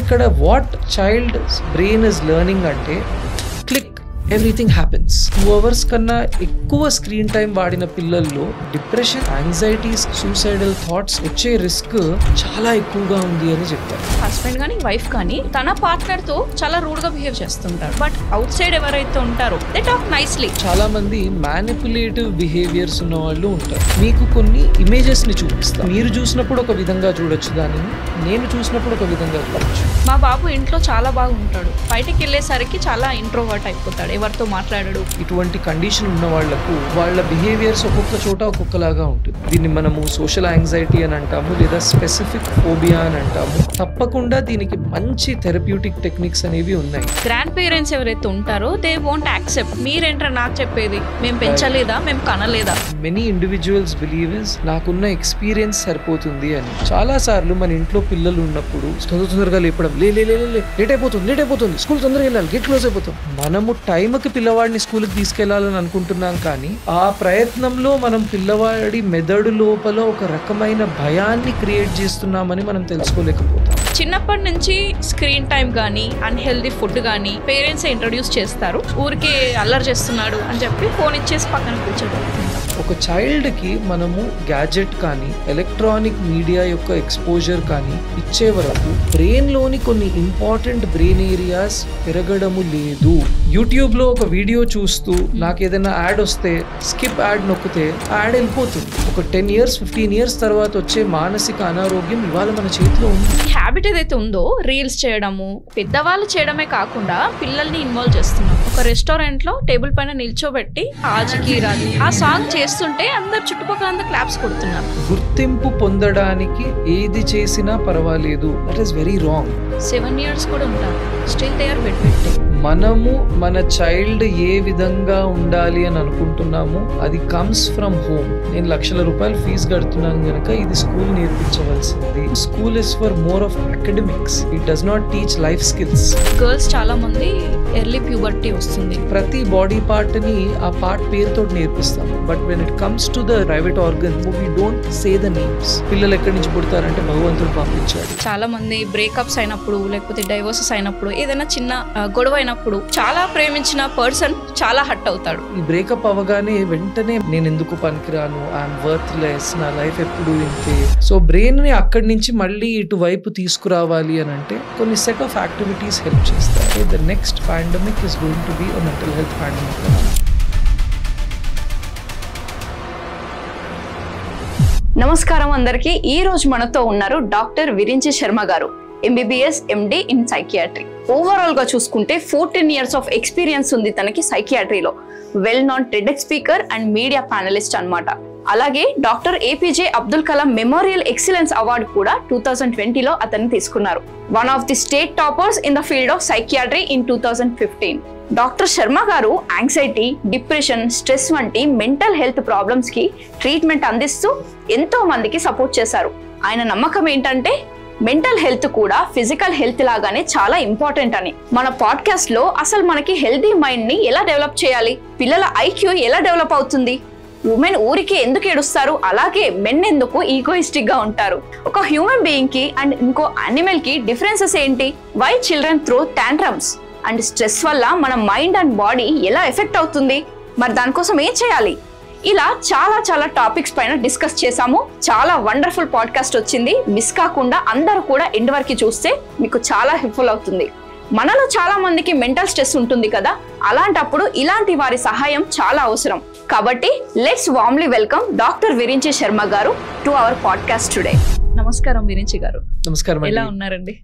ఇక్కడ what child brain is learning అంటే click everything happens. 2 hours కన్నా ఎక్కువ స్క్రీన్ టైం వాడిన పిల్లల్లో డిప్రెషన్, యాంగ్జైటీస్, సూసైడల్ థాట్స్ వచ్చే రిస్క్ చాలా ఎక్కువగా ఉంది అని చెప్పారు. హస్బెండ్ కానీ వైఫ్ కానీ తన పార్ట్నర్ తో చాలా రూడ్ గా బిహేవ్ చేస్తుంటారు. బట్ అవుట్ సైడ్ ఎవరైతే ఉంటారో దే టాక్ నైస్లీ. చాలా మంది మ్యానిపులేటివ్ బిహేవియర్స్ ఉన్న వాళ్ళు ఉంటారు. మీకు కొన్ని ఇమేజెస్ ని చూపిస్తాను. మీరు చూసినప్పుడు ఒక విధంగా చూడొచ్చు, దానిని నేను చూసినప్పుడు ఒక విధంగా చూడొచ్చు. మా బాబు ఇంట్లో చాలా బాగా ఉంటాడు, బయటకు వెళ్ళేసరికి చాలా ఇంట్రోవర్ట్ అయిపోతాడు, ఎవరితో మాట్లాడడు. ఇటువంటి కండిషన్ ఉన్న వాళ్లకు వాళ్ళ బిహేవియర్స్ ఒక్కొక్క చోట ఒక్కొక్కలాగా ఉంటుంది. దీన్ని మనము సోషల్ యాంగ్జైటీ అని అంటాము, లేదా స్పెసిఫిక్ ఫోబియా అని అంటాము. తప్పకుండా దీనికి మంచి థెరప్యూటిక్ టెక్నిక్స్ అనేవి ఉన్నాయి. గ్రాండ్ పేరెంట్స్ ఎవరైతే ఉంటారో దే వోంట్ యాక్సెప్ట్. మీరేంట్రా నాకు చెప్పేది, మేము పెంచలేదా, మేము కనలేదా? మెనీ ఇండివిజువల్స్ బిలీవ్ ఇస్ నాకున్న ఎక్స్పీరియన్స్ సరిపోతుంది అని. చాలా సార్లు మన ఇంట్లో పిల్లలు ఉన్నప్పుడు తొందరగా లేపడం, లేట్ అయిపోతుంది, స్కూల్ తొందరగా వెళ్ళాలి, గేట్ క్లోజ్ అయిపోతాం. మనము టైంకి పిల్లవాడిని స్కూల్కి తీసుకెళ్లాలని అనుకుంటున్నాం, కానీ ఆ ప్రయత్నంలో మనం పిల్లవాడి మెదడు లోపల ఒక రకమైన భయాన్ని క్రియేట్ చేస్తున్నామని మనం తెలుసుకోలేకపోతాం. చిన్నప్పటి నుంచి స్క్రీన్ టైం కానీ అన్హెల్దీ ఫుడ్ కానీ పేరెంట్స్ ఇంట్రడ్యూస్ చేస్తారు. ఊరికే అల్లరి చేస్తున్నాడు అని చెప్పి ఫోన్ ఇచ్చేసి పక్కన కూర్చోబెడతారు. ఒక చైల్డ్కి మనము గ్యాజెట్ కానీ ఎలక్ట్రానిక్ మీడియా యొక్క ఎక్స్పోజర్ కానీ ఇచ్చే వరకు బ్రెయిన్లోని కొన్ని ఇంపార్టెంట్ బ్రెయిన్ ఏరియాస్ పెరగడము లేదు. యూట్యూబ్లో ఒక వీడియో చూస్తూ నాకు ఏదైనా యాడ్ వస్తే స్కిప్ యాడ్ నొక్కితే యాడ్ వెళ్ళిపోతుంది. ఒక 10 years 15 years తర్వాత వచ్చే మానసిక అనారోగ్యం ఇవాళ మన చేతిలో ఉంది. హ్యాబిట్ ఏదైతే ఉందో రీల్స్ చేయడము, పెద్దవాళ్ళు చేయడమే కాకుండా పిల్లల్ని ఇన్వాల్వ్ చేస్తున్నాం. ఒక రెస్టారెంట్ లో టేబుల్ పైన నిల్చోబెట్టి ఆజికి రాజు ఆ సాంగ్ చేస్తుంటే అందరు చుట్టుపక్కల అందరు క్లాప్స్ కొడుతున్నారు. గుర్తింపు పొందడానికి ఏది చేసినా పర్వాలేదు, that is very wrong. 7 years కూడా ఉంటారు, స్టిల్ దే ఆర్ బెడ్. మనము మన చైల్డ్ ఏ విధంగా ఉండాలి అని అనుకుంటున్నాము అది కమ్స్ ఫ్రమ్ హోమ్. నేను లక్షల రూపాయలు ఫీజు కడుతున్నాను కనుక ఇది స్కూల్ నేర్పించవలసింది. School is for more of academics, it does not teach life skills. Girls చాలా మంది ఎర్లీ ప్యూబర్టీ వస్తుంది. ప్రతి బాడీ పార్ట్ ని ఆ పార్ట్ పేరుతో నేర్పిస్తాము, but when it comes to the private organ we don't say the names. పిల్లలు ఎక్కడి నుంచి పుడతారంటే భగవంతుడు పంపించాడు. చాలా మంది బ్రేకప్స్ అయినప్పుడు లేకపోతే డైవోర్సెస్ అయినప్పుడు ఏదైనా చిన్న గొడవ అయినప్పుడు చాలా ప్రేమించిన పర్సన్ చాలా హర్ట్ అవుతాడు. ఈ బ్రేకప్ అవగానే వెంటనే నేను ఎందుకు పనికిరాను, ఐఎమ్ వర్త్లెస్, నా లైఫ్ ఎప్పుడు ఇంతే. సో బ్రెయిన్ ని అక్కడి నుంచి మళ్ళీ ఇటువైపు తీసుకురావాలి అని అంటే కొన్ని సెట్ ఆఫ్ యాక్టివిటీస్ హెల్ప్ చేస్తాయి. The next pandemic is going to be a mental health pandemic. నమస్కారం అందరికి. ఈ రోజు మనతో ఉన్నారు డాక్టర్ విరించి శర్మ గారు, MBBS MD in psychiatry. Overall గా చూసుకుంటే 14 years ఆఫ్ ఎక్స్పీరియన్స్ ఉంది తనకి సైకియాట్రీలో. Well known TEDx speaker and media panelist అన్నమాట. అలాగే doctor APJ Abdul Kalam memorial excellence award కూడా 2020లో అతన్ని తీసుకున్నారు. One of the state toppers in the field of psychiatry in 2015. Doctor Sharma గారు యాంగ్జైటీ, డిప్రెషన్, స్ట్రెస్ వంటి మెంటల్ హెల్త్ ప్రాబ్లమ్స్ కి ట్రీట్మెంట్ అందిస్తూ ఎంతో మందికి సపోర్ట్ చేశారు. ఆయన నమ్మకం ఏంటంటే మెంటల్ హెల్త్ కూడా ఫిజికల్ హెల్త్ లాగానే చాలా ఇంపార్టెంట్ అని. మన పాడ్కాస్ట్ లో అసలు మనకి హెల్తీ మైండ్ ని ఎలా డెవలప్ చేయాలి, పిల్లల IQ ఎలా డెవలప్ అవుతుంది, ఉమెన్ ఊరికి ఎందుకు ఏడుస్తారు, అలాగే మెన్ ఎందుకు ఈగోయిస్టిక్ గా ఉంటారు, ఒక హ్యూమన్ బీయింగ్ కి అండ్ ఇంకో యానిమల్ కి డిఫరెన్సెస్ ఏంటి, why children throw tantrums and stress వల్ల మన మైండ్ అండ్ బాడీ ఎలా ఎఫెక్ట్ అవుతుంది, మరి దానికోసం ఏం చేయాలి, ఇలా చాలా టాపిక్స్ పైన డిస్కస్ చేసాము. చాలా వండర్ఫుల్ పాడ్కాస్ట్ వచ్చింది. మిస్ కాకుండా అందరూ కూడా ఎండ్ వరకు చూస్తే మీకు చాలా హెల్ప్ఫుల్ అవుతుంది. మనలో చాలా మందికి మెంటల్ స్ట్రెస్ ఉంటుంది కదా, అలాంటప్పుడు ఇలాంటి వారి సహాయం చాలా అవసరం. కాబట్టి let's warmly welcome doctor Virinchi Sharma గారు టు అవర్ పాడ్కాస్ట్ టుడే. నమస్కారం విరించి గారు. నమస్కారం. ఎలా ఉన్నారండి?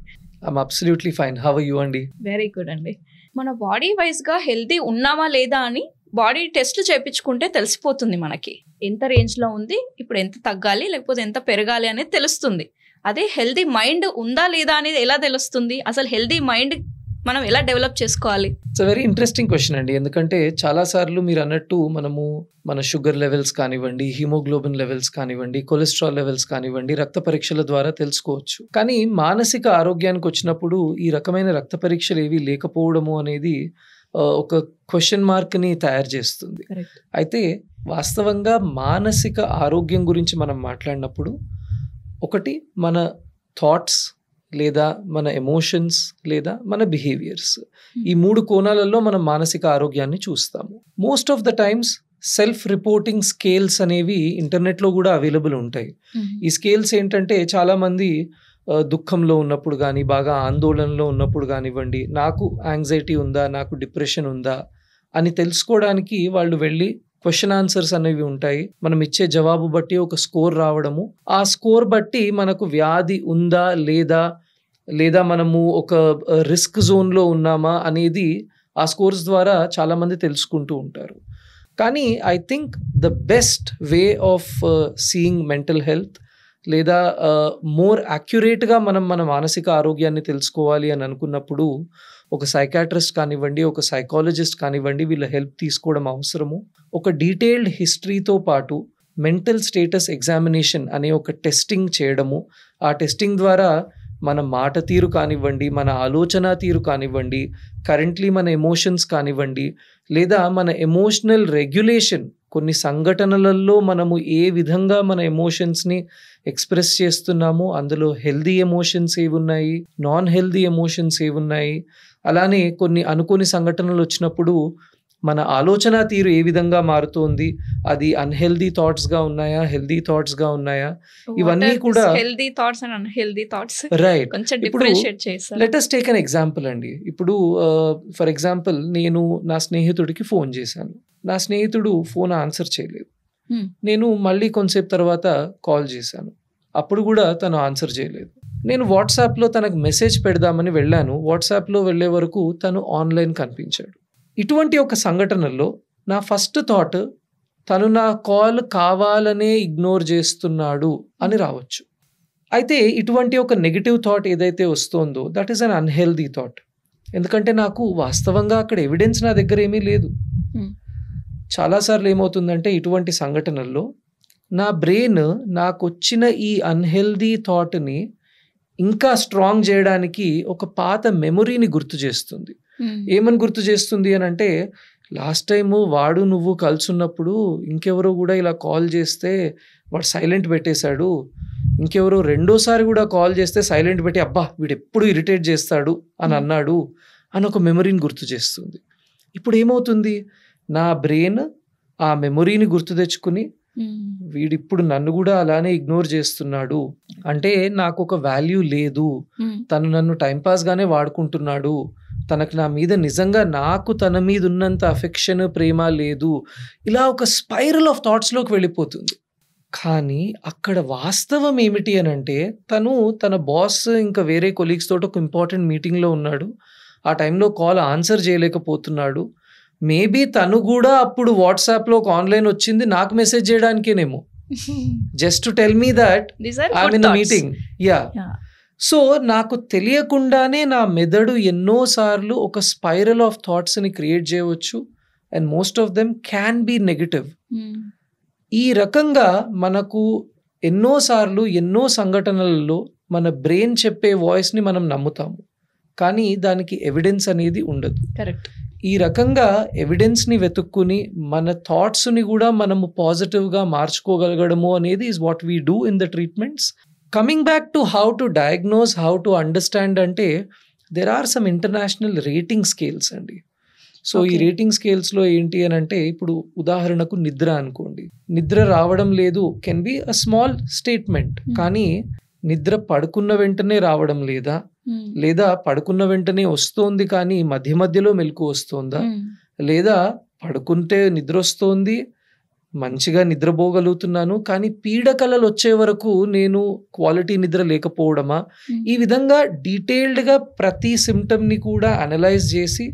I'm absolutely fine. How are you అండి? వెరీ గుడ్ అండి. మన బాడీ వైజ్ గా హెల్తీ ఉన్నామా లేదా అని బాడీ టెస్ట్లు చేయించుకుంటే తెలిసిపోతుంది మనకి. ఎంత రేంజ్ లో ఉంది, ఇప్పుడు ఎంత తగ్గాలి లేకపోతే ఎంత పెరగాలి అనేది తెలుస్తుంది. అదే హెల్తీ మైండ్ ఉందా లేదా అనేది ఎలా తెలుస్తుంది? అసలు హెల్తీ మైండ్ మనం ఎలా డెవలప్ చేసుకోవాలి? ఇట్స్ వెరీ ఇంట్రెస్టింగ్ క్వశ్చన్ అండి. ఎందుకంటే చాలా సార్లు మీరు అన్నట్టు మనము మన షుగర్ లెవెల్స్ కానివ్వండి, హిమోగ్లోబిన్ లెవెల్స్ కానివ్వండి, కొలెస్ట్రాల్ లెవెల్స్ కానివ్వండి రక్త పరీక్షల ద్వారా తెలుసుకోవచ్చు. కానీ మానసిక ఆరోగ్యానికి వచ్చినప్పుడు ఈ రకమైన రక్త పరీక్షలు ఏవి లేకపోవడము అనేది ఒక క్వశ్చన్ మార్క్ ని తయారు చేస్తుంది. అయితే వాస్తవంగా మానసిక ఆరోగ్యం గురించి మనం మాట్లాడినప్పుడు ఒకటి మన థాట్స్, లేదా మన ఎమోషన్స్ లేదా మన బిహేవియర్స్. ఈ 3 కోణాలలో మనం మానసిక ఆరోగ్యాన్ని చూస్తాము. Most of the times self reporting scales అనేవి ఇంటర్నెట్లో కూడా అవైలబుల్ ఉంటాయి. ఈ స్కేల్స్ ఏంటంటే చాలామంది దుఃఖంలో ఉన్నప్పుడు కానీ, బాగా ఆందోళనలో ఉన్నప్పుడు కానివ్వండి, నాకు యాంగ్జైటీ ఉందా, నాకు డిప్రెషన్ ఉందా అని తెలుసుకోవడానికి వాళ్ళు వెళ్ళి క్వశ్చన్ ఆన్సర్స్ అనేవి ఉంటాయి. మనం ఇచ్చే జవాబు బట్టి ఒక స్కోర్ రావడము, ఆ స్కోర్ బట్టి మనకు వ్యాధి ఉందా లేదా మనము ఒక రిస్క్ జోన్లో ఉన్నామా అనేది ఆ స్కోర్స్ ద్వారా చాలామంది తెలుసుకుంటూ ఉంటారు. కానీ I think the best way of seeing mental health లేదా మోర్ యాక్యురేట్గా మన మానసిక ఆరోగ్యాన్ని తెలుసుకోవాలి అని అనుకున్నప్పుడు ఒక సైకాట్రిస్ట్ కానివ్వండి, ఒక సైకాలజిస్ట్ కానివ్వండి, వీళ్ళ హెల్ప్ తీసుకోవడం అవసరము. ఒక డీటెయిల్డ్ హిస్టరీతో పాటు మెంటల్ స్టేటస్ ఎగ్జామినేషన్ అనే ఒక టెస్టింగ్ చేయడము, ఆ టెస్టింగ్ ద్వారా మన మాట తీరు కానివ్వండి, మన ఆలోచన తీరు కానివ్వండి, కరెంట్లీ మన ఎమోషన్స్ కానివ్వండి, లేదా మన ఎమోషనల్ రెగ్యులేషన్, కొన్ని సంఘటనలలో మనము ఏ విధంగా మన ఎమోషన్స్ని ఎక్స్ప్రెస్ చేస్తున్నాము, అందులో హెల్దీ ఎమోషన్స్ ఏవున్నాయి, నాన్ హెల్దీ ఎమోషన్స్ ఏవున్నాయి, అలానే కొన్ని అనుకోని సంఘటనలు వచ్చినప్పుడు మన ఆలోచన తీరు ఏ విధంగా మారుతోంది, అది అన్హెల్దీ థాట్స్గా ఉన్నాయా, హెల్దీ థాట్స్గా ఉన్నాయా, ఇవన్నీ కూడా healthy thoughts and unhealthy thoughts. Right. కొంచెం ఇప్పుడు డిఫరెన్షియేట్ చేస్తారు. Let us take an example అండి. ఇప్పుడు ఫర్ ఎగ్జాంపుల్ నేను నా స్నేహితుడికి ఫోన్ చేశాను, నా స్నేహితుడు ఫోన్ ఆన్సర్ చేయలేదు. నేను మళ్ళీ కొంతసేపు తర్వాత కాల్ చేశాను, అప్పుడు కూడా తను ఆన్సర్ చేయలేదు. నేను వాట్సాప్లో తనకు మెసేజ్ పెడదామని వెళ్ళాను, వాట్సాప్లో వెళ్ళే వరకు తను ఆన్లైన్ కనిపించాడు. ఇటువంటి ఒక సంఘటనలో నా ఫస్ట్ థాట్ తను నా కాల్ కావాలనే ఇగ్నోర్ చేస్తున్నాడు అని రావచ్చు. అయితే ఇటువంటి ఒక నెగిటివ్ థాట్ ఏదైతే వస్తుందో that is an unhealthy thought. ఎందుకంటే నాకు వాస్తవంగా అక్కడ ఎవిడెన్స్ నా దగ్గర ఏమీ లేదు. చాలాసార్లు ఏమవుతుందంటే ఇటువంటి సంఘటనల్లో నా బ్రెయిన్ నాకు వచ్చిన ఈ అన్హెల్దీ థాట్ని ఇంకా స్ట్రాంగ్ చేయడానికి ఒక పాత మెమొరీని గుర్తు చేస్తుంది. ఏమని గుర్తు చేస్తుంది అని అంటే, లాస్ట్ టైము వాడు నువ్వు కలుసున్నప్పుడు ఇంకెవరో కూడా ఇలా కాల్ చేస్తే వాడు సైలెంట్ పెట్టేశాడు, ఇంకెవరో రెండోసారి కూడా కాల్ చేస్తే సైలెంట్ పెట్టి అబ్బా వీడు ఎప్పుడు ఇరిటేట్ చేస్తాడు అని అన్నాడు అని ఒక మెమొరీని గుర్తు చేస్తుంది. ఇప్పుడు ఏమవుతుంది, నా బ్రెయిన్ ఆ మెమొరీని గుర్తు తెచ్చుకుని వీడిప్పుడు నన్ను కూడా అలానే ఇగ్నోర్ చేస్తున్నాడు అంటే నాకు ఒక వాల్యూ లేదు, తను నన్ను టైంపాస్గానే వాడుకుంటున్నాడు, తనకు నా మీద నిజంగా నాకు తన మీద ఉన్నంత అఫెక్షన్ ప్రేమ లేదు, ఇలా ఒక స్పైరల్ ఆఫ్ థాట్స్లోకి వెళ్ళిపోతుంది. కానీ అక్కడ వాస్తవం ఏమిటి అని అంటే, తను తన బాస్ ఇంకా వేరే కొలీగ్స్ తోటి ఒక ఇంపార్టెంట్ మీటింగ్లో ఉన్నాడు, ఆ టైంలో కాల్ ఆన్సర్ చేయలేకపోతున్నాడు. మేబీ తను కూడా అప్పుడు వాట్సాప్లో ఒక ఆన్లైన్ వచ్చింది నాకు మెసేజ్ చేయడానికేనేమో, just to tell me that I'm in the meeting. Yeah. So నాకు తెలియకుండానే నా మెదడు ఎన్నోసార్లు ఒక స్పైరల్ ఆఫ్ థాట్స్ని క్రియేట్ చేయవచ్చు, and most of them can be negative. ఈ రకంగా మనకు ఎన్నోసార్లు ఎన్నో సంఘటనలలో మన బ్రెయిన్ చెప్పే వాయిస్ని మనం నమ్ముతాము, కానీ దానికి ఎవిడెన్స్ అనేది ఉండదు. కరెక్ట్. ఈ రకంగా ఎవిడెన్స్ని వెతుక్కుని మన థాట్స్ని కూడా మనము పాజిటివ్గా మార్చుకోగలగడము అనేది is what we do in the treatments. Coming back to how to diagnose, how to understand అంటే there are some international rating scales అండి. సో ఈ రేటింగ్ స్కేల్స్లో ఏంటి అని అంటే, ఇప్పుడు ఉదాహరణకు నిద్ర అనుకోండి, నిద్ర రావడం లేదు can be a small statement, కానీ నిద్ర పడుకున్న వెంటనే రావడం లేదా పడుకున్న వెంటనే వస్తోంది కానీ మధ్య మధ్యలో మెలకు వస్తుందా, లేదా పడుకుంటే నిద్ర వస్తోంది మంచిగా నిద్రపోగలుగుతున్నాను కానీ పీడకలలు వచ్చే వరకు నేను క్వాలిటీ నిద్ర లేకపోవడమా, ఈ విధంగా డీటెయిల్డ్గా ప్రతి సిమ్టమ్ని కూడా అనలైజ్ చేసి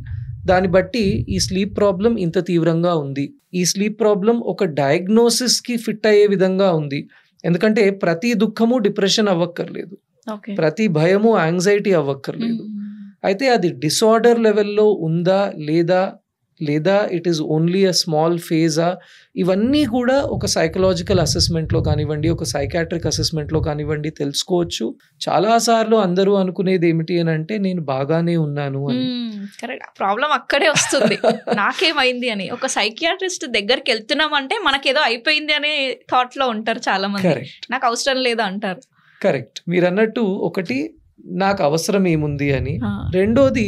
దాన్ని బట్టి ఈ స్లీప్ ప్రాబ్లం ఇంత తీవ్రంగా ఉంది, ఈ స్లీప్ ప్రాబ్లం ఒక డయాగ్నోసిస్కి ఫిట్ అయ్యే విధంగా ఉంది. ఎందుకంటే ప్రతి దుఃఖము డిప్రెషన్ అవ్వక్కర్లేదు, ప్రతి భయము యాంగ్జైటీ అవ్వక్కర్లేదు. అయితే అది డిసార్డర్ లెవెల్లో ఉందా లేదా it is only a small ఫేజా, ఇవన్నీ కూడా ఒక సైకలాజికల్ అసెస్మెంట్లో కానివ్వండి, ఒక సైకాట్రిక్ అసెస్మెంట్లో కానివ్వండి తెలుసుకోవచ్చు. చాలాసార్లు అందరూ అనుకునేది ఏమిటి అని అంటే, నేను బాగానే ఉన్నాను అని. కరెక్ట్. ప్రాబ్లం అక్కడే వస్తుంది, నాకేమైంది అని. ఒక సైకియాట్రిస్ట్ దగ్గరికి వెళ్తున్నామంటే మనకేదో అయిపోయింది అనే థాట్లో ఉంటారు చాలా మంది, నాకు అవసరం లేదా అంటారు. కరెక్ట్. మీరు అన్నట్టు ఒకటి నాకు అవసరం ఏముంది అని. రెండోది,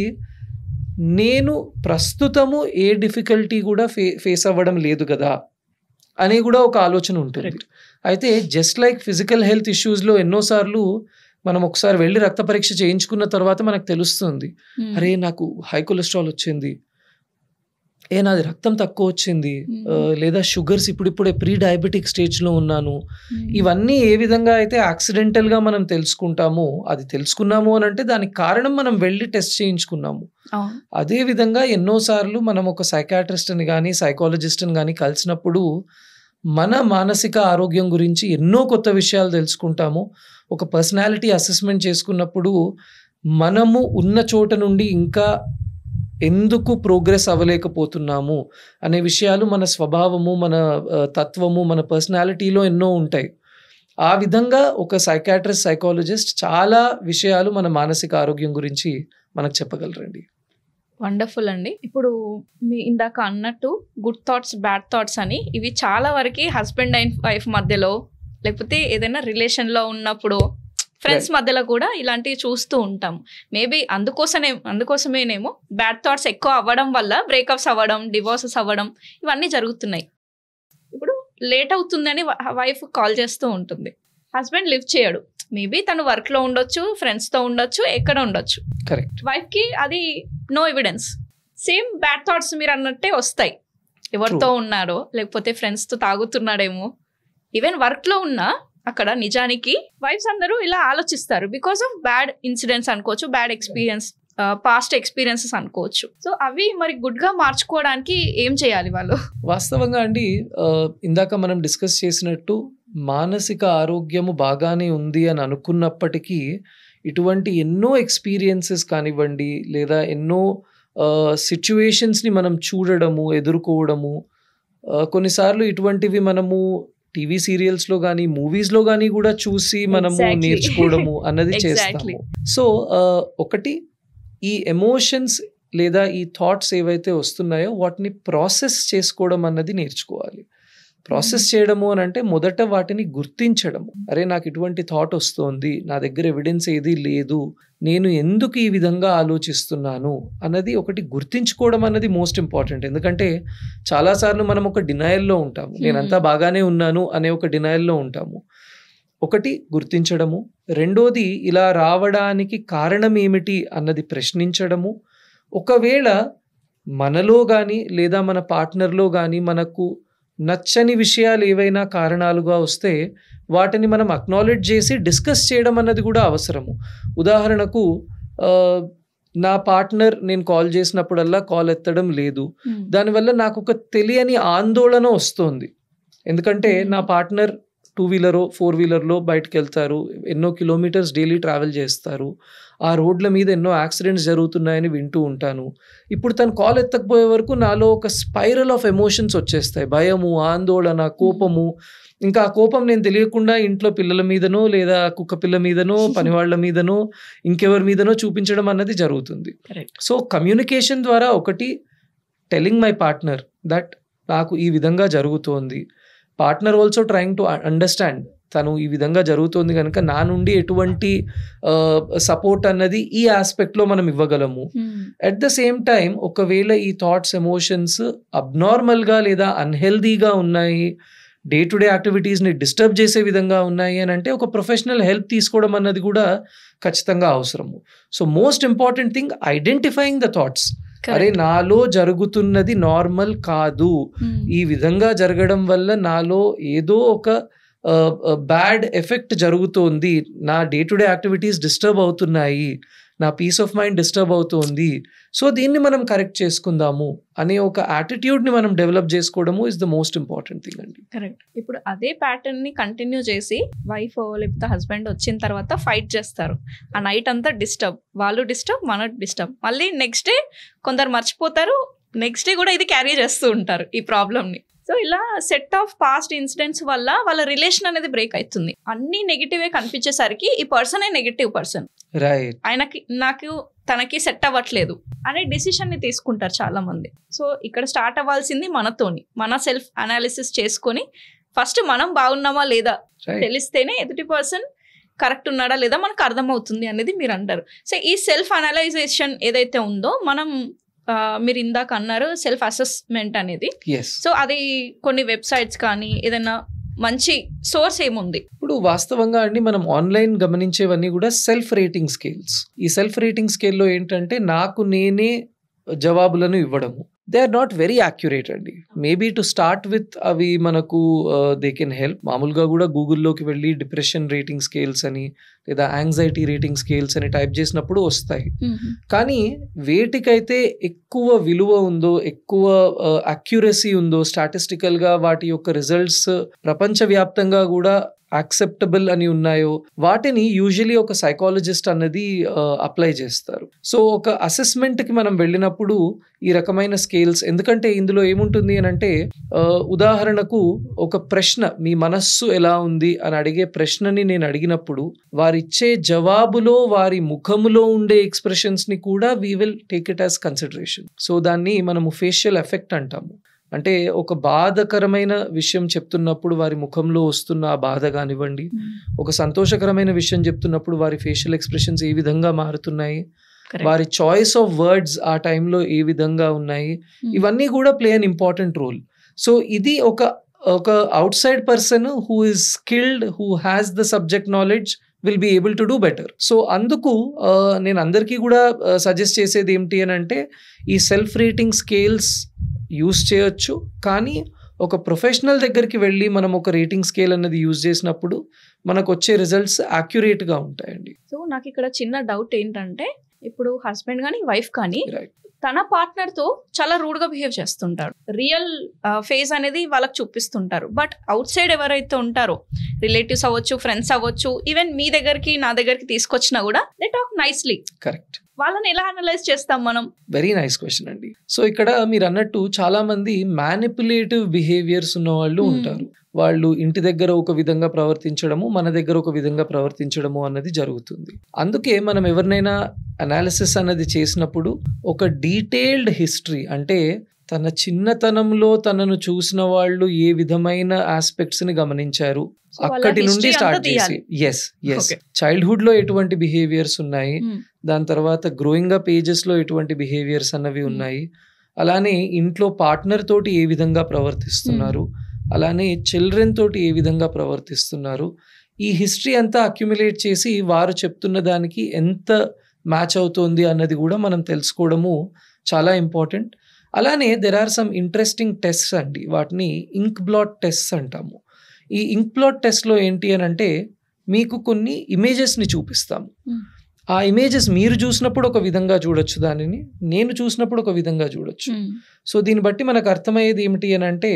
నేను ప్రస్తుతము ఏ డిఫికల్టీ కూడా ఫేస్ అవ్వడం లేదు కదా అని కూడా ఒక ఆలోచన ఉంటుంది. అయితే జస్ట్ లైక్ ఫిజికల్ హెల్త్ ఇష్యూస్లో ఎన్నోసార్లు మనం ఒకసారి వెళ్ళి రక్త పరీక్ష చేయించుకున్న తర్వాత మనకు తెలుస్తుంది, అరే నాకు హై కొలెస్ట్రాల్ వచ్చింది, నాది రక్తం తక్కువ వచ్చింది, లేదా షుగర్స్ ఇప్పుడిప్పుడే ప్రీ డయాబెటిక్ స్టేజ్లో ఉన్నాను. ఇవన్నీ ఏ విధంగా అయితే యాక్సిడెంటల్గా మనం తెలుసుకుంటామో, అది తెలుసుకున్నాము అని అంటే దానికి కారణం మనం వెళ్ళి టెస్ట్ చేయించుకున్నాము. అదే విధంగా ఎన్నోసార్లు మనం ఒక సైకాట్రిస్ట్ని కానీ సైకాలజిస్ట్ని కానీ కలిసినప్పుడు మన మానసిక ఆరోగ్యం గురించి ఎన్నో కొత్త విషయాలు తెలుసుకుంటాము. ఒక పర్సనాలిటీ అసెస్మెంట్ చేసుకున్నప్పుడు మనము ఉన్న చోట నుండి ఇంకా ఎందుకు ప్రోగ్రెస్ అవ్వలేకపోతున్నాము అనే విషయాలు మన స్వభావము, మన తత్వము, మన పర్సనాలిటీలో ఎన్నో ఉంటాయి. ఆ విధంగా ఒక సైకాట్రిస్ట్, సైకాలజిస్ట్ చాలా విషయాలు మన మానసిక ఆరోగ్యం గురించి మనకు చెప్పగలరండి. వండర్ఫుల్ అండి. ఇప్పుడు మీ ఇందాక అన్నట్టు గుడ్ థాట్స్, బ్యాడ్ థాట్స్ అని, ఇవి చాలా వరకు హస్బెండ్ అండ్ వైఫ్ మధ్యలో, లేకపోతే ఏదైనా రిలేషన్లో ఉన్నప్పుడు, ఫ్రెండ్స్ మధ్యలో కూడా ఇలాంటివి చూస్తూ ఉంటాం. మేబీ అందుకోసమేనేమో బ్యాడ్ థాట్స్ ఎక్కువ అవ్వడం వల్ల బ్రేకప్స్ అవ్వడం, డివోర్సెస్ అవ్వడం ఇవన్నీ జరుగుతున్నాయి. ఇప్పుడు లేట్ అవుతుందని వైఫ్ కాల్ చేస్తూ ఉంటుంది, హస్బెండ్ లిఫ్ట్ చేయడు. మేబీ తను వర్క్లో ఉండొచ్చు, ఫ్రెండ్స్తో ఉండొచ్చు, ఎక్కడ ఉండొచ్చు. కరెక్ట్. వైఫ్కి అది no evidence. Same bad thoughts మీరు అన్నట్టే వస్తాయి. ఎవరితో ఉన్నారో, లేకపోతే ఫ్రెండ్స్తో తాగుతున్నాడేమో, ఈవెన్ వర్క్లో ఉన్నా అక్కడ నిజానికి వైఫ్స్ అందరూ ఇలా ఆలోచిస్తారు బికాస్ ఆఫ్ బ్యాడ్ ఇన్సిడెంట్స్ అనుకోవచ్చు, బ్యాడ్ ఎక్స్పీరియన్స్, పాస్ట్ ఎక్స్పీరియన్సెస్ అనుకోవచ్చు. సో అవి మరి గుడ్గా మార్చుకోవడానికి ఏం చేయాలి వాళ్ళు? వాస్తవంగా అండి, ఇందాక మనం డిస్కస్ చేసినట్టు మానసిక ఆరోగ్యము బాగానే ఉంది అని అనుకున్నప్పటికీ ఇటువంటి ఎన్నో ఎక్స్పీరియన్సెస్ కానివ్వండి, లేదా ఎన్నో సిచ్యువేషన్స్ని మనం చూడడము, ఎదుర్కోవడము, కొన్నిసార్లు ఇటువంటివి మనము టీవీ సీరియల్స్లో కానీ మూవీస్లో కానీ కూడా చూసి మనము నేర్చుకోవడము అన్నది చేస్తాము. సో ఒకటి, ఈ ఎమోషన్స్ లేదా ఈ థాట్స్ ఏవైతే వస్తున్నాయో వాటిని ప్రాసెస్ చేసుకోవడం అన్నది నేర్చుకోవాలి. ప్రాసెస్ చేయడము అని అంటే మొదట వాటిని గుర్తించడము. అరే నాకు ఇటువంటి థాట్ వస్తోంది, నా దగ్గర ఎవిడెన్స్ ఏది లేదు, నేను ఎందుకు ఈ విధంగా ఆలోచిస్తున్నాను అన్నది ఒకటి గుర్తించుకోవడం అన్నది మోస్ట్ ఇంపార్టెంట్. ఎందుకంటే చాలాసార్లు మనం ఒక డినయల్లో ఉంటాము, నేనంతా బాగానే ఉన్నాను అనే ఒక డినయల్లో ఉంటాము. ఒకటి గుర్తించడము, రెండోది ఇలా రావడానికి కారణం ఏమిటి అన్నది ప్రశ్నించడము. ఒకవేళ మనలో కానీ లేదా మన పార్ట్నర్లో కానీ మనకు నచ్చని విషయాలు ఏవైనా కారణాలుగా వస్తే వాటిని మనం అక్నాలెడ్జ్ చేసి డిస్కస్ చేయడం అన్నది కూడా అవసరము. ఉదాహరణకు నా పార్ట్నర్ నేను కాల్ చేసినప్పుడల్లా కాల్ ఎత్తడం లేదు, దానివల్ల నాకు ఒక తెలియని ఆందోళన వస్తుంది. ఎందుకంటే నా పార్ట్నర్ 2-వీలరో 4-వీలర్లో బయటకు వెళ్తారు, ఎన్నో కిలోమీటర్స్ డైలీ ట్రావెల్ చేస్తారు, ఆ రోడ్ల మీద ఎన్నో యాక్సిడెంట్స్ జరుగుతున్నాయని వింటూ ఉంటాను. ఇప్పుడు తను కాల్ ఎత్తకపోయే వరకు నాలో ఒక స్పైరల్ ఆఫ్ ఎమోషన్స్ వచ్చేస్తాయి, భయము, ఆందోళన, కోపము. ఇంకా ఆ కోపం నేను తెలియకుండా ఇంట్లో పిల్లల మీదనో లేదా కుక్క పిల్ల మీదనో పనివాళ్ల మీదనో ఇంకెవరి మీదనో చూపించడం అన్నది జరుగుతుంది. సో కమ్యూనికేషన్ ద్వారా ఒకటి టెలింగ్ మై పార్ట్నర్ దట్ నాకు ఈ విధంగా జరుగుతోంది, partner also trying to understand తను ఈ విధంగా జరుగుతోంది కనుక నా నుండి ఎటువంటి సపోర్ట్ అన్నది ఈ ఆస్పెక్ట్లో మనం ఇవ్వగలము. అట్ ద సేమ్ టైం ఒకవేళ ఈ థాట్స్, ఎమోషన్స్ అబ్నార్మల్గా లేదా అన్హెల్దీగా ఉన్నాయి, డే టు డే యాక్టివిటీస్ని డిస్టర్బ్ చేసే విధంగా ఉన్నాయి అని అంటే ఒక ప్రొఫెషనల్ హెల్ప్ తీసుకోవడం అన్నది కూడా ఖచ్చితంగా అవసరము. So most important thing identifying the thoughts. అరే నాలో జరుగుతున్నది నార్మల్ కాదు, ఈ విధంగా జరగడం వల్ల నాలో ఏదో ఒక బ్యాడ్ ఎఫెక్ట్ జరుగుతోంది, నా day to day activities disturb అవుతున్నాయి, నా పీస్ ఆఫ్ మైండ్ డిస్టర్బ్ అవుతోంది, సో దీన్ని మనం కరెక్ట్ చేసుకుందాము అనే ఒక యాటిట్యూడ్ని మనం డెవలప్ చేసుకోవడము is the most important thing అండి. కరెక్ట్. ఇప్పుడు అదే ప్యాటర్న్ని కంటిన్యూ చేసి వైఫ్ లేకపోతే హస్బెండ్ వచ్చిన తర్వాత ఫైట్ చేస్తారు, ఆ నైట్ అంతా డిస్టర్బ్, వాళ్ళు డిస్టర్బ్, మన డిస్టర్బ్, మళ్ళీ నెక్స్ట్ డే కొందరు మర్చిపోతారు, నెక్స్ట్ డే కూడా ఇది క్యారీ చేస్తూ ఉంటారు ఈ ప్రాబ్లమ్ని. సో ఇలా సెట్ ఆఫ్ పాస్ట్ ఇన్సిడెంట్స్ వల్ల వాళ్ళ రిలేషన్ అనేది బ్రేక్ అవుతుంది. అన్ని నెగిటివే కనిపించేసరికి ఈ పర్సనే నెగిటివ్ పర్సన్, ఆయనకి నాకు తనకి సెట్ అవ్వట్లేదు అనే డిసిషన్ ని తీసుకుంటారు చాలా మంది. సో ఇక్కడ స్టార్ట్ అవ్వాల్సింది మనతోని, మన సెల్ఫ్ అనాలిసిస్ చేసుకొని ఫస్ట్ మనం బాగున్నామా లేదా తెలిస్తేనే ఎదుటి పర్సన్ కరెక్ట్ ఉన్నాడా లేదా మనకు అర్థమవుతుంది అనేది మీరు అంటారు. సో ఈ సెల్ఫ్ అనలైజేషన్ ఏదైతే ఉందో మనం మీరు ఇందాక అన్నారు సెల్ఫ్ అసెస్మెంట్ అనేది. సో అది కొన్ని వెబ్సైట్స్ కానీ ఏదైనా మంచి సోర్స్ ఏముంది? ఇప్పుడు వాస్తవంగా అండి మనం ఆన్లైన్ గమనించేవన్నీ కూడా సెల్ఫ్ రేటింగ్ స్కేల్స్. ఈ సెల్ఫ్ రేటింగ్ స్కేల్లో ఏంటంటే నాకు నేనే జవాబులను ఇవ్వడము. They are not very accurate అండి. మేబీ టు స్టార్ట్ విత్ అవి మనకు దే కెన్ హెల్ప్. మామూలుగా కూడా గూగుల్లోకి వెళ్ళి డిప్రెషన్ రేటింగ్ స్కేల్స్ అని లేదా యాంగ్జైటీ రేటింగ్ స్కేల్స్ అని టైప్ చేసినప్పుడు వస్తాయి. కానీ వేటికైతే ఎక్కువ విలువ ఉందో, ఎక్కువ అక్యురసీ ఉందో, స్టాటిస్టికల్గా వాటి యొక్క రిజల్ట్స్ ప్రపంచవ్యాప్తంగా కూడా యాక్సెప్టబుల్ అని ఉన్నాయో వాటిని యూజువలీ ఒక సైకాలజిస్ట్ అన్నది అప్లై చేస్తారు. సో ఒక అసెస్మెంట్కి మనం వెళ్ళినప్పుడు ఈ రకమైన స్కేల్స్, ఎందుకంటే ఇందులో ఏముంటుంది అని అంటే ఉదాహరణకు ఒక ప్రశ్న, మీ మనస్సు ఎలా ఉంది అని అడిగే ప్రశ్నని నేను అడిగినప్పుడు వారిచ్చే జవాబులో వారి ముఖములో ఉండే ఎక్స్ప్రెషన్స్ని కూడా we will take it as consideration. So దాన్ని మనము ఫేషియల్ ఎఫెక్ట్ అంటాము. అంటే ఒక బాధకరమైన విషయం చెప్తున్నప్పుడు వారి ముఖంలో వస్తున్న ఆ బాధ కానివ్వండి, ఒక సంతోషకరమైన విషయం చెప్తున్నప్పుడు వారి ఫేషియల్ ఎక్స్ప్రెషన్స్ ఏ విధంగా మారుతున్నాయి, వారి చాయిస్ ఆఫ్ వర్డ్స్ ఆ టైంలో ఏ విధంగా ఉన్నాయి, ఇవన్నీ కూడా play an important role. So ఇది ఒక outside person who is skilled, who has the subject knowledge will be able to do better. So అందుకు నేను అందరికీ కూడా సజెస్ట్ చేసేది ఏమిటి అని అంటే ఈ సెల్ఫ్ రేటింగ్ స్కేల్స్ యూజ్ చేయొచ్చు, కానీ ఒక ప్రొఫెషనల్ దగ్గరికి వెళ్ళి మనం ఒక రేటింగ్ స్కేల్ అన్నది యూజ్ చేసినప్పుడు మనకు వచ్చే రిజల్ట్స్ యాక్యురేట్గా ఉంటాయండి. సో నాకు ఇక్కడ చిన్న డౌట్ ఏంటంటే ఇప్పుడు హస్బెండ్ కానీ వైఫ్ కానీ తన పార్ట్నర్ తో చాలా రూడ్ గా బిహేవ్ చేస్తుంటారు, రియల్ ఫేస్ అనేది వాళ్ళకి చూపిస్తుంటారు. బట్ అవుట్ సైడ్ ఎవరైతే ఉంటారో రిలేటివ్స్ అవ్వచ్చు, ఫ్రెండ్స్ అవ్వచ్చు, ఈవెన్ మీ దగ్గరికి నా దగ్గరికి తీసుకొచ్చినా కూడా దే టాక్ నైస్లీ. కరెక్ట్. వాళ్ళని ఎలా అనలైజ్ చేస్తాం మనం? వెరీ నైస్ క్వశ్చన్ అండి. సో ఇక్కడ మీరు అన్నట్టు చాలా మంది మ్యానిపులేటివ్ బిహేవియర్స్ ఉన్న వాళ్ళు ఉంటారు. వాళ్ళు ఇంటి దగ్గర ఒక విధంగా ప్రవర్తించడము, మన దగ్గర ఒక విధంగా ప్రవర్తించడము అన్నది జరుగుతుంది. అందుకే మనం ఎవరినైనా అనాలిసిస్ అన్నది చేసినప్పుడు ఒక డీటెయిల్డ్ హిస్టరీ, అంటే తన చిన్నతనంలో తనను చూసిన వాళ్ళు ఏ విధమైన ఆస్పెక్ట్స్ ని గమనించారు అక్కడి నుండి స్టార్ట్ చేసి, ఎస్ చైల్డ్హుడ్ లో ఎటువంటి బిహేవియర్స్ ఉన్నాయి, దాని తర్వాత గ్రోయింగ్ అప్ ఏజెస్ లో ఎటువంటి బిహేవియర్స్ అన్నవి ఉన్నాయి, అలానే ఇంట్లో పార్ట్నర్ తోటి ఏ విధంగా ప్రవర్తిస్తున్నారు, అలానే చిల్డ్రన్ తోటి ఏ విధంగా ప్రవర్తిస్తున్నారు, ఈ హిస్టరీ అంతా అక్యుములేట్ చేసి వారు చెప్తున్న దానికి ఎంత మ్యాచ్ అవుతుంది అన్నది కూడా మనం తెలుసుకోవడము చాలా ఇంపార్టెంట్. అలానే there are some interesting tests అండి, వాటిని ఇంక్ బ్లాట్ టెస్ట్స్ అంటాము. ఈ ఇంక్ బ్లాట్ టెస్ట్లో ఏంటి అని అంటే మీకు కొన్ని ఇమేజెస్ని చూపిస్తాము. ఆ ఇమేజెస్ మీరు చూసినప్పుడు ఒక విధంగా చూడొచ్చు, దానిని నేను చూసినప్పుడు ఒక విధంగా చూడొచ్చు. సో దీన్ని బట్టి మనకు అర్థమయ్యేది ఏమిటి అని అంటే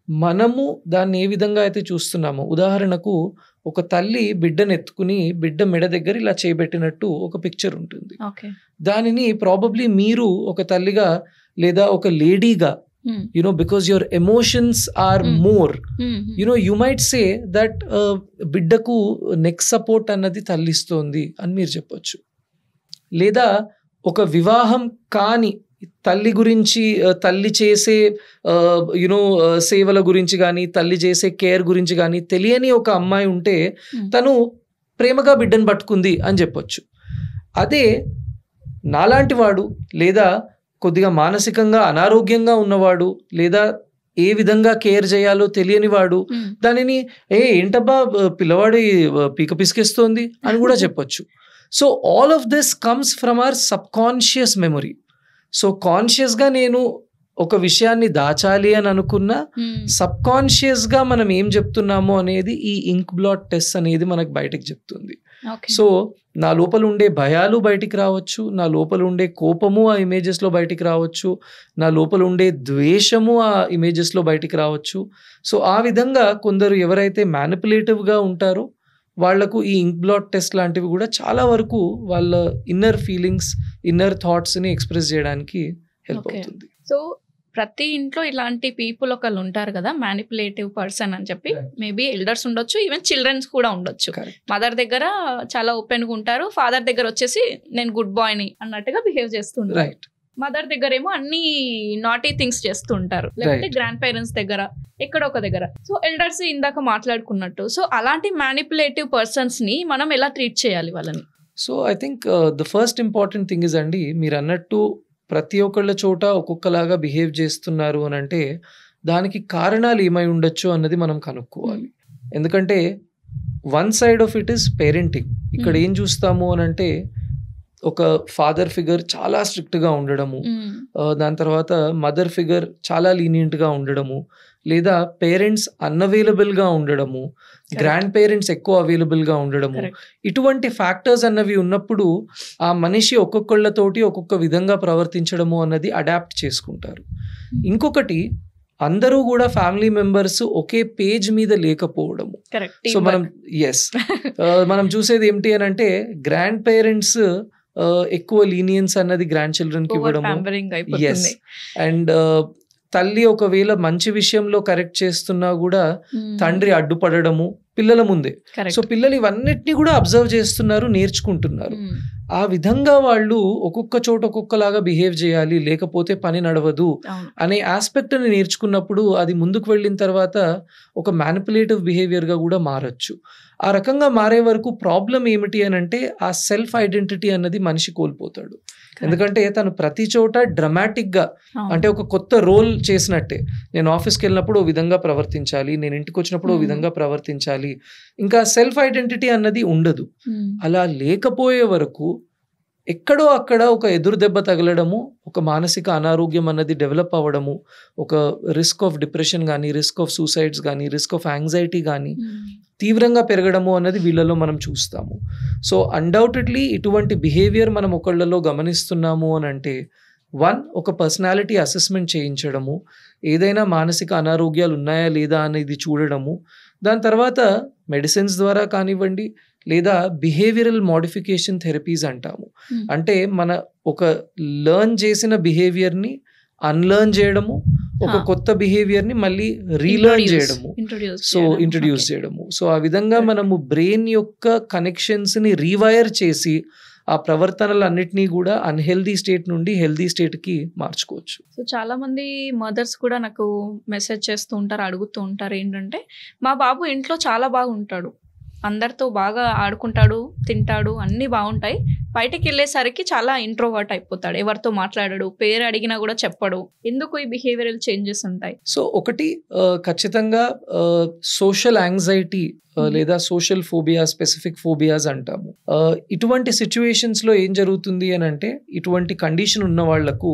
మనము దాన్ని ఏ విధంగా అయితే చూస్తున్నామో, ఉదాహరణకు ఒక తల్లి బిడ్డను ఎత్తుకుని బిడ్డ మెడ దగ్గర ఇలా చేయబెట్టినట్టు ఒక పిక్చర్ ఉంటుంది. దానిని ప్రాబబ్లీ మీరు ఒక తల్లిగా లేదా ఒక లేడీగా because your emotions are more, you might say that బిడ్డకు నెక్ సపోర్ట్ అన్నది తల్లిస్తోంది అని మీరు చెప్పొచ్చు. లేదా ఒక వివాహం కాని తల్లి గురించి, తల్లి చేసే సేవల గురించి కానీ, తల్లి చేసే కేర్ గురించి కానీ తెలియని ఒక అమ్మాయి ఉంటే తను ప్రేమగా బిడ్డను పట్టుకుంది అని చెప్పొచ్చు. అదే నాలాంటి వాడు లేదా కొద్దిగా మానసికంగా అనారోగ్యంగా ఉన్నవాడు లేదా ఏ విధంగా కేర్ చేయాలో తెలియని వాడు దానిని ఏంటబ్బా పిల్లవాడి పీక పిసికేస్తోంది అని కూడా చెప్పొచ్చు. So all of this comes from our sub conscious memory. So కాన్షియస్గా నేను ఒక విషయాన్ని దాచాలి అని అనుకున్నా సబ్ కాన్షియస్గా మనం ఏం చెప్తున్నామో అనేది ఈ ఇంక్ బ్లాట్ టెస్ట్ అనేది మనకు బయటకు చెప్తుంది. సో నా లోపల ఉండే భయాలు బయటికి రావచ్చు, నా లోపల ఉండే కోపము ఆ ఇమేజెస్లో బయటికి రావచ్చు, నా లోపల ఉండే ద్వేషము ఆ ఇమేజెస్లో బయటికి రావచ్చు. సో ఆ విధంగా కొందరు ఎవరైతే మ్యానిపులేటివ్గా ఉంటారో వాళ్లకు ఈ ఇంక్ బ్లాట్ టెస్ట్ లాంటివి కూడా చాలా వరకు వాళ్ళ ఇన్నర్ ఫీలింగ్స్, ఇన్నర్ థాట్స్ని ఎక్స్ప్రెస్ చేయడానికి హెల్ప్ అవుతుంది. సో ప్రతి ఇంట్లో ఇలాంటి పీపుల్ ఒకళ్ళు ఉంటారు కదా, మ్యానిపులేటివ్ పర్సన్ అని చెప్పి. మేబీ ఎల్డర్స్ ఉండొచ్చు, ఈవెన్ చిల్డ్రన్స్ కూడా ఉండొచ్చు. మదర్ దగ్గర చాలా ఓపెన్గా ఉంటారు, ఫాదర్ దగ్గర వచ్చేసి నేను గుడ్ బాయ్ని అన్నట్టుగా బిహేవ్ చేస్తుంటారు. రైట్. మదర్ దగ్గర ఏమో అన్ని నాటీ థింగ్స్ చేస్తూ ఉంటారు, లేకపోతే గ్రాండ్ పేరెంట్స్ దగ్గర ఎక్కడో ఒక దగ్గర. సో ఎల్డర్స్ ఇందాక మాట్లాడుకున్నట్టు, సో అలాంటి మ్యానిపులేటివ్ పర్సన్స్ ని మనం ఎలా ట్రీట్ చేయాలి వాళ్ళని? So I think the first important thing is అండి, మీరు అన్నట్టు ప్రతి ఒక్కళ్ళ చోట ఒక్కొక్కలాగా బిహేవ్ చేస్తున్నారు అని అంటే దానికి కారణాలు ఏమై ఉండొచ్చు అన్నది మనం కనుక్కోవాలి. ఎందుకంటే one side of it is parenting. ఇక్కడ ఏం చూస్తాము అని అంటే ఒక ఫాదర్ ఫిగర్ చాలా స్ట్రిక్ట్గా ఉండడము, దాని తర్వాత మదర్ ఫిగర్ చాలా లీనియంట్గా ఉండడము, లేదా పేరెంట్స్ అన్అవైలబుల్గా ఉండడము, గ్రాండ్ పేరెంట్స్ ఎక్కువ అవైలబుల్గా ఉండడము, ఇటువంటి ఫ్యాక్టర్స్ అన్నవి ఉన్నప్పుడు ఆ మనిషి ఒక్కొక్కళ్ళతోటి ఒక్కొక్క విధంగా ప్రవర్తించడము అన్నది అడాప్ట్ చేసుకుంటారు. ఇంకొకటి, అందరూ కూడా ఫ్యామిలీ మెంబర్స్ ఒకే పేజ్ మీద లేకపోవడము. సో మనం చూసేది ఏమిటి అని అంటే గ్రాండ్ పేరెంట్స్ ఎక్కువ లీనియన్స్ అన్నది గ్రాండ్ చిల్డ్రన్ కి ఇవ్వడము. ఎస్, అండ్ తల్లి ఒకవేళ మంచి విషయంలో కరెక్ట్ చేస్తున్నా కూడా తండ్రి అడ్డుపడము పిల్లల ముందే. సో పిల్లలు ఇవన్నిటిని కూడా అబ్జర్వ్ చేస్తున్నారు, నేర్చుకుంటున్నారు. ఆ విధంగా వాళ్ళు ఒక్కొక్క చోట ఒక్కొక్కలాగా బిహేవ్ చేయాలి, లేకపోతే పని నడవదు అనే ఆస్పెక్ట్ ని నేర్చుకున్నప్పుడు అది ముందుకు వెళ్ళిన తర్వాత ఒక మ్యానిపులేటివ్ బిహేవియర్ గా కూడా మారచ్చు. ఆ రకంగా మారే వరకు ప్రాబ్లం ఏమిటి అని అంటే ఆ సెల్ఫ్ ఐడెంటిటీ అన్నది మనిషి కోల్పోతాడు. ఎందుకంటే తను ప్రతి చోట డ్రమాటిక్ గా, అంటే ఒక కొత్త రోల్ చేసినట్టే, నేను ఆఫీస్కి వెళ్ళినప్పుడు ఓ విధంగా ప్రవర్తించాలి, నేను ఇంటికి వచ్చినప్పుడు ఓ విధంగా ప్రవర్తించాలి, ఇంకా సెల్ఫ్ ఐడెంటిటీ అన్నది ఉండదు. అలా లేకపోయే వరకు ఎక్కడో అక్కడ ఒక ఎదురు దెబ్బ తగలడము, ఒక మానసిక అనారోగ్యం అన్నది డెవలప్ అవ్వడము, ఒక రిస్క్ ఆఫ్ డిప్రెషన్ కానీ, రిస్క్ ఆఫ్ సూసైడ్స్ కానీ, రిస్క్ ఆఫ్ యాంగ్జైటీ కానీ తీవ్రంగా పెరగడము అన్నది వీళ్ళలో మనం చూస్తాము. సో అన్డౌటెడ్లీ ఇటువంటి బిహేవియర్ మనం ఒకళ్ళలో గమనిస్తున్నాము అని అంటే ఒక పర్సనాలిటీ అసెస్మెంట్ చేయించడము, ఏదైనా మానసిక అనారోగ్యాలు ఉన్నాయా లేదా అనేది చూడడము, దాని తర్వాత మెడిసిన్స్ ద్వారా కానివ్వండి, లేదా బిహేవియరల్ మోడిఫికేషన్ థెరపీస్ అంటాము. అంటే మన ఒక లర్న్ చేసిన బిహేవియర్ని అన్లర్న్ చేయడము, ఒక కొత్త బిహేవియర్ని మళ్ళీ రీలర్న్ చేయడము, ఇంట్రడ్యూస్ చేయడము. సో ఆ విధంగా మనము బ్రెయిన్ యొక్క కనెక్షన్స్ని రీవైర్ చేసి ఆ ప్రవర్తనలన్నిటినీ కూడా అన్హెల్దీ స్టేట్ నుండి హెల్దీ స్టేట్కి మార్చుకోవచ్చు. సో చాలా మంది మదర్స్ కూడా నాకు మెసేజ్ చేస్తూ ఉంటారు, అడుగుతూ ఉంటారు ఏంటంటే, మా బాబు ఇంట్లో చాలా బాగుంటాడు, అందరితో బాగా ఆడుకుంటాడు, తింటాడు, అన్నీ బాగుంటాయి, బయటకు వెళ్ళేసరికి చాలా ఇంట్రోవర్ట్ అయిపోతాడు, ఎవరితో మాట్లాడాడు, పేరు అడిగినా కూడా చెప్పడు, ఎందుకు ఈ బిహేవియరల్ చేంజెస్ ఉంటాయి? సో ఒకటి, ఖచ్చితంగా సోషల్ యాంగ్జైటీ లేదా సోషల్ ఫోబియా, స్పెసిఫిక్ ఫోబియాస్ అంటాము. ఇటువంటి సిచ్యువేషన్స్లో ఏం జరుగుతుంది అని అంటే, ఇటువంటి కండిషన్ ఉన్న వాళ్లకు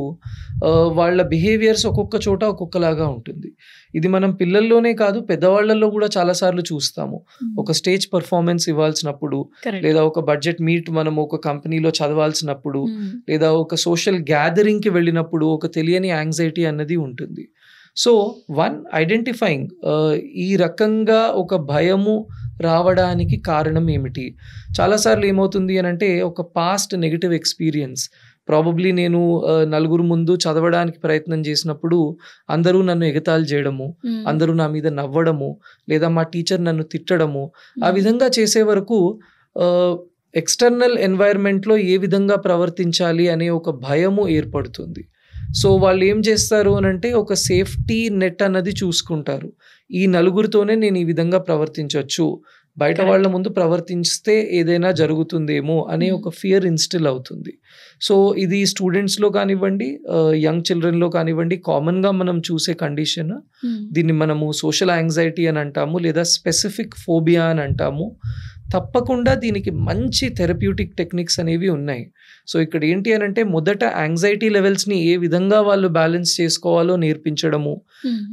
వాళ్ళ బిహేవియర్స్ ఒక్కొక్క చోట ఒక్కొక్కలాగా ఉంటుంది. ఇది మనం పిల్లల్లోనే కాదు పెద్దవాళ్లలో కూడా చాలాసార్లు చూస్తాము. ఒక స్టేజ్ పర్ఫార్మెన్స్ ఇవ్వాల్సినప్పుడు, లేదా ఒక బడ్జెట్ మీట్ మనం ఒక కంపెనీలో చదవాల్సినప్పుడు, లేదా ఒక సోషల్ గ్యాదరింగ్కి వెళ్ళినప్పుడు ఒక తెలియని యాంగ్జైటీ అన్నది ఉంటుంది. సో ఐడెంటిఫైయింగ్ ఈ రకంగా ఒక భయము రావడానికి కారణం ఏమిటి? చాలాసార్లు ఏమవుతుంది అని అంటే, ఒక పాస్ట్ నెగిటివ్ ఎక్స్పీరియన్స్, ప్రాబబ్లీ నేను నలుగురు ముందు చదవడానికి ప్రయత్నం చేసినప్పుడు అందరూ నన్ను ఎగతాళి చేయడము, అందరూ నా మీద నవ్వడము, లేదా మా టీచర్ నన్ను తిట్టడము, ఆ విధంగా చేసే వరకు ఎక్స్టర్నల్ ఎన్వైర్న్మెంట్లో ఏ విధంగా ప్రవర్తించాలి అనే ఒక భయము ఏర్పడుతుంది. సో వాళ్ళు ఏం చేస్తారు అని అంటే, ఒక సేఫ్టీ నెట్ అన్నది చూసుకుంటారు. ఈ నలుగురితోనే నేను ఈ విధంగా ప్రవర్తించవచ్చు, బయట వాళ్ళ ముందు ప్రవర్తిస్తే ఏదైనా జరుగుతుందేమో అనే ఒక ఫియర్ ఇన్స్టిల్ అవుతుంది. సో ఇది స్టూడెంట్స్లో కానివ్వండి, యంగ్ చిల్డ్రన్లో కానివ్వండి, కామన్గా మనం చూసే కండిషన్. దీన్ని మనము సోషల్ యాంగ్జైటీ అని అంటాము, లేదా స్పెసిఫిక్ ఫోబియా అని అంటాము. తప్పకుండా దీనికి మంచి థెరప్యూటిక్ టెక్నిక్స్ అనేవి ఉన్నాయి. సో ఇక్కడ ఏంటి అని అంటే, మొదట యాంగ్జైటీ లెవెల్స్ని ఏ విధంగా వాళ్ళు బ్యాలెన్స్ చేసుకోవాలో నేర్పించడము,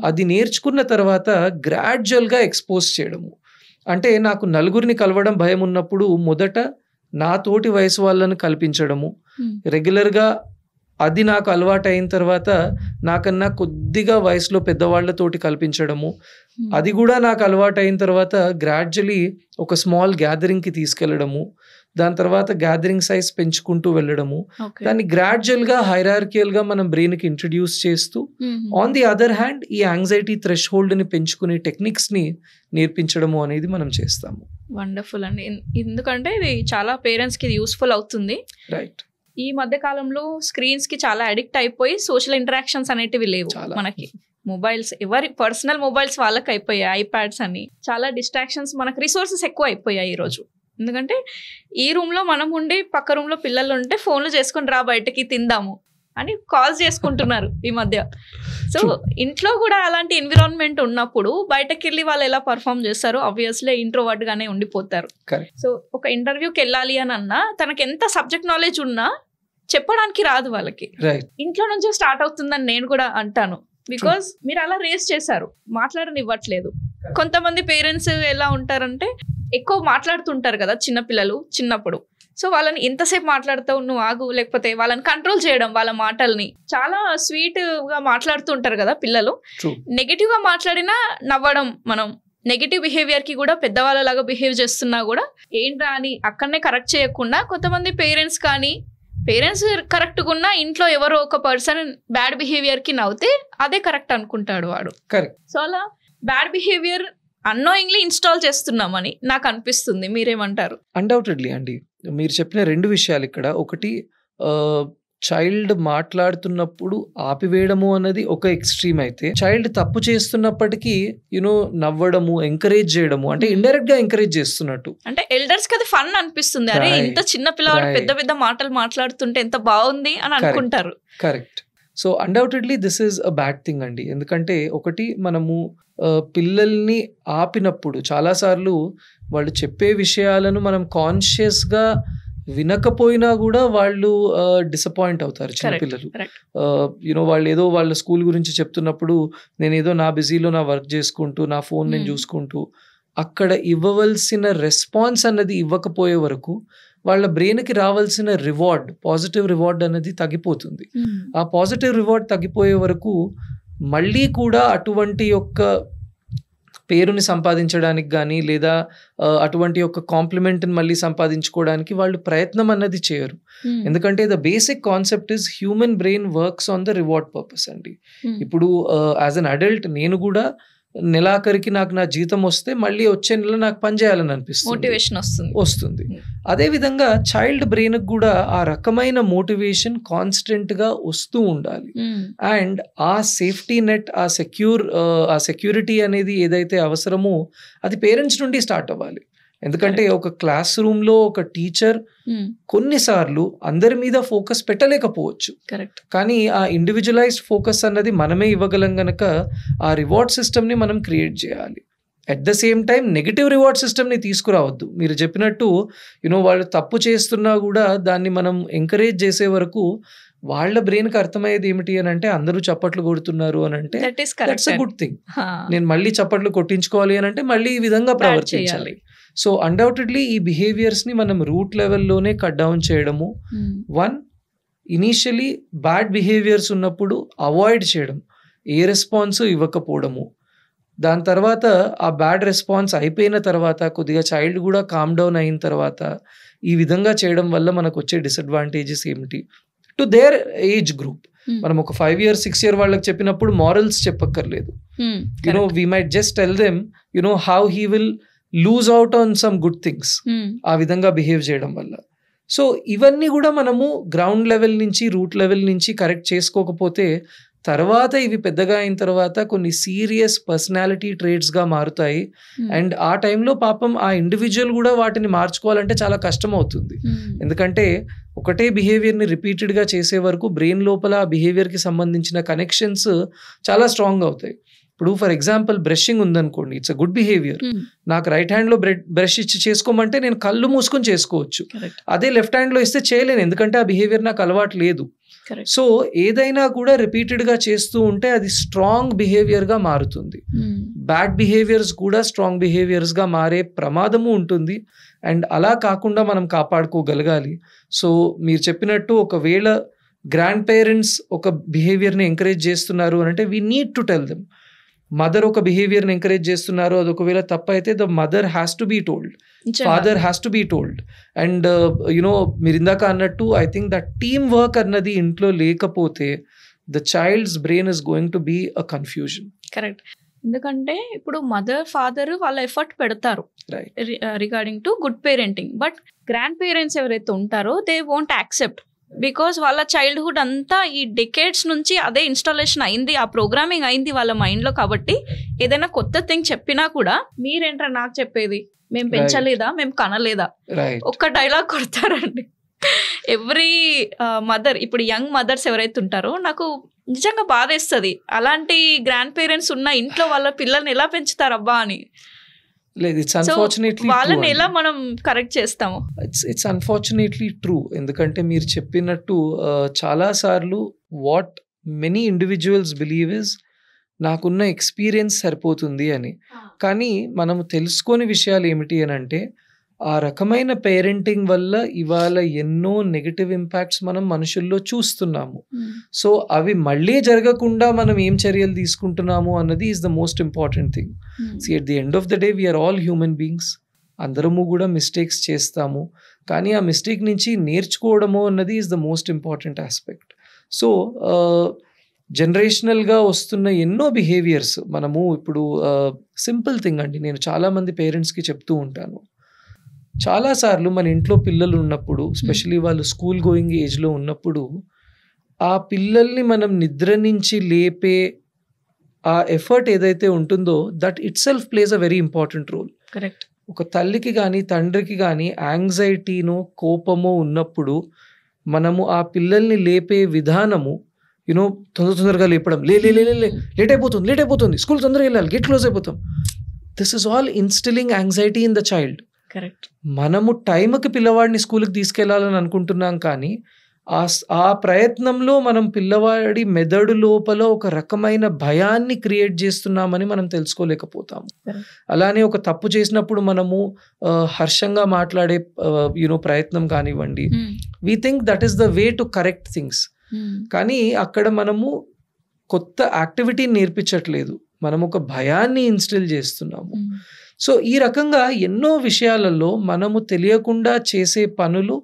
అది నేర్చుకున్న తర్వాత గ్రాడ్యువల్గా ఎక్స్పోజ్ చేయడము. అంటే నాకు నలుగురిని కలవడం భయం ఉన్నప్పుడు మొదట నా తోటి వయసు వాళ్ళని కల్పించడము, రెగ్యులర్గా అది నాకు అలవాటు అయిన తర్వాత నాకన్నా కొద్దిగా వయసులో పెద్దవాళ్లతోటి కల్పించడము, అది కూడా నాకు అలవాటు అయిన తర్వాత గ్రాడ్యువలీ ఒక స్మాల్ గ్యాదరింగ్కి తీసుకెళ్లడము, దాని తర్వాత గ్యాదరింగ్ సైజ్ పెంచుకుంటూ వెళ్ళడము, దాన్ని గ్రాడ్యువల్గా హైరార్కియల్గా మనం బ్రెయిన్కి ఇంట్రడ్యూస్ చేస్తూ, ఆన్ ది అదర్ హ్యాండ్ ఈ యాంగ్జైటీ థ్రెష్హోల్డ్ని పెంచుకునే టెక్నిక్స్ని నేర్పించడము అనేది మనం చేస్తాము. వండర్ఫుల్ అండి, ఎందుకంటే ఇది చాలా పేరెంట్స్కి ఇది యూస్ఫుల్ అవుతుంది. రైట్. ఈ మధ్య కాలంలో స్క్రీన్స్ కి చాలా అడిక్ట్ అయిపోయి సోషల్ ఇంటరాక్షన్స్ అనేటివి లేవు మనకి. మొబైల్స్ ఎవరి పర్సనల్ మొబైల్స్ వాళ్ళకి అయిపోయాయి, ఐప్యాడ్స్ అని. చాలా డిస్ట్రాక్షన్స్, మనకు రిసోర్సెస్ ఎక్కువ అయిపోయాయి ఈ రోజు. ఎందుకంటే ఈ రూమ్ లో మనం ఉండి పక్క రూమ్ లో పిల్లలు ఉంటే ఫోన్లు చేసుకుని రా బయటకి తిందాము అని కాల్స్ చేసుకుంటున్నారు ఈ మధ్య. సో ఇంట్లో కూడా అలాంటి ఎన్విరాన్మెంట్ ఉన్నప్పుడు బయటకు వెళ్ళి వాళ్ళు ఎలా పర్ఫామ్ చేస్తారు? ఆబ్వియస్లీ ఇంట్రోవర్ట్ గానే ఉండిపోతారు. సో ఒక ఇంటర్వ్యూకి వెళ్ళాలి అని అన్నా తనకి ఎంత సబ్జెక్ట్ నాలెడ్జ్ ఉన్నా చెప్పడానికి రాదు వాళ్ళకి. ఇంట్లో నుంచే స్టార్ట్ అవుతుందని నేను కూడా అంటాను. బికాస్ మీరు అలా రేస్ చేశారు, మాట్లాడనివ్వట్లేదు. కొంతమంది పేరెంట్స్ ఎలా ఉంటారంటే ఎక్కువ మాట్లాడుతుంటారు కదా చిన్నపిల్లలు చిన్నప్పుడు. సో వాళ్ళని ఎంతసేపు మాట్లాడతావు, నువ్వు ఆగు, లేకపోతే వాళ్ళని కంట్రోల్ చేయడం, వాళ్ళ మాటల్ని. చాలా స్వీట్ గా మాట్లాడుతుంటారు కదా పిల్లలు. నెగిటివ్ గా మాట్లాడినా నవ్వడం, మనం నెగిటివ్ బిహేవియర్ కి కూడా పెద్దవాళ్ళలాగా బిహేవ్ చేస్తున్నా కూడా ఏంట్రా అని అక్కడనే కరెక్ట్ చేయకుండా కొంతమంది పేరెంట్స్ కరెక్ట్గా ఉన్నా ఇంట్లో ఎవరో ఒక పర్సన్ బ్యాడ్ బిహేవియర్ కి నవ్వుతే అదే కరెక్ట్ అనుకుంటాడు వాడు. సో అలా బ్యాడ్ బిహేవియర్ అన్నోయింగ్లీ ఇన్స్టాల్ చేస్తున్నామని నాకు అనిపిస్తుంది. మీరేమంటారు? అన్డౌటెడ్లీ అండి, మీరు చెప్పిన 2 విషయాలు ఇక్కడ. ఒకటి, చైల్డ్ మాట్లాడుతున్నప్పుడు ఆపివేయడము అన్నది ఒక ఎక్స్ట్రీమ్ అయితే, చైల్డ్ తప్పు చేస్తున్నప్పటికీ నవ్వడము, ఎంకరేజ్ చేయడము, అంటే ఇండైరెక్ట్ గా ఎంకరేజ్ చేస్తున్నట్టు. అంటే ఎల్డర్స్ కి అది ఫన్ అనిపిస్తుంది. అరే ఇంత చిన్న పిల్లవాడు పెద్ద పెద్ద మాటలు మాట్లాడుతుంటే ఎంత బాగుంది అని అనుకుంటారు. Correct. So undoubtedly this is a bad thing అండి. ఎందుకంటే ఒకటి, మనము పిల్లల్ని ఆపినప్పుడు చాలాసార్లు వాళ్ళు చెప్పే విషయాలను మనం కాన్షియస్గా వినకపోయినా కూడా వాళ్ళు డిసప్పాయింట్ అవుతారు చిన్నపిల్లలు. వాళ్ళు ఏదో వాళ్ళ స్కూల్ గురించి చెప్తున్నప్పుడు నేను ఏదో నా బిజీలో నా వర్క్ చేసుకుంటూ నా ఫోన్ నేను చూసుకుంటూ అక్కడ ఇవ్వవలసిన రెస్పాన్స్ అన్నది ఇవ్వకపోయే వరకు వాళ్ళ బ్రెయిన్కి రావాల్సిన రివార్డ్, పాజిటివ్ రివార్డ్ అనేది తగ్గిపోతుంది. ఆ పాజిటివ్ రివార్డ్ తగ్గిపోయే వరకు మళ్ళీ కూడా అటువంటి యొక్క పేరుని సంపాదించడానికి కానీ లేదా అటువంటి యొక్క కాంప్లిమెంట్ని మళ్ళీ సంపాదించుకోవడానికి వాళ్ళు ప్రయత్నం అన్నది చేయరు. ఎందుకంటే the basic concept is human brain works on the reward purpose అండి. ఇప్పుడు యాజ్ అన్ అడల్ట్ నేను కూడా నెలాఖరికి నాకు నా జీతం వస్తే మళ్ళీ వచ్చే నెల నాకు పని చేయాలని అనిపిస్తుంది, మోటివేషన్ వస్తుంది. అదేవిధంగా చైల్డ్ బ్రెయిన్ కూడా ఆ రకమైన మోటివేషన్ కాన్స్టెంట్ గా వస్తూ ఉండాలి. అండ్ ఆ సేఫ్టీ నెట్, ఆ సెక్యూరిటీ అనేది ఏదైతే అవసరమో అది పేరెంట్స్ నుండి స్టార్ట్ అవ్వాలి. ఎందుకంటే ఒక క్లాస్ రూమ్ లో ఒక టీచర్ కొన్నిసార్లు అందరి మీద ఫోకస్ పెట్టలేకపోవచ్చు, కానీ ఆ ఇండివిజువలైజ్డ్ ఫోకస్ అన్నది మనమే ఇవ్వగలం గనక ఆ రివార్డ్ సిస్టమ్ ని మనం క్రియేట్ చేయాలి. At the same time negative reward సిస్టమ్ని తీసుకురావద్దు. మీరు చెప్పినట్టు వాళ్ళు తప్పు చేస్తున్నా కూడా దాన్ని మనం ఎంకరేజ్ చేసే వరకు వాళ్ళ బ్రెయిన్కి అర్థమయ్యేది ఏమిటి అని అంటే అందరూ చప్పట్లు కొడుతున్నారు అని అంటే దట్స్ అ గుడ్ థింగ్. నేను మళ్ళీ చప్పట్లు కొట్టించుకోవాలి అని అంటే మళ్ళీ ఈ విధంగా ప్రవర్తించాలి. సో అన్డౌటెడ్లీ ఈ బిహేవియర్స్ని మనం రూట్ లెవెల్లోనే కట్ డౌన్ చేయడము. 1, ఇనీషియలీ బ్యాడ్ బిహేవియర్స్ ఉన్నప్పుడు అవాయిడ్ చేయడం, ఏ రెస్పాన్స్ ఇవ్వకపోవడము. దాని తర్వాత ఆ బ్యాడ్ రెస్పాన్స్ అయిపోయిన తర్వాత కొద్దిగా చైల్డ్ కూడా కామ్ డౌన్ అయిన తర్వాత ఈ విధంగా చేయడం వల్ల మనకు వచ్చే డిసడ్వాంటేజెస్ ఏమిటి టు దేర్ ఏజ్ గ్రూప్. మనం ఒక 5 year 6 year వాళ్ళకి చెప్పినప్పుడు మారల్స్ చెప్పక్కర్లేదు. We might just tell them how he will lose out on some good things ఆ విధంగా బిహేవ్ చేయడం వల్ల. సో ఇవన్నీ కూడా మనము గ్రౌండ్ లెవెల్ నుంచి రూట్ లెవెల్ నుంచి కరెక్ట్ చేసుకోకపోతే తర్వాత ఇవి పెద్దగా అయిన తర్వాత కొన్ని సీరియస్ పర్సనాలిటీ ట్రేట్స్గా మారుతాయి. అండ్ ఆ టైంలో పాపం ఆ ఇండివిజువల్ కూడా వాటిని మార్చుకోవాలంటే చాలా కష్టం అవుతుంది. ఎందుకంటే ఒకటే బిహేవియర్ని రిపీటెడ్గా చేసే వరకు బ్రెయిన్ లోపల ఆ బిహేవియర్కి సంబంధించిన కనెక్షన్స్ చాలా స్ట్రాంగ్ అవుతాయి. ఇప్పుడు ఫర్ ఎగ్జాంపుల్ బ్రషింగ్ ఉందనుకోండి, ఇట్స్ అ గుడ్ బిహేవియర్. నాకు రైట్ హ్యాండ్లో బ్రష్ ఇచ్చి చేసుకోమంటే నేను కళ్ళు మూసుకొని చేసుకోవచ్చు. అదే లెఫ్ట్ హ్యాండ్లో ఇస్తే చేయలేను, ఎందుకంటే ఆ బిహేవియర్ నాకు అలవాటు లేదు. సో ఏదైనా కూడా రిపీటెడ్గా చేస్తూ ఉంటే అది స్ట్రాంగ్ బిహేవియర్గా మారుతుంది. బ్యాడ్ బిహేవియర్స్ కూడా స్ట్రాంగ్ బిహేవియర్స్గా మారే ప్రమాదము ఉంటుంది. అండ్ అలా కాకుండా మనం కాపాడుకోగలగాలి. సో మీరు చెప్పినట్టు ఒకవేళ గ్రాండ్ పేరెంట్స్ ఒక బిహేవియర్ని ఎంకరేజ్ చేస్తున్నారు అని అంటే we need to tell them. Mother ఒక బిహేవియర్ని ఎంకరేజ్ చేస్తున్నారు, అది ఒకవేళ తప్పు అయితే the mother has to be told, father has to be told. And మీరు ఇందాక అన్నట్టు I think that team work అన్నది ఇంట్లో లేకపోతే the child's brain is going to be a confusion. Correct. ఎందుకంటే ఇప్పుడు మదర్ ఫాదర్ వాళ్ళ ఎఫర్ట్ పెడతారు regarding to good parenting, but grandparents ఎవరైతే ఉంటారో దే వోంట్ యాక్సెప్ట్. బికాస్ వాళ్ళ చైల్డ్హుడ్ అంతా ఈ డెకేడ్స్ నుంచి అదే ఇన్స్టాలేషన్ అయింది, ఆ ప్రోగ్రామింగ్ అయింది వాళ్ళ మైండ్లో. కాబట్టి ఏదైనా కొత్త థింగ్ చెప్పినా కూడా మీరేంట్రా నాకు చెప్పేది, మేము పెంచలేదా, మేము కనలేదా, ఒక్క డైలాగ్ కొడతారండి ఎవ్రీ మదర్. ఇప్పుడు యంగ్ మదర్స్ ఎవరైతే ఉంటారో నాకు నిజంగా బాధేస్తుంది, అలాంటి గ్రాండ్ పేరెంట్స్ ఉన్న ఇంట్లో వాళ్ళ పిల్లల్ని ఎలా పెంచుతారబ్బా అని. లేదు, ఇట్స్ అన్ఫార్చునేట్లీ వాళ్ళని ఎలా మనం కరెక్ట్ చేస్తాము? It's unfortunately true. ఎందుకంటే మీరు చెప్పినట్టు చాలా సార్లు what many individuals believe is నాకున్న ఎక్స్పీరియన్స్ సరిపోతుంది అని. కానీ మనము తెలుసుకోని విషయాలు ఏమిటి అని అంటే, ఆ రకమైన పేరెంటింగ్ వల్ల ఇవాళ ఎన్నో నెగటివ్ ఇంపాక్ట్స్ మనం మనుషుల్లో చూస్తున్నాము. సో అవి మళ్ళీ జరగకుండా మనం ఏం చర్యలు తీసుకుంటున్నాము అన్నది is the most important thing. At the end of the day we are all human beings, అందరము కూడా మిస్టేక్స్ చేస్తాము. కానీ ఆ మిస్టేక్ నుంచి నేర్చుకోవడము అన్నది is the most important aspect. So జనరేషనల్గా వస్తున్న ఎన్నో బిహేవియర్స్ మనము ఇప్పుడు సింపుల్ థింగ్ అండి, నేను చాలామంది పేరెంట్స్కి చెప్తూ ఉంటాను, చాలాసార్లు మన ఇంట్లో పిల్లలు ఉన్నప్పుడు, స్పెషలీ వాళ్ళు స్కూల్ గోయింగ్ ఏజ్లో ఉన్నప్పుడు, ఆ పిల్లల్ని మనం నిద్ర నుంచి లేపే ఆ ఎఫర్ట్ ఏదైతే ఉంటుందో that itself plays a very important role. Correct. ఒక తల్లికి కానీ తండ్రికి కానీ యాంగ్జైటీనో కోపమో ఉన్నప్పుడు మనము ఆ పిల్లల్ని లేపే విధానము తొందరగా లేపడం, లేట్ అయిపోతుంది, స్కూల్ తొందరగా వెళ్ళాలి, గేట్ క్లోజ్ అయిపోతాం. This is all instilling anxiety in the child. Correct. మనము టైంకి పిల్లవాడిని స్కూల్కి తీసుకెళ్లాలని అనుకుంటున్నాం, కానీ ఆ ప్రయత్నంలో మనం పిల్లవాడి మెదడు లోపల ఒక రకమైన భయాన్ని క్రియేట్ చేస్తున్నామని మనం తెలుసుకోలేకపోతాము. అలానే ఒక తప్పు చేసినప్పుడు మనము హర్షంగా మాట్లాడే ప్రయత్నం కానివ్వండి, we think that is the way to correct things. కానీ అక్కడ మనము కొత్త యాక్టివిటీని నేర్పించట్లేదు, మనం ఒక భయాన్ని ఇన్స్టిల్ చేస్తున్నాము. సో ఈ రకంగా ఎన్నో విషయాలలో మనము తెలియకుండా చేసే పనులు,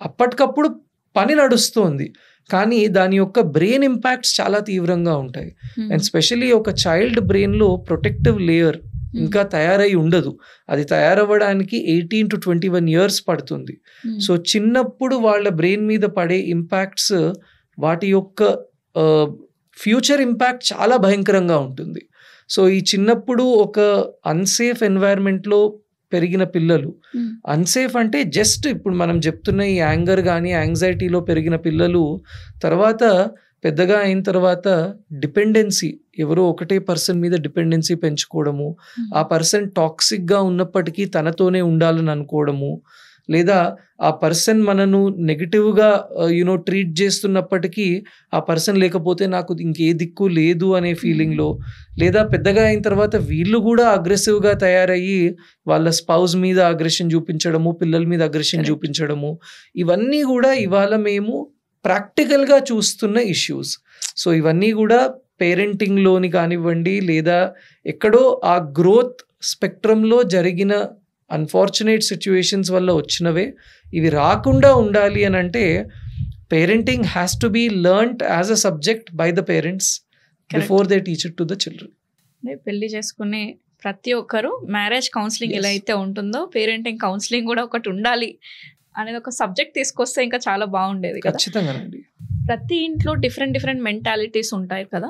అప్పటికప్పుడు పని నడుస్తోంది కానీ దాని యొక్క బ్రెయిన్ ఇంపాక్ట్స్ చాలా తీవ్రంగా ఉంటాయి. అండ్ స్పెషలీ ఒక చైల్డ్ బ్రెయిన్లో ప్రొటెక్టివ్ లేయర్ ఇంకా తయారై ఉండదు, అది తయారవ్వడానికి 18 to 21 years పడుతుంది. సో చిన్నప్పుడు వాళ్ళ బ్రెయిన్ మీద పడే ఇంపాక్ట్స్, వాటి యొక్క ఫ్యూచర్ ఇంపాక్ట్ చాలా భయంకరంగా ఉంటుంది. సో ఈ చిన్నప్పుడు ఒక అన్సేఫ్ ఎన్వైర్న్మెంట్లో పెరిగిన పిల్లలు, అన్సేఫ్ అంటే జస్ట్ ఇప్పుడు మనం చెప్తున్న ఈ యాంగర్ కానీ యాంగ్జైటీలో పెరిగిన పిల్లలు తర్వాత పెద్దగా అయిన తర్వాత డిపెండెన్సీ, ఎవరో ఒకటే పర్సన్ మీద డిపెండెన్సీ పెంచుకోవడము, ఆ పర్సన్ టాక్సిక్గా ఉన్నప్పటికీ తనతోనే ఉండాలని అనుకోవడము, లేదా ఆ పర్సన్ మనను నెగిటివ్గా ట్రీట్ చేస్తున్నప్పటికీ ఆ పర్సన్ లేకపోతే నాకు ఇంకే దిక్కు లేదు అనే ఫీలింగ్లో, లేదా పెద్దగా అయిన తర్వాత వీళ్ళు కూడా అగ్రెసివ్గా తయారయ్యి వాళ్ళ స్పౌజ్ మీద అగ్రెషన్ చూపించడము, పిల్లల మీద అగ్రెషన్ చూపించడము, ఇవన్నీ కూడా ఇవాళ మేము ప్రాక్టికల్గా చూస్తున్న ఇష్యూస్. సో ఇవన్నీ కూడా పేరెంటింగ్లోని కానివ్వండి, లేదా ఎక్కడో ఆ గ్రోత్ స్పెక్ట్రంలో జరిగిన అన్ఫార్చునేట్ సిచ్యువేషన్స్ వల్ల వచ్చినవే. ఇవి రాకుండా ఉండాలి అని అంటే parenting has to be learned as a subject by the parents before they teach it to the children. పెళ్లి చేసుకునే ప్రతి ఒక్కరు మ్యారేజ్ కౌన్సిలింగ్ ఎలా అయితే ఉంటుందో పేరెంటింగ్ కౌన్సిలింగ్ కూడా ఒకటి ఉండాలి అనేది ఒక సబ్జెక్ట్ తీసుకొస్తే ఇంకా చాలా బాగుండేది. ఖచ్చితంగా అండి. ప్రతి ఇంట్లో డిఫరెంట్ మెంటాలిటీస్ ఉంటాయి కదా.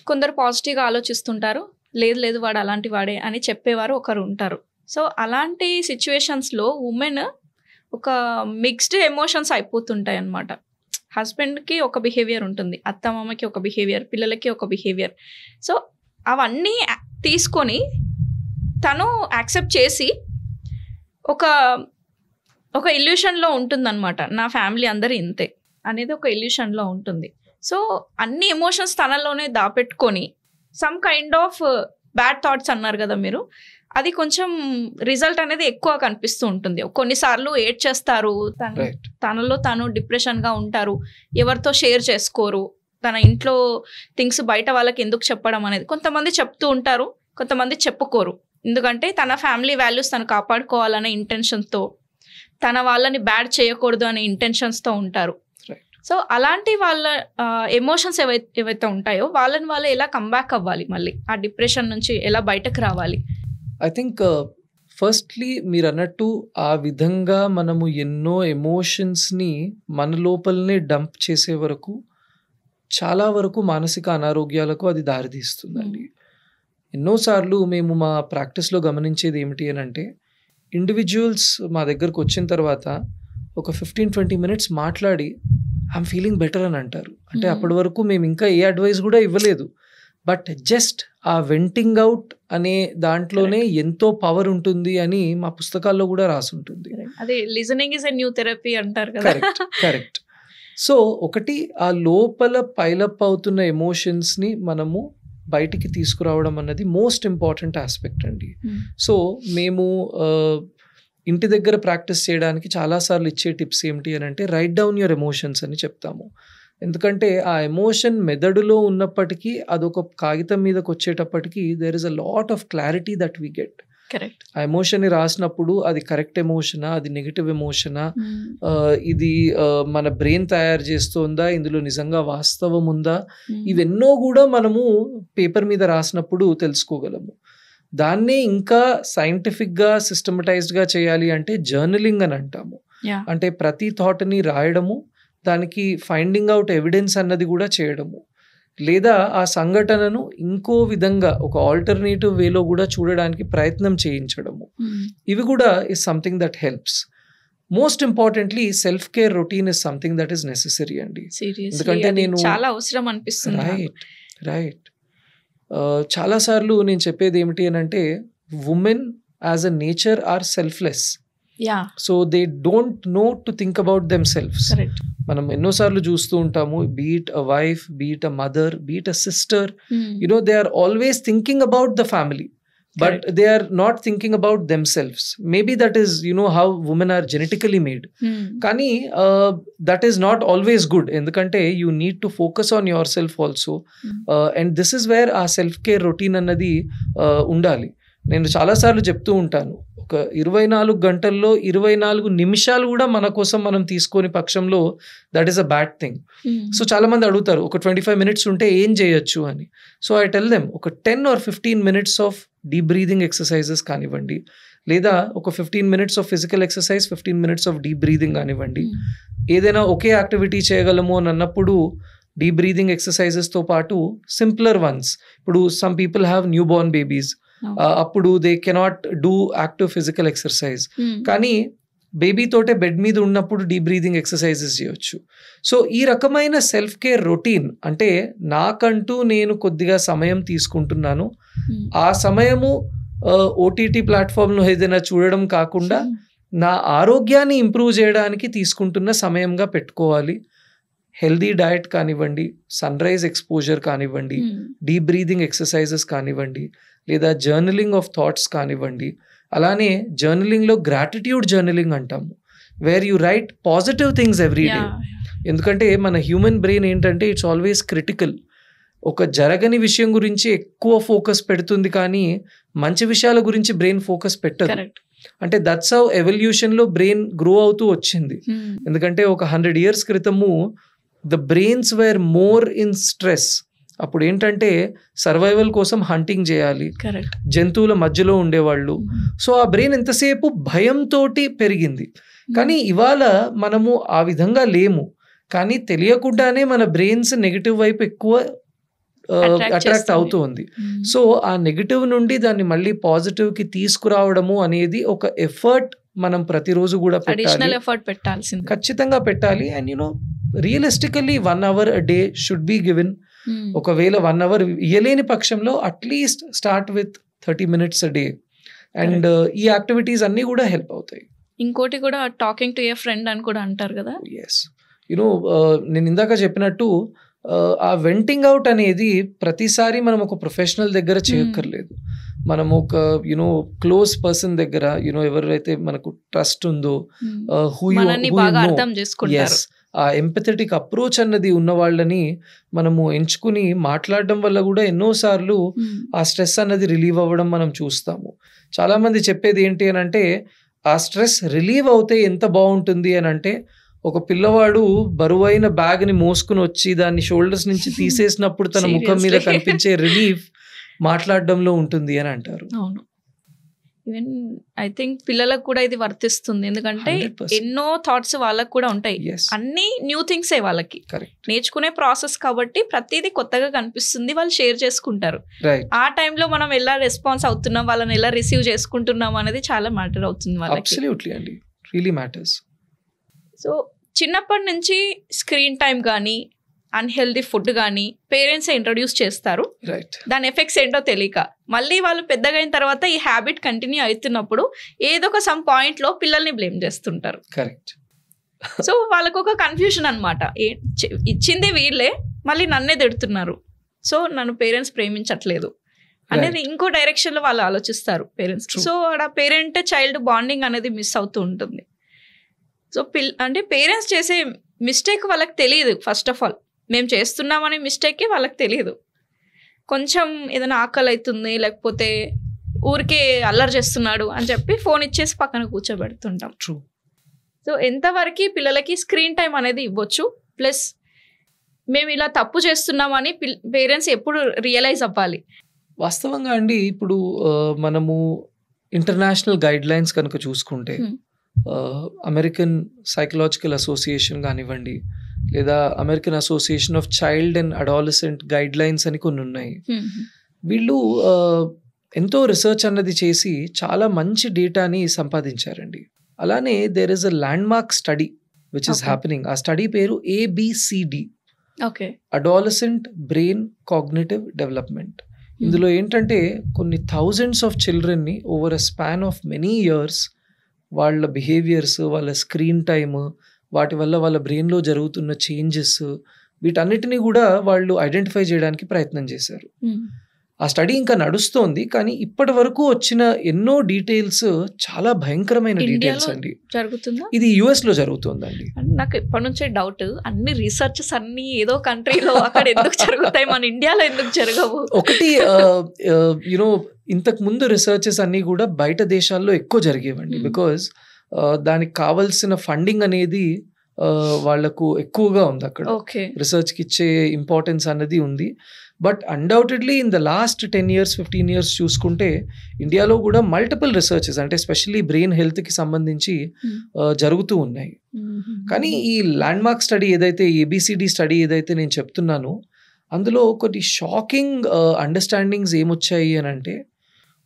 కొందరు పాజిటివ్గా ఆలోచిస్తుంటారు, లేదు వాడు అలాంటి వాడే అని చెప్పేవారు ఒకరు ఉంటారు. సో అలాంటి సిచ్యువేషన్స్లో ఉమెన్ ఒక మిక్స్డ్ ఎమోషన్స్ అయిపోతుంటాయి అన్నమాట. హస్బెండ్కి ఒక బిహేవియర్ ఉంటుంది, అత్తమామకి ఒక బిహేవియర్, పిల్లలకి ఒక బిహేవియర్. సో అవన్నీ తీసుకొని తను యాక్సెప్ట్ చేసి ఒక ఇల్యూషన్లో ఉంటుందన్నమాట. నా ఫ్యామిలీ అందరూ ఇంతే అనేది ఒక ఇల్యూషన్లో ఉంటుంది. సో అన్ని ఎమోషన్స్ తనలోనే దాపెట్టుకొని some kind of bad thoughts అన్నారు కదా మీరు, అది కొంచెం రిజల్ట్ అనేది ఎక్కువ కనిపిస్తూ ఉంటుంది. కొన్నిసార్లు ఏడ్ చేస్తారు, తనలో తాను డిప్రెషన్గా ఉంటారు, ఎవరితో షేర్ చేసుకోరు, తన ఇంట్లో థింగ్స్ బయట వాళ్ళకి ఎందుకు చెప్పడం అనేది. కొంతమంది చెప్తూ ఉంటారు, కొంతమంది చెప్పుకోరు. ఎందుకంటే తన ఫ్యామిలీ వాల్యూస్ తను కాపాడుకోవాలనే ఇంటెన్షన్తో, తన వాళ్ళని బ్యాడ్ చేయకూడదు అనే ఇంటెన్షన్స్తో ఉంటారు. సో అలాంటి వాళ్ళ ఎమోషన్స్ ఏవైతే ఉంటాయో వాళ్ళని ఎలా కంబ్యాక్ అవ్వాలి, మళ్ళీ ఆ డిప్రెషన్ నుంచి ఎలా బయటకు రావాలి? I think ఫస్ట్లీ మీరు అన్నట్టు ఆ విధంగా మనము ఎన్నో ఎమోషన్స్ని మన లోపలనే డంప్ చేసే వరకు చాలా వరకు మానసిక అనారోగ్యాలకు అది దారితీస్తుందండి. ఎన్నోసార్లు మేము మా ప్రాక్టీస్లో గమనించేది ఏమిటి అని అంటే, ఇండివిజువల్స్ మా దగ్గరకు వచ్చిన తర్వాత ఒక 15-20 minutes మాట్లాడి ఐఎమ్ ఫీలింగ్ బెటర్ అని అంటారు. అంటే అప్పటి వరకు మేము ఇంకా ఏ అడ్వైస్ కూడా ఇవ్వలేదు, బట్ జస్ట్ ఆ వెంటింగ్ అవుట్ అనే దాంట్లోనే ఎంతో పవర్ ఉంటుంది అని మా పుస్తకాల్లో కూడా రాసి ఉంటుంది. అదే listening is a new therapy అంటారు కదా. కరెక్ట్. సో ఒకటి ఆ లోపల పైలప్ అవుతున్న ఎమోషన్స్ని మనము బయటికి తీసుకురావడం అన్నది మోస్ట్ ఇంపార్టెంట్ ఆస్పెక్ట్ అండి. సో మేము ఇంటి దగ్గర ప్రాక్టీస్ చేయడానికి చాలాసార్లు ఇచ్చే టిప్స్ ఏమిటి అని అంటే, రైట్ డౌన్ యువర్ ఎమోషన్స్ అని చెప్తాము. ఎందుకంటే ఆ ఎమోషన్ మెదడులో ఉన్నప్పటికీ అదొక కాగితం మీదకి వచ్చేటప్పటికి there is a lot of clarity that we get. Correct. ఆ ఎమోషన్ని రాసినప్పుడు అది కరెక్ట్ ఎమోషనా, అది నెగిటివ్ ఎమోషనా, ఇది మన బ్రెయిన్ తయారు చేస్తుందా, ఇందులో నిజంగా వాస్తవం ఉందా, ఇవెన్నో కూడా మనము పేపర్ మీద రాసినప్పుడు తెలుసుకోగలము. దాన్నే ఇంకా సైంటిఫిక్గా సిస్టమటైజ్డ్గా చేయాలి అంటే జర్నలింగ్ అని అంటాము. అంటే ప్రతి థాట్ని రాయడము, దానికి ఫైండింగ్ అవుట్ ఎవిడెన్స్ అన్నది కూడా చేయడము, లేదా ఆ సంఘటనను ఇంకో విధంగా ఒక ఆల్టర్నేటివ్ వేలో కూడా చూడడానికి ప్రయత్నం చేయించడము. ఇవి కూడా is something that helps. Most importantly self care routine is something that is necessary అండి. ఎందుకంటే నేను చాలా అవసరం అనిపిస్తుంది. రైట్. చాలాసార్లు నేను చెప్పేది ఏమిటి అని అంటే, women as a nature are selfless. So they don't know to think about themselves. మనం ఎన్నోసార్లు చూస్తూ ఉంటాము, be it a wife, be it a mother, be it a sister, they are always thinking about the family, but they are not thinking about themselves. Maybe that is how women are genetically made. Kani that is not always good, endukante you need to focus on yourself also. And this is where our self care routine annadi undali. నేను చాలాసార్లు చెప్తూ ఉంటాను, ఒక 24 గంటల్లో 24 నిమిషాలు కూడా మన కోసం మనం తీసుకొని పక్షంలో that is a bad thing. So చాలా మంది అడుగుతారు, ఒక 25 minutes ఉంటే ఏం చేయొచ్చు అని. సో ఐ టెల్ దెమ్, ఒక 10 or 15 minutes of deep breathing exercises కానివ్వండి, లేదా ఒక 15 minutes of physical exercise, 15 minutes of deep breathing కానివ్వండి. ఏదైనా ఒకే యాక్టివిటీ చేయగలము అని అన్నప్పుడు డీప్ బ్రీదింగ్ ఎక్సర్సైజెస్తో పాటు సింప్లర్ వన్స్, ఇప్పుడు some people have new born babies, అప్పుడు they cannot do active physical exercise, కానీ బేబీ తోటే బెడ్ మీద ఉన్నప్పుడు డీప్ బ్రీదింగ్ ఎక్సర్సైజెస్ చేయొచ్చు. సో ఈ రకమైన సెల్ఫ్ కేర్ రొటీన్ అంటే, నాకంటూ నేను కొద్దిగా సమయం తీసుకుంటున్నాను, ఆ సమయము ఓటీటీ ప్లాట్ఫామ్లో ఏదైనా చూడడం కాకుండా నా ఆరోగ్యాన్ని ఇంప్రూవ్ చేయడానికి తీసుకుంటున్న సమయంగా పెట్టుకోవాలి. హెల్దీ డయట్ కానివ్వండి, సన్ రైజ్ ఎక్స్పోజర్ కానివ్వండి, డీప్ బ్రీదింగ్ ఎక్సర్సైజెస్ కానివ్వండి, లేదా జర్నలింగ్ ఆఫ్ థాట్స్ కానివ్వండి. అలానే జర్నలింగ్లో గ్రాటిట్యూడ్ జర్నలింగ్ అంటాము, where you right positive things every day. ఎందుకంటే మన హ్యూమన్ బ్రెయిన్ ఏంటంటే ఇట్స్ ఆల్వేస్ క్రిటికల్. ఒక జరగని విషయం గురించి ఎక్కువ ఫోకస్ పెడుతుంది, కానీ మంచి విషయాల గురించి బ్రెయిన్ ఫోకస్ పెట్టదు. అంటే దట్స్ హౌ ఎవల్యూషన్లో బ్రెయిన్ గ్రో అవుతూ వచ్చింది. ఎందుకంటే ఒక 100 years క్రితము the brains were more in stress. అప్పుడు ఏంటంటే సర్వైవల్ కోసం హంటింగ్ చేయాలి, జంతువుల మధ్యలో ఉండేవాళ్ళు. సో ఆ బ్రెయిన్ ఎంతసేపు భయంతో పెరిగింది. కానీ ఇవాళ మనము ఆ విధంగా లేము, కానీ తెలియకుండానే మన బ్రెయిన్స్ నెగిటివ్ వైపు ఎక్కువ అట్రాక్ట్ అవుతూ ఉంది. సో ఆ నెగిటివ్ నుండి దాన్ని మళ్ళీ పాజిటివ్కి తీసుకురావడము అనేది ఒక ఎఫర్ట్ మనం ప్రతిరోజు కూడా పెట్టాలి, ఖచ్చితంగా పెట్టాలి. And realistically 1 hour a day should be given. ఒకవేళ 1 hour ఇయ్యలేని పక్షంలో at least start with 30 minutes a day. And ఈ యాక్టివిటీస్ అన్నీ కూడా హెల్ప్ అవుతాయి. ఇంకోటి కూడా టాకింగ్ టు ఏ ఫ్రెండ్ అని కూడా అంటారు కదా. ఎస్, నేను ఇందాక చెప్పినట్టు ఆ వెంటింగ్ అవుట్ అనేది ప్రతిసారి మనం ఒక ప్రొఫెషనల్ దగ్గర చేయక్కర్లేదు. మనం ఒక క్లోజ్ పర్సన్ దగ్గర, ఎవరైతే మనకు ట్రస్ట్ ఉందో, ఆ ఎంపథెటిక్ అప్రోచ్ అన్నది ఉన్న వాళ్ళని మనము ఎంచుకుని మాట్లాడడం వల్ల కూడా ఎన్నోసార్లు ఆ స్ట్రెస్ అన్నది రిలీవ్ అవ్వడం మనం చూస్తాము. చాలామంది చెప్పేది ఏంటి అని అంటే, ఆ స్ట్రెస్ రిలీవ్ అవుతే ఎంత బాగుంటుంది అని అంటే, ఒక పిల్లవాడు బరువైన బ్యాగ్ని మోసుకుని వచ్చి దాన్ని షోల్డర్స్ నుంచి తీసేసినప్పుడు తన ముఖం మీద కనిపించే రిలీఫ్ మాట్లాడడంలో ఉంటుంది అని అంటారు. ఈవెన్ ఐ థింక్ పిల్లలకు కూడా ఇది వర్తిస్తుంది, ఎందుకంటే 100%. ఎన్నో థాట్స్ వాళ్ళకు కూడా ఉంటాయి. Yes. అన్ని న్యూ థింగ్సే వాళ్ళకి, Correct. నేర్చుకునే ప్రాసెస్ కాబట్టి ప్రతిదీ కొత్తగా కనిపిస్తుంది, వాళ్ళు షేర్ చేసుకుంటారు. Right. ఆ టైంలో మనం ఎలా రెస్పాన్స్ అవుతున్నాం, వాళ్ళని ఎలా రిసీవ్ చేసుకుంటున్నాం అనేది చాలా మ్యాటర్ అవుతుంది వాళ్ళకి. Absolutely అండి, really matters. సో చిన్నప్పటి నుంచి స్క్రీన్ టైం కానీ అన్హెల్దీ ఫుడ్ కానీ పేరెంట్స్ ఇంట్రొడ్యూస్ చేస్తారు. Right. దాని ఎఫెక్ట్స్ ఏంటో తెలియక మళ్ళీ వాళ్ళు పెద్దగా అయిన తర్వాత ఈ హ్యాబిట్ కంటిన్యూ అవుతున్నప్పుడు ఏదో ఒక సమ్ పాయింట్లో పిల్లల్ని బ్లేమ్ చేస్తుంటారు. Correct. సో వాళ్ళకు ఒక కన్ఫ్యూజన్ అనమాట, ఇచ్చింది వీళ్ళే మళ్ళీ నన్నే తిడుతున్నారు, సో నన్ను పేరెంట్స్ ప్రేమించట్లేదు అనేది ఇంకో డైరెక్షన్లో వాళ్ళు ఆలోచిస్తారు పేరెంట్స్. సో అక్కడ పేరెంట్ చైల్డ్ బాండింగ్ అనేది మిస్ అవుతూ ఉంటుంది. సో అంటే పేరెంట్స్ చేసే మిస్టేక్ వాళ్ళకి తెలియదు. ఫస్ట్ ఆఫ్ ఆల్ మేము చేస్తున్నామనే మిస్టేకే వాళ్ళకి తెలియదు. కొంచెం ఏదైనా ఆకలి అవుతుంది, లేకపోతే ఊరికే అల్లరి చేస్తున్నాడు అని చెప్పి ఫోన్ ఇచ్చేసి పక్కన కూర్చోబెడుతుంటాం. True. సో ఎంతవరకు పిల్లలకి స్క్రీన్ టైం అనేది ఇవ్వచ్చు, ప్లస్ మేము ఇలా తప్పు చేస్తున్నామని పేరెంట్స్ ఎప్పుడు రియలైజ్ అవ్వాలి? వాస్తవంగా అండి, ఇప్పుడు మనము ఇంటర్నేషనల్ గైడ్ లైన్స్ కనుక చూసుకుంటే అమెరికన్ సైకలాజికల్ అసోసియేషన్ కానివ్వండి, లేదా American association of child and adolescent guide lines అని కొన్ని ఉన్నాయి. వీళ్ళు ఎంతో రీసెర్చ్ అన్నది చేసి చాలా మంచి డేటాని సంపాదించారండి. అలానే there is a landmark study which is happening. ఆ స్టడీ పేరు ABCD, adolescent brain cognitive development. ఇందులో ఏంటంటే కొన్ని థౌజండ్స్ ఆఫ్ చిల్డ్రన్ని over a span of many years వాళ్ళ బిహేవియర్స్, వాళ్ళ స్క్రీన్ టైమ్, వాటి వల్ల వాళ్ళ బ్రెయిన్లో జరుగుతున్న చేంజెస్, వీటన్నిటినీ కూడా వాళ్ళు ఐడెంటిఫై చేయడానికి ప్రయత్నం చేశారు. ఆ స్టడీ ఇంకా నడుస్తోంది, కానీ ఇప్పటి వరకు వచ్చిన ఎన్నో డీటెయిల్స్ చాలా భయంకరమైన డీటెయిల్స్ అండి. జరుగుతుందా? ఇది US లో జరుగుతుందండి. నాకు ఇప్పటి నుంచే డౌట్, అన్ని రీసెర్చెస్ అన్ని ఏదో కంట్రీలో అక్కడ ఎందుకు జరుగుతాయి, మన ఇండియాలో ఎందుకు జరగవు? ఒకటి యునో ఇంతకు ముందు రీసెర్చెస్ అన్ని కూడా బయట దేశాల్లో ఎక్కువ జరిగేవండి. బికాజ్ దానికి కావాల్సిన ఫండింగ్ అనేది వాళ్లకు ఎక్కువగా ఉంది అక్కడ. రీసెర్చ్కి ఇచ్చే ఇంపార్టెన్స్ అన్నది ఉంది. But undoubtedly in the last 10 years 15 years చూసుకుంటే ఇండియాలో కూడా మల్టిపుల్ రీసెర్చెస్, అంటే ఎస్పెషల్లీ బ్రెయిన్ హెల్త్కి సంబంధించి జరుగుతూ ఉన్నాయి. కానీ ఈ ల్యాండ్ మార్క్ స్టడీ ఏదైతే, ABCD స్టడీ ఏదైతే నేను చెప్తున్నానో, అందులో కొన్ని షాకింగ్ అండర్స్టాండింగ్స్ ఏమొచ్చాయి అని అంటే,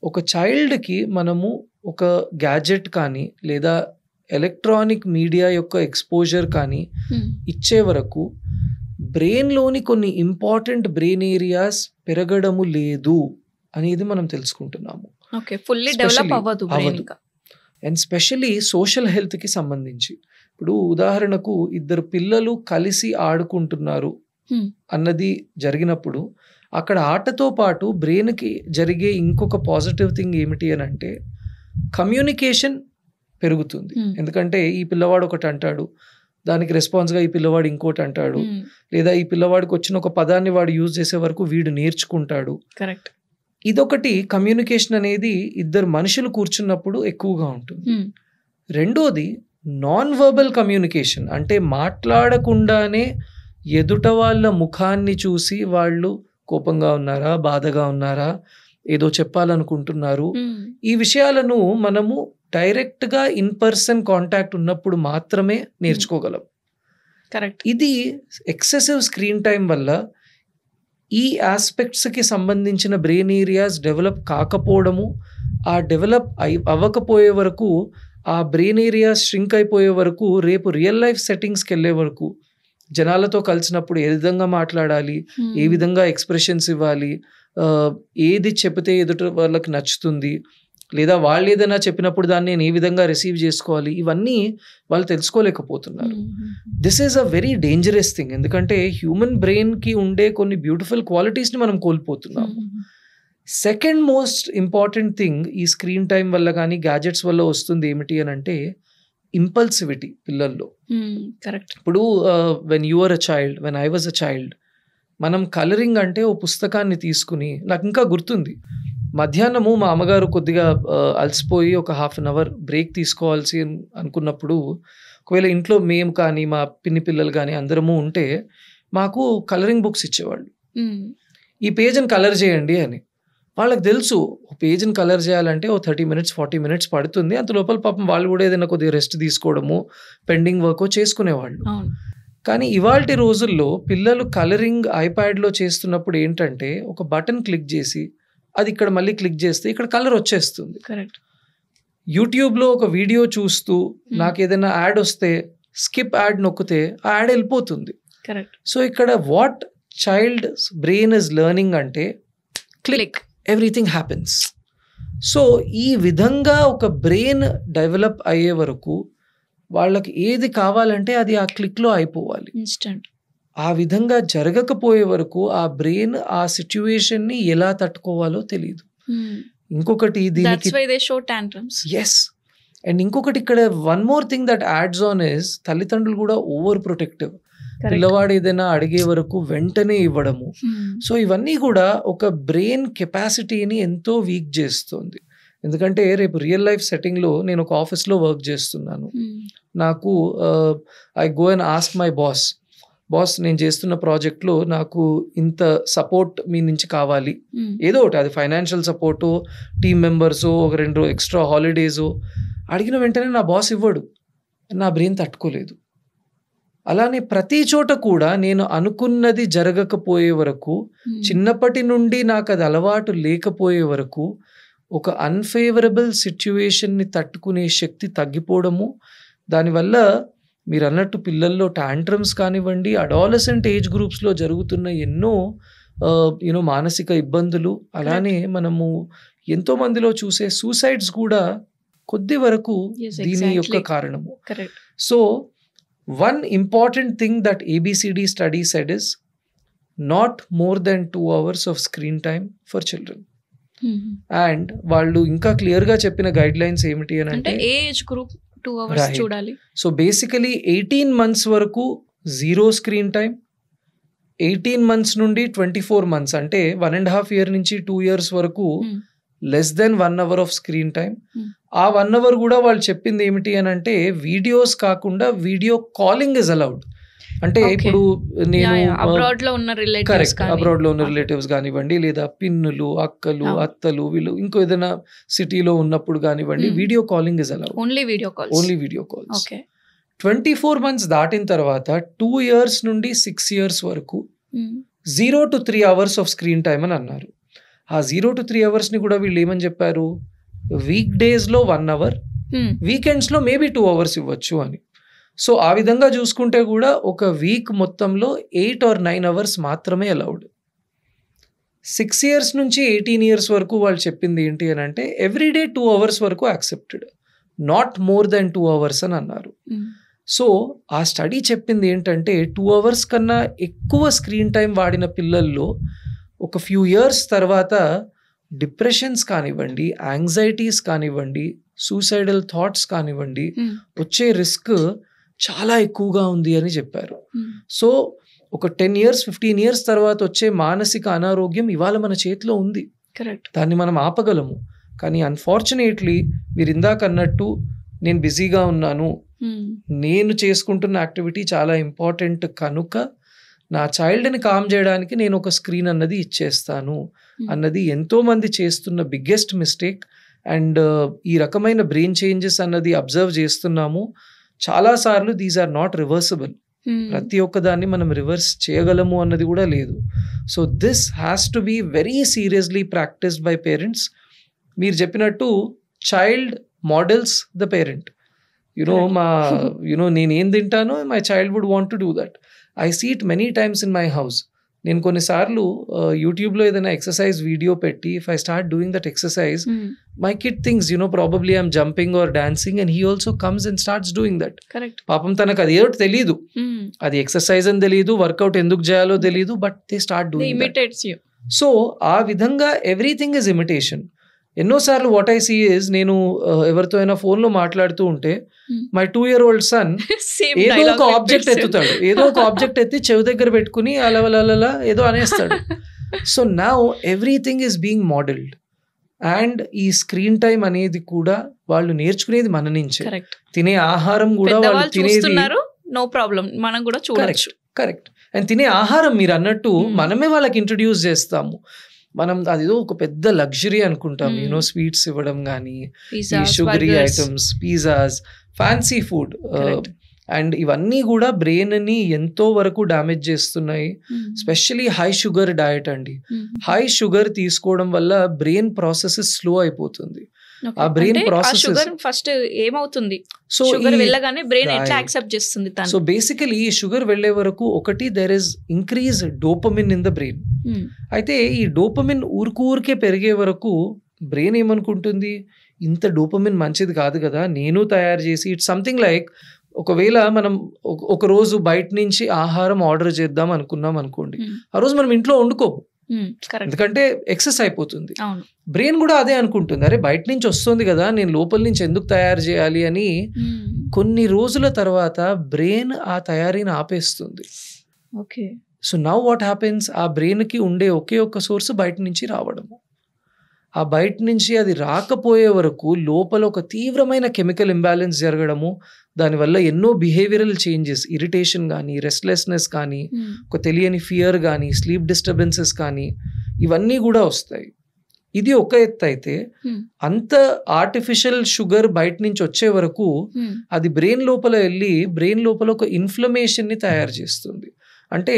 ఒక చైల్డ్కి మనము ఒక గ్యాజెట్ కానీ లేదా ఎలక్ట్రానిక్ మీడియా యొక్క ఎక్స్పోజర్ కానీ ఇచ్చే వరకు బ్రెయిన్లోని కొన్ని ఇంపార్టెంట్ బ్రెయిన్ ఏరియాస్ పెరగడము లేదు అనేది మనం తెలుసుకుంటున్నాము. అండ్ స్పెషల్లీ సోషల్ హెల్త్కి సంబంధించి, ఇప్పుడు ఉదాహరణకు ఇద్దరు పిల్లలు కలిసి ఆడుకుంటున్నారు అన్నది జరిగినప్పుడు అక్కడ ఆటతో పాటు బ్రెయిన్కి జరిగే ఇంకొక పాజిటివ్ థింగ్ ఏమిటి అని అంటే కమ్యూనికేషన్ పెరుగుతుంది. ఎందుకంటే ఈ పిల్లవాడు ఒకటి అంటాడు, దానికి రెస్పాన్స్గా ఈ పిల్లవాడు ఇంకోటి అంటాడు, లేదా ఈ పిల్లవాడికి వచ్చిన ఒక పదాన్ని వాడు యూజ్ చేసే వరకు వీడు నేర్చుకుంటాడు. కరెక్ట్. ఇదొకటి కమ్యూనికేషన్ అనేది ఇద్దరు మనుషులు కూర్చున్నప్పుడు ఎక్కువగా ఉంటుంది. రెండోది నాన్ వర్బల్ కమ్యూనికేషన్, అంటే మాట్లాడకుండానే ఎదుట వాళ్ళ ముఖాన్ని చూసి వాళ్ళు కోపంగా ఉన్నారా, బాధగా ఉన్నారా, ఏదో చెప్పాలనుకుంటున్నారు, ఈ విషయాలను మనము డైరెక్ట్గా ఇన్ పర్సన్ కాంటాక్ట్ ఉన్నప్పుడు మాత్రమే నేర్చుకోగలం. కరెక్ట్. ఇది ఎక్సెసివ్ స్క్రీన్ టైం వల్ల ఈ ఆస్పెక్ట్స్కి సంబంధించిన బ్రెయిన్ ఏరియాస్ డెవలప్ కాకపోవడము, ఆ డెవలప్ అవ్వకపోయే వరకు, ఆ బ్రెయిన్ ఏరియాస్ ష్రింక్ అయిపోయే వరకు, రేపు రియల్ లైఫ్ సెట్టింగ్స్కి వెళ్ళే వరకు జనాలతో కలిసినప్పుడు ఏ విధంగా మాట్లాడాలి, ఏ విధంగా ఎక్స్ప్రెషన్స్ ఇవ్వాలి, ఏది చెప్తే ఎదుటి వాళ్ళకి నచ్చుతుంది, లేదా వాళ్ళు ఏదైనా చెప్పినప్పుడు దాన్ని నేను ఏ విధంగా రిసీవ్ చేసుకోవాలి, ఇవన్నీ వాళ్ళు తెలుసుకోలేకపోతున్నారు. This is a very dangerous thing. ఎందుకంటే హ్యూమన్ బ్రెయిన్కి ఉండే కొన్ని బ్యూటిఫుల్ క్వాలిటీస్ని మనం కోల్పోతున్నాము. సెకండ్ మోస్ట్ ఇంపార్టెంట్ థింగ్ ఈ స్క్రీన్ టైం వల్ల కానీ గ్యాజెట్స్ వల్ల వస్తుంది ఏమిటి అని అంటే ఇంపల్సివిటీ పిల్లల్లో. కరెక్ట్. ఇప్పుడు when you are a child, when I was a child, మనం కలరింగ్ అంటే ఓ పుస్తకాన్ని తీసుకుని, నాకు ఇంకా గుర్తుంది, మధ్యాహ్నము మా అమ్మగారు కొద్దిగా అలసిపోయి ఒక 1/2 hour బ్రేక్ తీసుకోవాల్సి అనుకున్నప్పుడు, ఒకవేళ ఇంట్లో మేము కానీ మా పిన్ని పిల్లలు కానీ అందరము ఉంటే మాకు కలరింగ్ బుక్స్ ఇచ్చేవాళ్ళు. ఈ పేజ్ని కలర్ చేయండి అని. వాళ్ళకి తెలుసు పేజ్ని కలర్ చేయాలంటే 30 minutes 40 minutes పడుతుంది, అంత లోపల పాపం వాళ్ళు కూడా ఏదైనా కొద్దిగా రెస్ట్ తీసుకోవడము, పెండింగ్ వర్క్ చేసుకునేవాళ్ళు. కానీ ఇవాల్టి రోజుల్లో పిల్లలు కలరింగ్ ఐప్యాడ్లో చేస్తున్నప్పుడు ఏంటంటే ఒక బటన్ క్లిక్ చేసి అది ఇక్కడ మళ్ళీ క్లిక్ చేస్తే ఇక్కడ కలర్ వచ్చేస్తుంది. కరెక్ట్. యూట్యూబ్లో ఒక వీడియో చూస్తూ నాకు ఏదైనా యాడ్ వస్తే స్కిప్ యాడ్ నొక్కితే ఆ యాడ్ వెళ్ళిపోతుంది. కరెక్ట్. సో ఇక్కడ what child brain is learning అంటే క్లిక్, ఎవ్రీథింగ్ హ్యాపెన్స్. సో ఈ విధంగా ఒక బ్రెయిన్ డెవలప్ అయ్యే వరకు వాళ్ళకి ఏది కావాలంటే అది ఆ క్లిక్లో అయిపోవాలి. ఇన్స్టెంట్. ఆ విధంగా జరగకపోయే వరకు ఆ బ్రెయిన్ ఆ సిచ్యువేషన్ని ఎలా తట్టుకోవాలో తెలియదు. ఇంకొకటి దీనికి ఎస్, అండ్ ఇంకొకటి ఇక్కడ one more thing that ads on is తల్లిదండ్రులు కూడా ఓవర్ ప్రొటెక్టివ్. పిల్లవాడు ఏదైనా అడిగే వరకు వెంటనే ఇవ్వడము. సో ఇవన్నీ కూడా ఒక బ్రెయిన్ కెపాసిటీని ఎంతో వీక్ చేస్తుంది. ఎందుకంటే రేపు రియల్ లైఫ్ సెట్టింగ్లో నేను ఒక ఆఫీస్లో వర్క్ చేస్తున్నాను. నాకు I go and ask my boss, నేను చేస్తున్న ప్రాజెక్ట్లో నాకు ఇంత సపోర్ట్ మీ నుంచి కావాలి, ఏదో ఒకటి, అది ఫైనాన్షియల్ సపోర్టు, టీమ్ మెంబర్సు, ఒక 2 ఎక్స్ట్రా హాలిడేసు. అడిగిన వెంటనే నా బాస్ ఇవ్వడు, నా బ్రెయిన్ తట్టుకోలేదు. అలానే ప్రతి చోట కూడా నేను అనుకున్నది జరగకపోయే వరకు, చిన్నప్పటి నుండి నాకు అది అలవాటు లేకపోయే వరకు ఒక అన్ఫేవరబుల్ సిచ్యువేషన్ని తట్టుకునే శక్తి తగ్గిపోవడము, దానివల్ల మీరు అన్నట్టు పిల్లల్లో టాంట్రమ్స్ కానివ్వండి, అడాలసెంట్ ఏజ్ గ్రూప్స్లో జరుగుతున్న ఎన్నో మానసిక ఇబ్బందులు, అలానే మనము ఎంతో మందిలో చూసే సూసైడ్స్ కూడా కొద్ది వరకు దీని యొక్క కారణము. So one important thing that ABCD study said is not more than 2 hours of screen time for children. And వాళ్ళు ఇంకా క్లియర్గా చెప్పిన గైడ్ లైన్స్ ఏమిటి అని అంటే ఏజ్ గ్రూప్ 2 hours చూడాలి. సో బేసికలీ 18 months వరకు 0 స్క్రీన్ టైం, 18 months నుండి 24 months అంటే 1.5 year నుంచి 2 years వరకు less than 1 hour off screen time. ఆ 1 hour కూడా వాళ్ళు చెప్పింది ఏమిటి అని అంటే వీడియోస్ కాకుండా వీడియో కాలింగ్ ఇస్ అలౌడ్. అంటే ఇప్పుడు నేను అబ్రాడ్ లో ఉన్న రిలేటివ్స్ కానివ్వండి, లేదా పిన్నులు, అక్కలు, అత్తలు, వీళ్ళు ఇంకో ఏదైనా సిటీలో ఉన్నప్పుడు కానివ్వండి, video calling is allowed. Only video calls. 24 months దాటిన తర్వాత 2 years నుండి 6 years వరకు 0 to 3 hours off screen time అని అన్నారు. ఆ 0 to 3 hours ని కూడా వీళ్ళు ఏమని చెప్పారు, వీక్ డేస్లో 1 hour, వీకెండ్స్లో మేబీ 2 hours ఇవ్వచ్చు అని. సో ఆ విధంగా చూసుకుంటే కూడా ఒక వీక్ మొత్తంలో 8 or 9 hours మాత్రమే అలౌడ్. 6 years నుంచి 18 years వరకు వాళ్ళు చెప్పింది ఏంటి అని అంటే ఎవ్రీడే 2 hours వరకు accepted, not more than 2 hours అని అన్నారు. సో ఆ స్టడీ చెప్పింది ఏంటంటే 2 hours కన్నా ఎక్కువ స్క్రీన్ టైం వాడిన పిల్లల్లో ఒక ఫ్యూ ఇయర్స్ తర్వాత డిప్రెషన్స్ కానివ్వండి, యాంగ్జైటీస్ కానివ్వండి, సూసైడల్ థాట్స్ కానివ్వండి వచ్చే రిస్క్ చాలా ఎక్కువగా ఉంది అని చెప్పారు. సో ఒక 10 years 15 years తర్వాత వచ్చే మానసిక అనారోగ్యం ఇవాళ మన చేతిలో ఉంది. కరెక్ట్. దాన్ని మనం ఆపగలము. కానీ అన్ఫార్చునేట్లీ మీరు ఇందాక అన్నట్టు నేను బిజీగా ఉన్నాను, నేను చేసుకుంటున్న యాక్టివిటీ చాలా ఇంపార్టెంట్ కనుక నా చైల్డ్ని కామ్ చేయడానికి నేను ఒక స్క్రీన్ అన్నది ఇచ్చేస్తాను అన్నది ఎంతోమంది చేస్తున్న బిగ్గెస్ట్ మిస్టేక్. అండ్ ఈ రకమైన బ్రెయిన్ చేంజెస్ అన్నది అబ్జర్వ్ చేస్తున్నాము చాలాసార్లు. These are not reversible. ప్రతి ఒక్కదాన్ని మనం రివర్స్ చేయగలము అన్నది కూడా లేదు. So this has to be very seriously practised by parents. మీరు చెప్పినట్టు చైల్డ్ మోడల్స్ ద పేరెంట్. నేనేం తింటానో my child would want to do that. I see it many times in my house. నేను కొన్నిసార్లు యూట్యూబ్లో ఏదైనా ఎక్సర్సైజ్ వీడియో పెట్టి if I start doing that exercise, my kid thinks probably I'm jumping or dancing and he also comes and starts doing that. పాపం తనకు అది ఏదో తెలియదు, అది ఎక్సర్సైజ్ అని తెలియదు, వర్కౌట్ ఎందుకు చేయాలో తెలియదు, but they start doing that. So ఆ విధంగా ఎవ్రీథింగ్ ఇస్ ఇమిటేషన్. ఎన్నోసార్లు వాట్ ఐ సీ ఇస్, నేను ఎవరితో అయినా ఫోన్లో మాట్లాడుతూ ఉంటే మై 2-year-old సన్ ఏదో ఒక ఆబ్జెక్ట్ ఎత్తుతాడు, ఏదో ఒక ఆబ్జెక్ట్ ఎత్తి చెవి దగ్గర పెట్టుకుని అలా ఏదో అనేస్తాడు. So now everything is being modelled. And ఈ స్క్రీన్ టైం అనేది కూడా వాళ్ళు నేర్చుకునేది మన నుంచే. తినే ఆహారం కూడా వాళ్ళు తినేది నో ప్రాబ్లం, మనం కూడా చూడొచ్చు. కరెక్ట్. అండ్ తినే ఆహారం మీరు అన్నట్టు మనమే వాళ్ళకి ఇంట్రడ్యూస్ చేస్తాము. మనం అదేదో ఒక పెద్ద లగ్జరీ అనుకుంటాం, యూనో స్వీట్స్ ఇవ్వడం కానీ, ఈ sugary items, pizzas, fancy food, and ఇవన్నీ కూడా బ్రెయిన్ ని ఎంతో వరకు డ్యామేజ్ చేస్తున్నాయి. స్పెషలీ హై షుగర్ డయట్ అండి. హై షుగర్ తీసుకోవడం వల్ల బ్రెయిన్ ప్రాసెస్ స్లో అయిపోతుంది. ఆ బ్రెయిన్ ప్రాసెస్ ఫస్ట్ ఏమవుతుంది, సో షుగర్ వెళ్ళగానే బ్రెయిన్ ఎట్లా యాక్సెప్ట్ చేస్తుంది. సో బేసికలీ ఈ షుగర్ వెళ్లే వరకు ఒకటి there is increase dopamine in the brain. అయితే ఈ డోపమిన్ ఊరికే పెరిగే వరకు బ్రెయిన్ ఏమనుకుంటుంది, ఇంత డోపమిన్ మంచిది కాదు కదా, నేను తయారు చేసి, ఇట్స్ సంథింగ్ లైక్ ఒకవేళ మనం ఒక రోజు బయట నుంచి ఆహారం ఆర్డర్ చేద్దాం అనుకున్నాం అనుకోండి, ఆ రోజు మనం ఇంట్లో వండుకోము, ఎందుకంటే ఎక్సెస్ అయిపోతుంది. బ్రెయిన్ కూడా అదే అనుకుంటుంది, అరే బయట నుంచి వస్తుంది కదా, నేను లోపల నుంచి ఎందుకు తయారు చేయాలి అని. కొన్ని రోజుల తర్వాత బ్రెయిన్ ఆ తయారీని ఆపేస్తుంది. సో నౌ వాట్ హ్యాపెన్స్, ఆ బ్రెయిన్ కి ఉండే ఒకే ఒక్క సోర్స్ బయట నుంచి రావడము. ఆ బయట నుంచి అది రాకపోయే వరకు లోపల ఒక తీవ్రమైన కెమికల్ ఇంబ్యాలెన్స్ జరగడము, దానివల్ల ఎన్నో బిహేవియరల్ చేంజెస్, ఇరిటేషన్ కానీ, రెస్ట్లెస్నెస్ కానీ, ఒక తెలియని ఫియర్ కానీ, స్లీప్ డిస్టర్బెన్సెస్ కానీ, ఇవన్నీ కూడా వస్తాయి. ఇది ఒక ఎత్తు అయితే, అంత ఆర్టిఫిషియల్ షుగర్ బయట నుంచి వచ్చే వరకు అది బ్రెయిన్ లోపల వెళ్ళి బ్రెయిన్ లోపల ఒక ఇన్ఫ్లమేషన్ ని తయారు చేస్తుంది. అంటే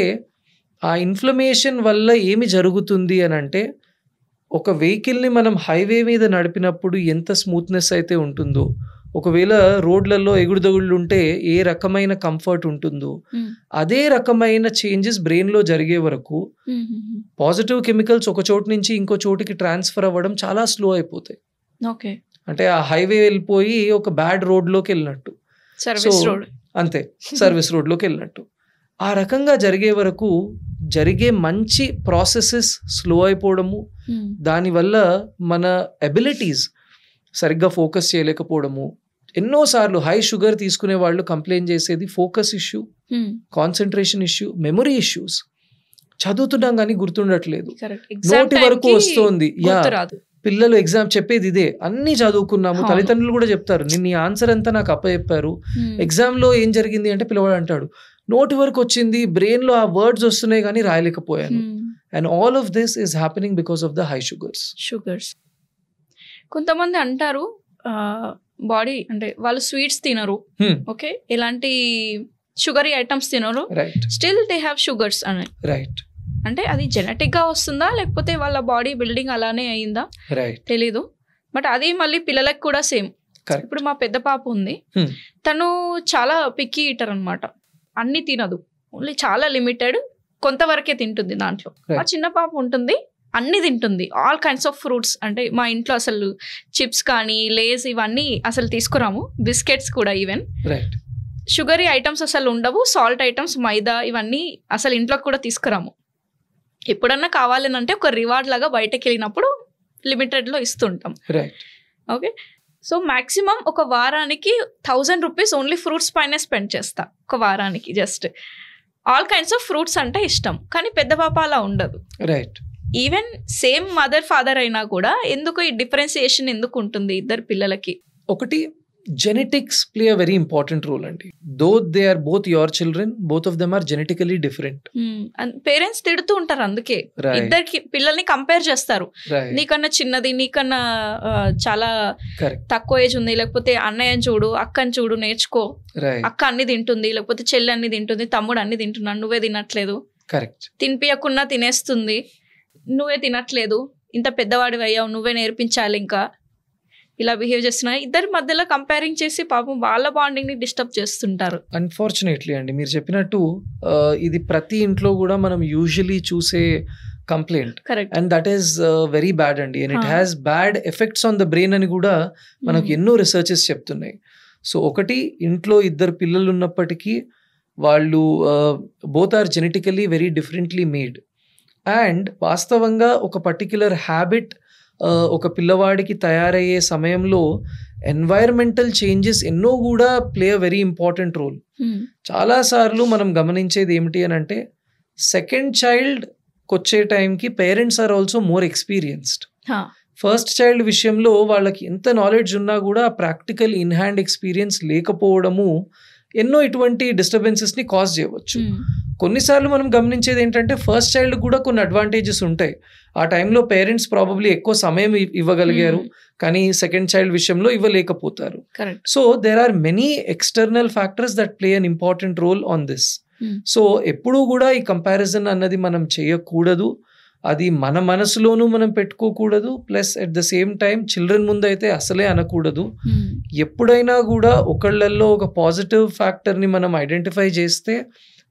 ఆ ఇన్ఫ్లమేషన్ వల్ల ఏమి జరుగుతుంది అని అంటే, ఒక వెహికల్ని మనం హైవే మీద నడిపినప్పుడు ఎంత స్మూత్నెస్ అయితే ఉంటుందో, ఒకవేళ రోడ్లలో ఎగుడుదగుళ్ళు ఉంటే ఏ రకమైన కంఫర్ట్ ఉంటుందో, అదే రకమైన చేంజెస్ బ్రెయిన్ లో జరిగే వరకు పాజిటివ్ కెమికల్స్ ఒక చోటు నుంచి ఇంకో చోటికి ట్రాన్స్ఫర్ అవ్వడం చాలా స్లో అయిపోతాయి. అంటే ఆ హైవే వెళ్ళిపోయి ఒక బ్యాడ్ రోడ్ లోకి వెళ్ళినట్టు, అంతే, సర్వీస్ రోడ్ లోకి వెళ్ళినట్టు. ఆ రకంగా జరిగే వరకు జరిగే మంచి ప్రాసెసెస్ స్లో అయిపోవడము, దానివల్ల మన ఎబిలిటీస్ సరిగ్గా ఫోకస్ చేయలేకపోవడము. ఎన్నోసార్లు హై షుగర్ తీసుకునే వాళ్ళు కంప్లైంట్ చేసేది focus issue, concentration issue, memory issues. చదువుతున్నాం కానీ గుర్తుండట్లేదు, నోటి వరకు వస్తుంది. పిల్లలు ఎగ్జామ్ చెప్పేది ఇదే, అన్ని చదువుకున్నాము, తల్లిదండ్రులు కూడా చెప్తారు, నిన్న ఈ ఆన్సర్ అంతా నాకు అప్పచెప్పారు, ఎగ్జామ్ లో ఏం జరిగింది అంటే పిల్లవాడు అంటాడు, నోటి వరకు వచ్చింది, బ్రెయిన్ లో ఆ వర్డ్స్ వస్తున్నాయి కానీ రాయలేకపోయాను. And all of this is happening because of the high sugars. కొంతమంది అంటారు బాడీ అంటే వాళ్ళు స్వీట్స్ తినరు, ఓకే, ఎలాంటి షుగరీ ఐటమ్స్ తినరు, స్టిల్ దే హ్యావ్ షుగర్స్ అని. రైట్. అంటే అది జెనెటిక్ గా వస్తుందా లేకపోతే వాళ్ళ బాడీ బిల్డింగ్ అలానే అయిందా తెలీదు, బట్ అది మళ్ళీ పిల్లలకు కూడా సేమ్. ఇప్పుడు మా పెద్ద పాప ఉంది, తను చాలా పిక్కీ ఈటర్ అనమాట, అన్ని తినదు, ఓన్లీ చాలా లిమిటెడ్ కొంతవరకే తింటుంది. దాంట్లో మా చిన్న పాప ఉంటుంది, అన్ని తింటుంది, ఆల్ కైండ్స్ ఆఫ్ ఫ్రూట్స్. అంటే మా ఇంట్లో అసలు చిప్స్ కానీ లేస్ ఇవన్నీ అసలు తీసుకురాము, బిస్కెట్స్ కూడా ఈవెన్. షుగరీ ఐటమ్స్ అసలు ఉండవు, సాల్ట్ ఐటమ్స్, మైదా ఇవన్నీ అసలు ఇంట్లోకి కూడా తీసుకురాము. ఎప్పుడన్నా కావాలని అంటే ఒక రివార్డ్ లాగా బయటకు వెళ్ళినప్పుడు లిమిటెడ్లో ఇస్తుంటాం. ఓకే, సో మాక్సిమం ఒక వారానికి 1000 రూపీస్ ఓన్లీ ఫ్రూట్స్ పైన స్పెండ్ చేస్తా ఒక వారానికి. Just all kinds of fruits అంటే ఇష్టం, కానీ పెద్ద పాప అలా ఉండదు. Right. Even same mother father అయినా కూడా ఎందుకు ఈ డిఫరెన్సియేషన్ ఎందుకు ఉంటుంది ఇద్దరు పిల్లలకి? ఒకటి, genetics play a very important role అండి. Though they are both your children, both of them are genetically different. Parents తిడుతూ ఉంటారు, అందుకే ఇద్దరికి పిల్లల్ని కంపేర్ చేస్తారు, నీకన్నా చిన్నది, నీకన్నా చాలా తక్కువ ఏజ్ ఉంది, లేకపోతే అన్నయ్యని చూడు, అక్కని చూడు, నేర్చుకో, అక్క అన్ని తింటుంది, లేకపోతే చెల్లి అన్ని తింటుంది, తమ్ముడు అన్ని తింటున్నాడు, నువ్వే తినట్లేదు, తినిపియకున్నా తినేస్తుంది, నువ్వే తినట్లేదు, ఇంత పెద్దవాడివి అయ్యావు, నువ్వే నేర్పించాలి, ఇంకా ఇలా బిహేవ్ చేస్తున్నారు. ఇద్దరి మధ్యలో కంపేరింగ్ చేసి పాపం వాళ్ళ బాండింగ్ ని డిస్టర్బ్ చేస్తుంటారు. అన్ఫార్చునేట్లీ అండి, మీరు చెప్పినట్టు ఇది ప్రతి ఇంట్లో కూడా మనం యూజువలీ చూసే complaint, and that is very bad అండి, and it has bad effects on the brain అని కూడా మనకు ఎన్నో రీసెర్చెస్ చెప్తున్నాయి. సో ఒకటి, ఇంట్లో ఇద్దరు పిల్లలు ఉన్నప్పటికీ వాళ్ళు both are genetically very differently made, and వాస్తవంగా ఒక పర్టిక్యులర్ హ్యాబిట్ ఒక పిల్లవాడికి తయారయ్యే సమయంలో ఎన్వైరన్మెంటల్ చేంజెస్ ఎన్నో కూడా play a very important role. చాలా సార్లు మనం గమనించేది ఏమిటి అని అంటే, సెకండ్ చైల్డ్ వచ్చే టైంకి parents are also more experienced. First child విషయంలో వాళ్ళకి ఎంత నాలెడ్జ్ ఉన్నా కూడా ప్రాక్టికల్ ఇన్ హ్యాండ్ ఎక్స్పీరియన్స్ లేకపోవడము ఎన్నో ఇటువంటి డిస్టర్బెన్సెస్ని కాజ్ చేయవచ్చు. కొన్నిసార్లు మనం గమనించేది ఏంటంటే ఫస్ట్ చైల్డ్ కూడా కొన్ని అడ్వాంటేజెస్ ఉంటాయి. ఆ టైంలో పేరెంట్స్ ప్రాబబ్లీ ఎక్కువ సమయం ఇవ్వగలిగారు, కానీ సెకండ్ చైల్డ్ విషయంలో ఇవ్వలేకపోతారు. So there are many external factors that play an important role on this. So ఎప్పుడూ కూడా ఈ కంపారిజన్ అన్నది మనం చేయకూడదు, అది మన మనసులోనూ మనం పెట్టుకోకూడదు, plus at the same time children ముందు అయితే అసలే అనకూడదు. ఎప్పుడైనా కూడా ఒకళ్ళల్లో ఒక పాజిటివ్ ఫ్యాక్టర్ని మనం ఐడెంటిఫై చేస్తే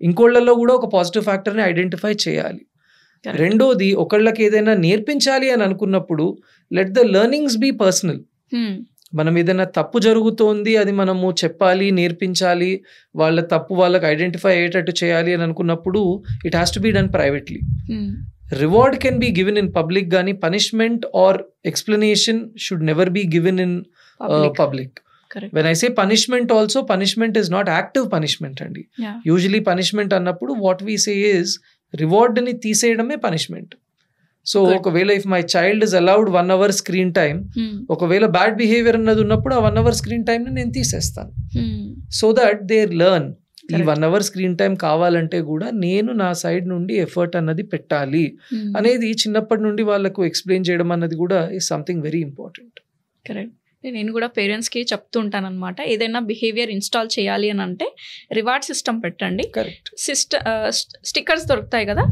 ఇంకోళ్ళల్లో కూడా ఒక పాజిటివ్ ఫ్యాక్టర్ని ఐడెంటిఫై చేయాలి. రెండోది, ఒకళ్ళకి ఏదైనా నేర్పించాలి అని అనుకున్నప్పుడు let the learnings be personal. మనం ఏదైనా తప్పు జరుగుతోంది, అది మనము చెప్పాలి, నేర్పించాలి, వాళ్ళ తప్పు వాళ్ళకి ఐడెంటిఫై అయ్యేటట్టు చేయాలి అని అనుకున్నప్పుడు it has to be done privately. Reward can be given in public gani, punishment or explanation should never be given in public. Correct. When I say punishment also, punishment is not active punishment andi. Usually punishment annappudu what we say is reward ni teeseyadame punishment. So okavela if my child is allowed 1 hour screen time, okavela bad behavior annadu unnappudu aa 1 hour screen time ni nenu teesestanu, so that they learn ఈ 1 hour screen time కావాలంటే కూడా నేను నా side నుండి effort అన్నది పెట్టాలి అనేది చిన్నప్పటి నుండి వాళ్ళకు ఎక్స్ప్లెయిన్ చేయడం అన్నది కూడా is something very important. Correct. నేను కూడా పేరెంట్స్కి చెప్తూ ఉంటాను అనమాట, ఏదైనా బిహేవియర్ ఇన్స్టాల్ చేయాలి అని అంటే రివార్డ్ సిస్టమ్ పెట్టండి. స్టిక్కర్స్ దొరుకుతాయి కదా,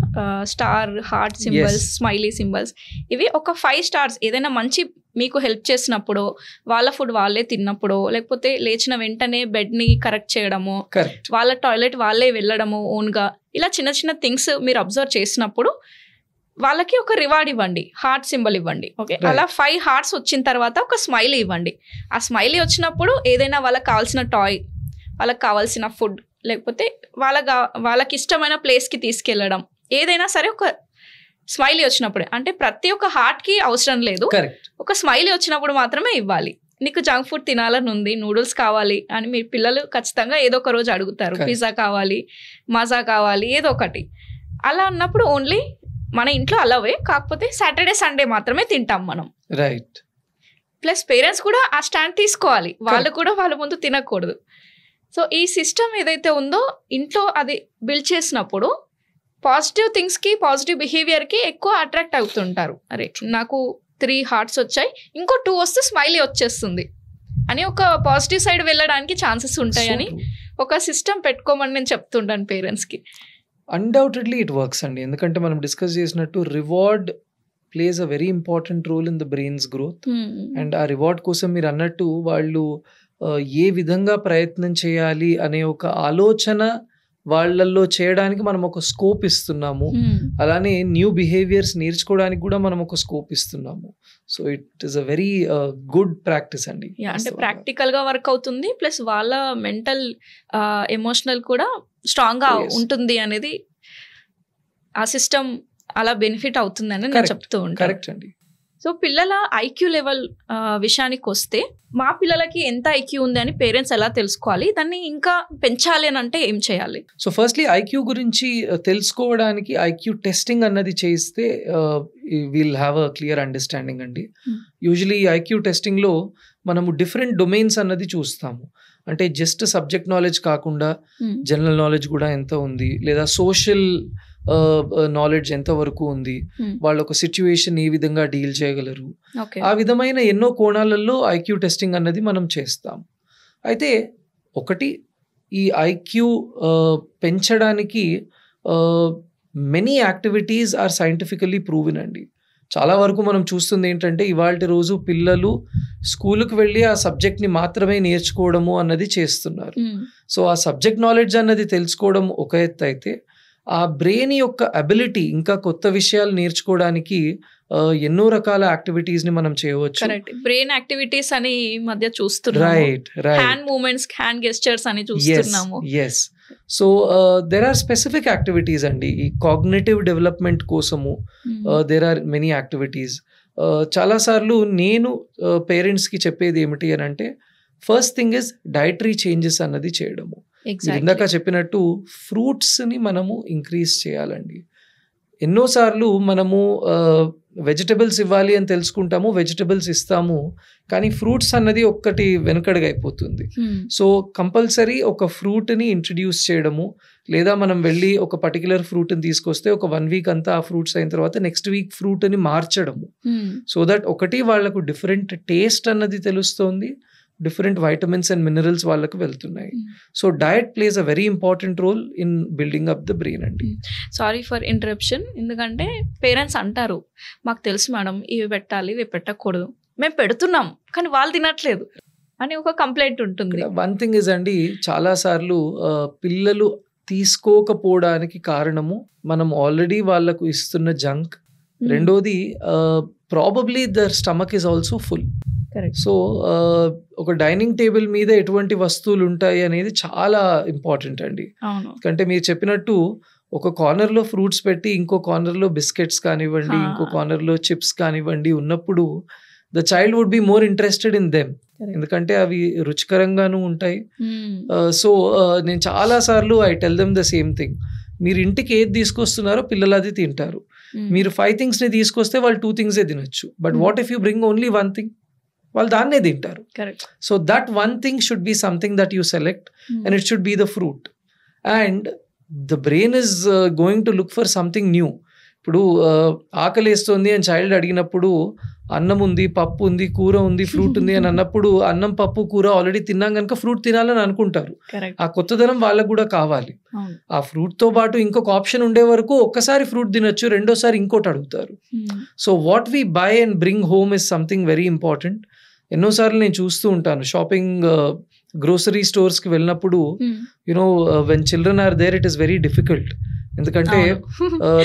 star, heart symbols, smiley symbols, ఇవి ఒక 5 స్టార్స్ ఏదైనా మంచి మీకు హెల్ప్ చేసినప్పుడు, వాళ్ళ ఫుడ్ వాళ్ళే తిన్నప్పుడు, లేకపోతే లేచిన వెంటనే బెడ్ని కరెక్ట్ చేయడము, వాళ్ళ టాయిలెట్ వాళ్ళే వెళ్ళడము ఓన్గా, ఇలా చిన్న చిన్న థింగ్స్ మీరు అబ్జర్వ్ చేసినప్పుడు వాళ్ళకి ఒక రివార్డ్ ఇవ్వండి, హార్ట్ సింబల్ ఇవ్వండి. ఓకే, అలా 5 హార్ట్స్ వచ్చిన తర్వాత ఒక స్మైలీ ఇవ్వండి. ఆ స్మైలీ వచ్చినప్పుడు ఏదైనా వాళ్ళకి కావాల్సిన టాయ్, వాళ్ళకి కావాల్సిన ఫుడ్, లేకపోతే వాళ్ళకి ఇష్టమైన ప్లేస్కి తీసుకెళ్ళడం, ఏదైనా సరే ఒక స్మైలీ వచ్చినప్పుడు, అంటే ప్రతి ఒక్క హార్ట్కి అవసరం లేదు, ఒక స్మైలీ వచ్చినప్పుడు మాత్రమే ఇవ్వాలి. నీకు జంక్ ఫుడ్ తినాలని ఉంది, నూడిల్స్ కావాలి అని మీ పిల్లలు ఖచ్చితంగా ఏదో ఒక రోజు అడుగుతారు, పిజ్జా కావాలి, మజా కావాలి, ఏదో ఒకటి. అలా అన్నప్పుడు ఓన్లీ మన ఇంట్లో అలావే, కాకపోతే సాటర్డే సండే మాత్రమే తింటాం మనం. రైట్. ప్లస్ పేరెంట్స్ కూడా ఆ స్టాండ్ తీసుకోవాలి, వాళ్ళు కూడా వాళ్ళ ముందు తినకూడదు. సో ఈ సిస్టమ్ ఏదైతే ఉందో ఇంట్లో అది బిల్డ్ చేసినప్పుడు పాజిటివ్ థింగ్స్కి, పాజిటివ్ బిహేవియర్కి ఎక్కువ అట్రాక్ట్ అవుతుంటారు. అరే నాకు 3 హార్ట్స్ వచ్చాయి, ఇంకో 2 వస్తే స్మైలీ వచ్చేస్తుంది అని ఒక పాజిటివ్ సైడ్ వెళ్ళడానికి ఛాన్సెస్ ఉంటాయని ఒక సిస్టమ్ పెట్టుకోమని నేను చెప్తుంటాను పేరెంట్స్కి. అన్డౌటెడ్లీ ఇట్ వర్క్స్ అండి, ఎందుకంటే మనం డిస్కస్ చేసినట్టు reward plays a very important role in the brain's growth. And ఆ రివార్డ్ కోసం మీరు అన్నట్టు వాళ్ళు ఏ విధంగా ప్రయత్నం చేయాలి అనే ఒక ఆలోచన వాళ్ళల్లో చేయడానికి మనం ఒక స్కోప్ ఇస్తున్నాము. అలానే న్యూ బిహేవియర్స్ నేర్చుకోవడానికి కూడా మనం ఒక స్కోప్ ఇస్తున్నాము. So it is a very good practice అండి. అంటే ప్రాక్టికల్ గా వర్క్ అవుతుంది, ప్లస్ వాళ్ళ మెంటల్ ఎమోషనల్ కూడా స్ట్రాంగ్ గా ఉంటుంది అనేది ఆ సిస్టమ్ అలా బెనిఫిట్ అవుతుందని నేను చెప్తూ ఉంటాను. కరెక్ట్ అండి. సో పిల్లల ఐక్యూ లెవెల్ విషయానికి వస్తే, మా పిల్లలకి ఎంత ఐక్యూ ఉంది అని పేరెంట్స్ ఎలా తెలుసుకోవాలి, దాన్ని ఇంకా పెంచాలి అని అంటే ఏం చేయాలి? సో ఫస్ట్లీ ఐక్యూ గురించి తెలుసుకోవడానికి ఐక్యూ టెస్టింగ్ అన్నది చేస్తే will have a clear understanding అండి. యూజువలీ ఐక్యూ టెస్టింగ్లో మనము డిఫరెంట్ డొమైన్స్ అన్నది చూస్తాము. అంటే జస్ట్ సబ్జెక్ట్ నాలెడ్జ్ కాకుండా జనరల్ నాలెడ్జ్ కూడా ఎంత ఉంది, లేదా సోషల్ నాలెడ్జ్ ఎంత వరకు ఉంది, వాళ్ళ ఒక సిచ్యువేషన్ ఏ విధంగా డీల్ చేయగలరు, ఆ విధమైన ఎన్నో కోణాలలో ఐక్యూ టెస్టింగ్ అన్నది మనం చేస్తాం. అయితే ఒకటి, ఈ ఐక్యూ పెంచడానికి many activities are scientifically proven అండి. చాలా వరకు మనం చూస్తుంది ఏంటంటే ఇవాళ రోజు పిల్లలు స్కూల్కి వెళ్ళి ఆ సబ్జెక్ట్ని మాత్రమే నేర్చుకోవడము అన్నది చేస్తున్నారు. సో ఆ సబ్జెక్ట్ నాలెడ్జ్ అన్నది తెలుసుకోవడం ఒక ఎత్తు అయితే, ఆ బ్రెయిన్ యొక్క అబిలిటీ ఇంకా కొత్త విషయాలు నేర్చుకోవడానికి ఎన్నో రకాల యాక్టివిటీస్ ని మనం చేయవచ్చు. బ్రెయిన్ యాక్టివిటీస్ అని ఈ మధ్య చూస్తున్నాము. Right right. Hand movements, hand gestures అని చూస్తున్నాము. yes. So there are specific activities అండి ఈ కాగ్నిటివ్ డెవలప్మెంట్ కోసము. There are many activities. చాలాసార్లు నేను పేరెంట్స్కి చెప్పేది ఏమిటి అని అంటే, first thing is dietary changes అన్నది చేయడము. ఇందాక చెప్పినట్టు ఫ్రూట్స్ని మనము ఇంక్రీజ్ చేయాలండి. ఎన్నోసార్లు మనము వెజిటబుల్స్ ఇవ్వాలి అని తెలుసుకుంటాము, వెజిటబుల్స్ ఇస్తాము, కానీ ఫ్రూట్స్ అన్నది ఒక్కటి వెనకడుగా అయిపోతుంది. సో కంపల్సరీ ఒక ఫ్రూట్ని ఇంట్రడ్యూస్ చేయడము, లేదా మనం వెళ్ళి ఒక పర్టికులర్ ఫ్రూట్ని తీసుకొస్తే ఒక 1 వీక్ అంతా ఆ ఫ్రూట్స్ అయిన తర్వాత నెక్స్ట్ వీక్ ఫ్రూట్ని మార్చడము, సో దట్ ఒకటి వాళ్ళకు డిఫరెంట్ టేస్ట్ అన్నది తెలుస్తుంది, డిఫరెంట్ వైటమిన్స్ అండ్ మినరల్స్ వాళ్ళకు వెళ్తున్నాయి. So diet plays a very important role in building up the brain అండి. సారీ ఫర్ ఇంటరప్షన్, ఎందుకంటే పేరెంట్స్ అంటారు మాకు తెలుసు మేడం ఇవి పెట్టాలి ఇవి పెట్టకూడదు, మేము పెడుతున్నాం కానీ వాళ్ళు తినట్లేదు అని ఒక కంప్లైంట్ ఉంటుంది. వన్ థింగ్ ఇస్ అండి, చాలాసార్లు పిల్లలు తీసుకోకపోవడానికి కారణము మనం ఆల్రెడీ వాళ్ళకు ఇస్తున్న జంక్, రెండోది probably their stomach is also full. So ఒక డైనింగ్ టేబుల్ మీద ఎటువంటి వస్తువులు ఉంటాయి అనేది చాలా ఇంపార్టెంట్ అండి. ఎందుకంటే మీరు చెప్పినట్టు ఒక కార్నర్లో ఫ్రూట్స్ పెట్టి ఇంకో కార్నర్లో బిస్కెట్స్ కానివ్వండి, ఇంకో కార్నర్లో చిప్స్ కానివ్వండి ఉన్నప్పుడు the child would be more interested in them, ఎందుకంటే అవి రుచికరంగానూ ఉంటాయి. సో నేను చాలా సార్లు I tell them the same thing, మీరు ఇంటికి ఏది తీసుకొస్తున్నారో పిల్లలు అది తింటారు. మీరు 5 థింగ్స్ని తీసుకొస్తే వాళ్ళు 2 థింగ్సే తినొచ్చు. But what if you bring only 1 thing, వాళ్ళు దాన్నే తింటారు. So that 1 thing should be something that you select and it should be the fruit. And the brain is going to look for something new. ఇప్పుడు ఆకలేస్తుంది అని child అడిగినప్పుడు అన్నం ఉంది, పప్పు ఉంది, కూర ఉంది, ఫ్రూట్ ఉంది అని అన్నప్పుడు అన్నం పప్పు కూర ఆల్రెడీ తిన్నాం కనుక ఫ్రూట్ తినాలని అనుకుంటారు. ఆ కొత్తదనం వాళ్ళకు కూడా కావాలి. ఆ ఫ్రూట్తో పాటు ఇంకొక ఆప్షన్ ఉండే వరకు ఒక్కసారి ఫ్రూట్ తినొచ్చు, రెండోసారి ఇంకోటి అడుగుతారు. So what we buy and bring home is something very important. ఎన్నోసార్లు నేను చూస్తూ ఉంటాను షాపింగ్ గ్రోసరీ స్టోర్స్కి వెళ్ళినప్పుడు, you know when children are there it is very difficult. ఎందుకంటే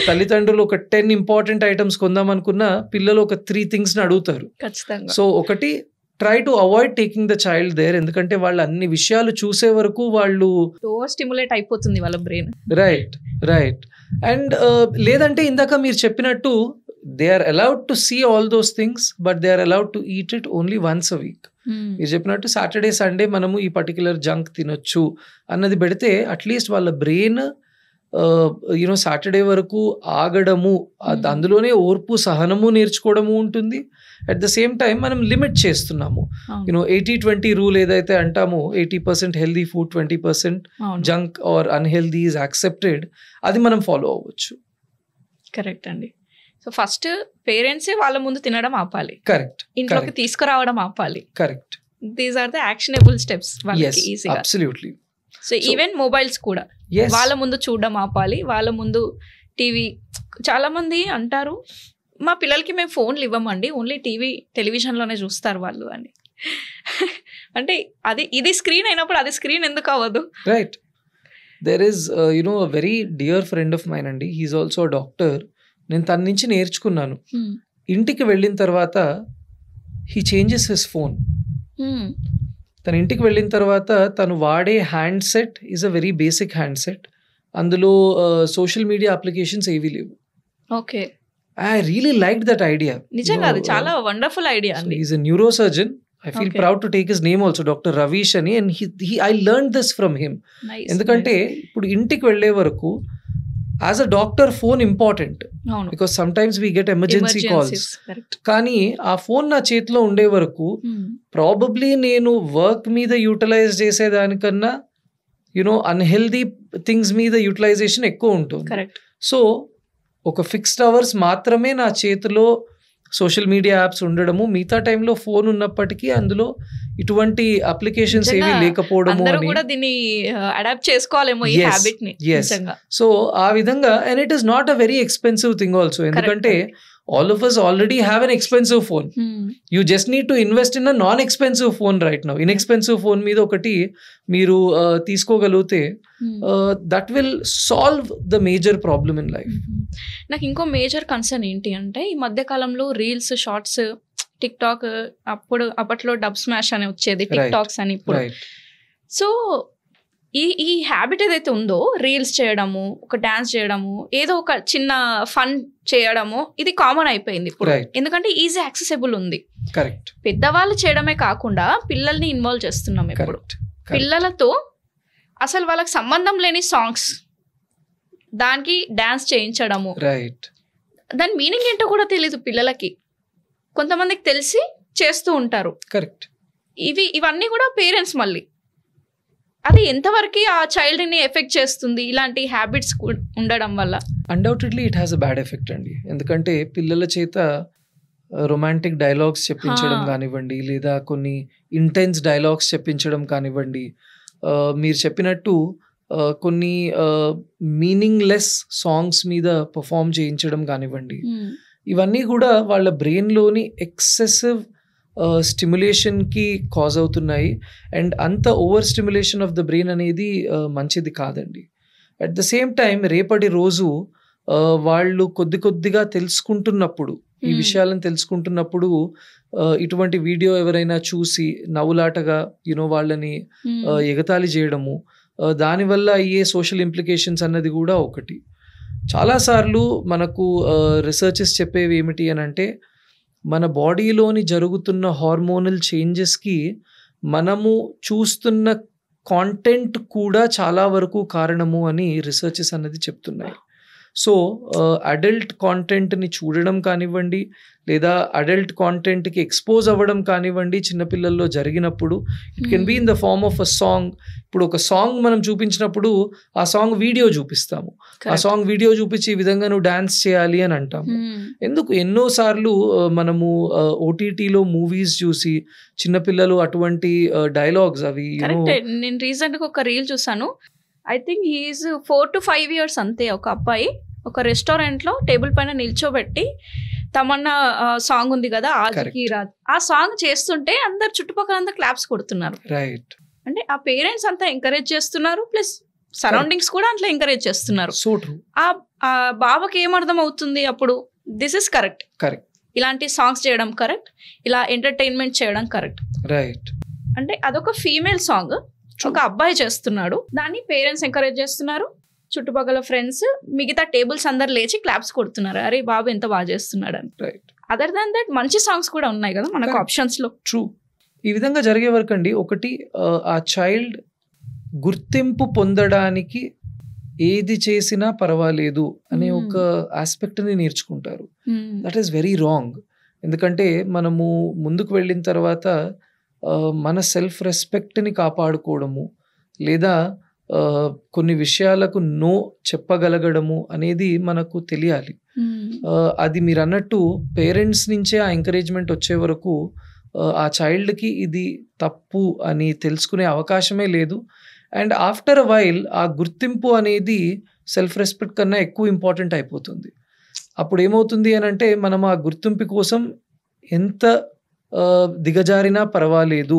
తల్లిదండ్రులు ఒక 10 ఇంపార్టెంట్ ఐటమ్స్ కొందాం అనుకున్నా పిల్లలు ఒక 3 థింగ్స్ని అడుగుతారు. సో ఒకటి, try to avoid taking the child there, ఎందుకంటే వాళ్ళు అన్ని విషయాలు చూసే వరకు వాళ్ళు స్టిమ్యులేట్ అయిపోతుంది వాళ్ళ బ్రెయిన్. రైట్. అండ్ లేదంటే ఇందాక మీరు చెప్పినట్టు they are allowed to see all those things, but they are allowed to eat it only once a week. మీరు చెప్పినట్టు సాటర్డే సండే మనము ఈ పర్టికులర్ జంక్ తినొచ్చు అన్నది పెడితే అట్లీస్ట్ వాళ్ళ బ్రెయిన్ యూనో సాటర్డే వరకు ఆగడము, అందులోనే ఓర్పు సహనము నేర్చుకోవడము ఉంటుంది. అట్ ద సేమ్ టైం మనం లిమిట్ చేస్తున్నాము. యూనో 80-20 రూల్ ఏదైతే అంటామో, 80% healthy food, 20% junk or unhealthy is accepted, అది మనం ఫాలో అవ్వచ్చు. కరెక్ట్ అండి. సో ఫస్ట్ పేరెంట్సే వాళ్ళ ముందు తినడం ఆపాలి. కరెక్ట్. ఇంట్లోకి తీసుకురావడం ఆపాలి. Correct. These are the actionable steps వాళ్ళకి ఈజీగా. అబ్సల్యూట్లీ. సో ఈవెన్ మొబైల్స్ కూడా వాళ్ళ ముందు చూడడం ఆపాలి, వాళ్ళ ముందు టీవీ. చాలా మంది అంటారు మా పిల్లలకి మేము ఫోన్లు ఇవ్వమండి, ఓన్లీ టెలివిజన్లోనే చూస్తారు వాళ్ళు అని. అంటే ఇది స్క్రీన్ అయినప్పుడు అది స్క్రీన్ ఎందుకు అవ్వదు? Right. There is you know a very dear friend of mine అండి, హీఈస్ ఆల్సో అ డాక్టర్. నేను తన నుంచి నేర్చుకున్నాను. ఇంటికి వెళ్ళిన తర్వాత హీ చేంజెస్ హిస్ ఫోన్. తన ఇంటికి వెళ్ళిన తర్వాత తను వాడే hand set is a very basic hand set. అందులో సోషల్ మీడియా అప్లికేషన్స్ ఏవీ లేవు. Okay. I really liked that idea. నిజంగా అది చాలా వండర్ఫుల్ ఐడియా అండి. He is a neurosurgeon. I feel proud to take his name also, Dr. Ravish ani, and I learned this from him. ఎందుకంటే ఇప్పుడు ఇంటికి వెళ్ళే వరకు as a doctor phone important, because sometimes we get emergency calls. కానీ ఆ phone నా చేతిలో ఉండే వరకు ప్రాబబ్లీ నేను వర్క్ మీద యూటిలైజ్ చేసేదానికన్నా యునో అన్హెల్దీ థింగ్స్ మీద యూటిలైజేషన్ ఎక్కువ ఉంటుంది. సో ఒక ఫిక్స్డ్ అవర్స్ మాత్రమే నా చేతిలో సోషల్ మీడియా యాప్స్ ఉండడము, మిగతా టైంలో ఫోన్ ఉన్నప్పటికీ అందులో ఇటువంటి అప్లికేషన్స్ ఏవి లేకపోవడము సో ఆ విధంగా. And it is not a very expensive thing also, ఎందుకంటే all of us already have an expensive phone. You just need to invest in a non-expensive phone right now. Inexpensive phone మీద ఒకటి మీరు తీసుకోగలిగితే that will solve the major problem in life. నాకు ఇంకో major concern ఏంటి అంటే, ఈ మధ్య కాలంలో రీల్స్, షార్ట్స్, టిక్ టాక్, అప్పట్లో డబ్ స్మాష్ అని వచ్చేది, టిక్ టాక్స్ అని ఇప్పుడు. సో ఈ హ్యాబిట్ ఏదైతే ఉందో, రీల్స్ చేయడము, ఒక డాన్స్ చేయడము, ఏదో ఒక చిన్న ఫన్ చేయడము, ఇది కామన్ అయిపోయింది ఇప్పుడు. ఎందుకంటే ఈజీ యాక్సెసిబుల్ ఉంది. పెద్దవాళ్ళు చేయడమే కాకుండా పిల్లల్ని ఇన్వాల్వ్ చేస్తున్నాం ఇప్పుడు. పిల్లలతో అసలు వాళ్ళకి సంబంధం లేని సాంగ్స్, దానికి డాన్స్ చేయించడము, రైట్. దాని మీనింగ్ ఏంటో కూడా తెలియదు పిల్లలకి. కొంతమందికి తెలిసి చేస్తూ ఉంటారు. కరెక్ట్. ఇవన్నీ కూడా పేరెంట్స్ మళ్ళీ అది ఎంతవరకు ఆ చైల్డ్ ని ఎఫెక్ట్ చేస్తుంది ఇలాంటి హ్యాబిట్స్ ఉండడం వల్ల? Undoubtedly it has a bad effect అండి. ఎందుకంటే పిల్లల చేత రొమాంటిక్ డైలాగ్స్ చెప్పించడం కానివ్వండి, లేదా కొన్ని ఇంటెన్స్ డైలాగ్స్ చెప్పించడం కానివ్వండి, మీరు చెప్పినట్టు కొన్ని మీనింగ్లెస్ సాంగ్స్ మీద పర్ఫామ్ చేయించడం కానివ్వండి, ఇవన్నీ కూడా వాళ్ళ బ్రెయిన్లోని ఎక్సెసివ్ స్టిమ్యులేషన్కి కాజ్ అవుతున్నాయి. అండ్ అంత over stimulation of the brain అనేది మంచిది కాదండి. అట్ ద సేమ్ టైం రేపటి రోజు వాళ్ళు కొద్దిగా తెలుసుకుంటున్నప్పుడు, ఈ విషయాలను తెలుసుకుంటున్నప్పుడు ఇటువంటి వీడియో ఎవరైనా చూసి నవ్వులాటగా వాళ్ళని ఎగతాళి చేయడము, దానివల్ల అయ్యే సోషల్ ఇంప్లికేషన్స్ అన్నది కూడా ఒకటి. చాలాసార్లు మనకు రీసెర్చెస్ చెప్పేవి ఏమిటి అని అంటే, మన బాడీలోని జరుగుతున్న హార్మోనల్ చేంజెస్కి మనము చూస్తున్న కాంటెంట్ కూడా చాలా వరకు కారణము అని రీసెర్చెస్ అన్నది చెప్తున్నాయి. సో అడల్ట్ కాంటెంట్ని చూడడం కానివ్వండి, లేదా అడల్ట్ కాంటెంట్కి ఎక్స్పోజ్ అవ్వడం కానివ్వండి చిన్నపిల్లల్లో జరిగినప్పుడు, it can be in the form of a song. ఇప్పుడు ఒక సాంగ్ మనం చూపించినప్పుడు ఆ సాంగ్ వీడియో చూపిస్తాము, ఆ సాంగ్ వీడియో చూపించి ఈ విధంగా నువ్వు డాన్స్ చేయాలి అని అంటాము. ఎందుకు? ఎన్నోసార్లు మనము ఓటీటీలో మూవీస్ చూసి చిన్నపిల్లలు అటువంటి డైలాగ్స్ అవి నేను రీసెంట్గా ఒక రీల్ చూసాను. I think he's 4 to 5 years అంతే. ఒక అబ్బాయి ఒక రెస్టారెంట్లో టేబుల్ పైన నిల్చోబెట్టి తమన్నా సాంగ్ ఉంది కదా ఆజ్కి రాత్, ఆ సాంగ్ చేస్తుంటే అందరు చుట్టుపక్కల అందరు క్లాప్స్ కొడుతున్నారు. రైట్. అంటే ఆ పేరెంట్స్ అంతా ఎంకరేజ్ చేస్తున్నారు, ప్లస్ సరౌండింగ్స్ కూడా అట్లా ఎంకరేజ్ చేస్తున్నారు. So true. ఆ బాబాకి ఏమర్థం అవుతుంది అప్పుడు? దిస్ ఇస్ కరెక్ట్, ఇలాంటి సాంగ్స్ చేయడం కరెక్ట్, ఇలా ఎంటర్టైన్మెంట్ చేయడం కరెక్ట్. రైట్. అంటే అదొక ఫీమేల్ సాంగ్, ఒక అబ్బాయి చేస్తున్నాడు, దాన్ని పేరెంట్స్ ఎంకరేజ్ చేస్తున్నారు, చుట్టుపక్కల ఫ్రెండ్స్ మిగతా టేబుల్స్ అందరు లేచి క్లాప్స్ కొడుతున్నారు, అరే బాబు ఎంత బాగా చేస్తున్నాడు అని. అదర్ దాన్ దట్ మంచి సాంగ్స్ కూడా ఉన్నాయి కదా మనకు ఆప్షన్స్ లో. ట్రూ. ఈ విధంగా జరిగే వరకు అండి, ఒకటి ఆ చైల్డ్ గుర్తింపు పొందడానికి ఏది చేసినా పర్వాలేదు అనే ఒక ఆస్పెక్ట్ని నేర్చుకుంటారు. That is very wrong. ఎందుకంటే మనము ముందుకు వెళ్ళిన తర్వాత మన సెల్ఫ్ రెస్పెక్ట్ని కాపాడుకోవడము, లేదా కొన్ని విషయాలకు నో చెప్పగలగడము అనేది మనకు తెలియాలి. అది మీరు అన్నట్టు పేరెంట్స్ నుంచే ఆ ఎంకరేజ్మెంట్ వచ్చే వరకు ఆ చైల్డ్కి ఇది తప్పు అని తెలుసుకునే అవకాశమే లేదు. అండ్ ఆఫ్టర్ అ వైల్ ఆ గుర్తింపు అనేది సెల్ఫ్ రెస్పెక్ట్ కన్నా ఎక్కువ ఇంపార్టెంట్ అయిపోతుంది. అప్పుడు ఏమవుతుంది అని అంటే, మనం ఆ గుర్తింపు కోసం ఎంత దిగజారినా పర్వాలేదు,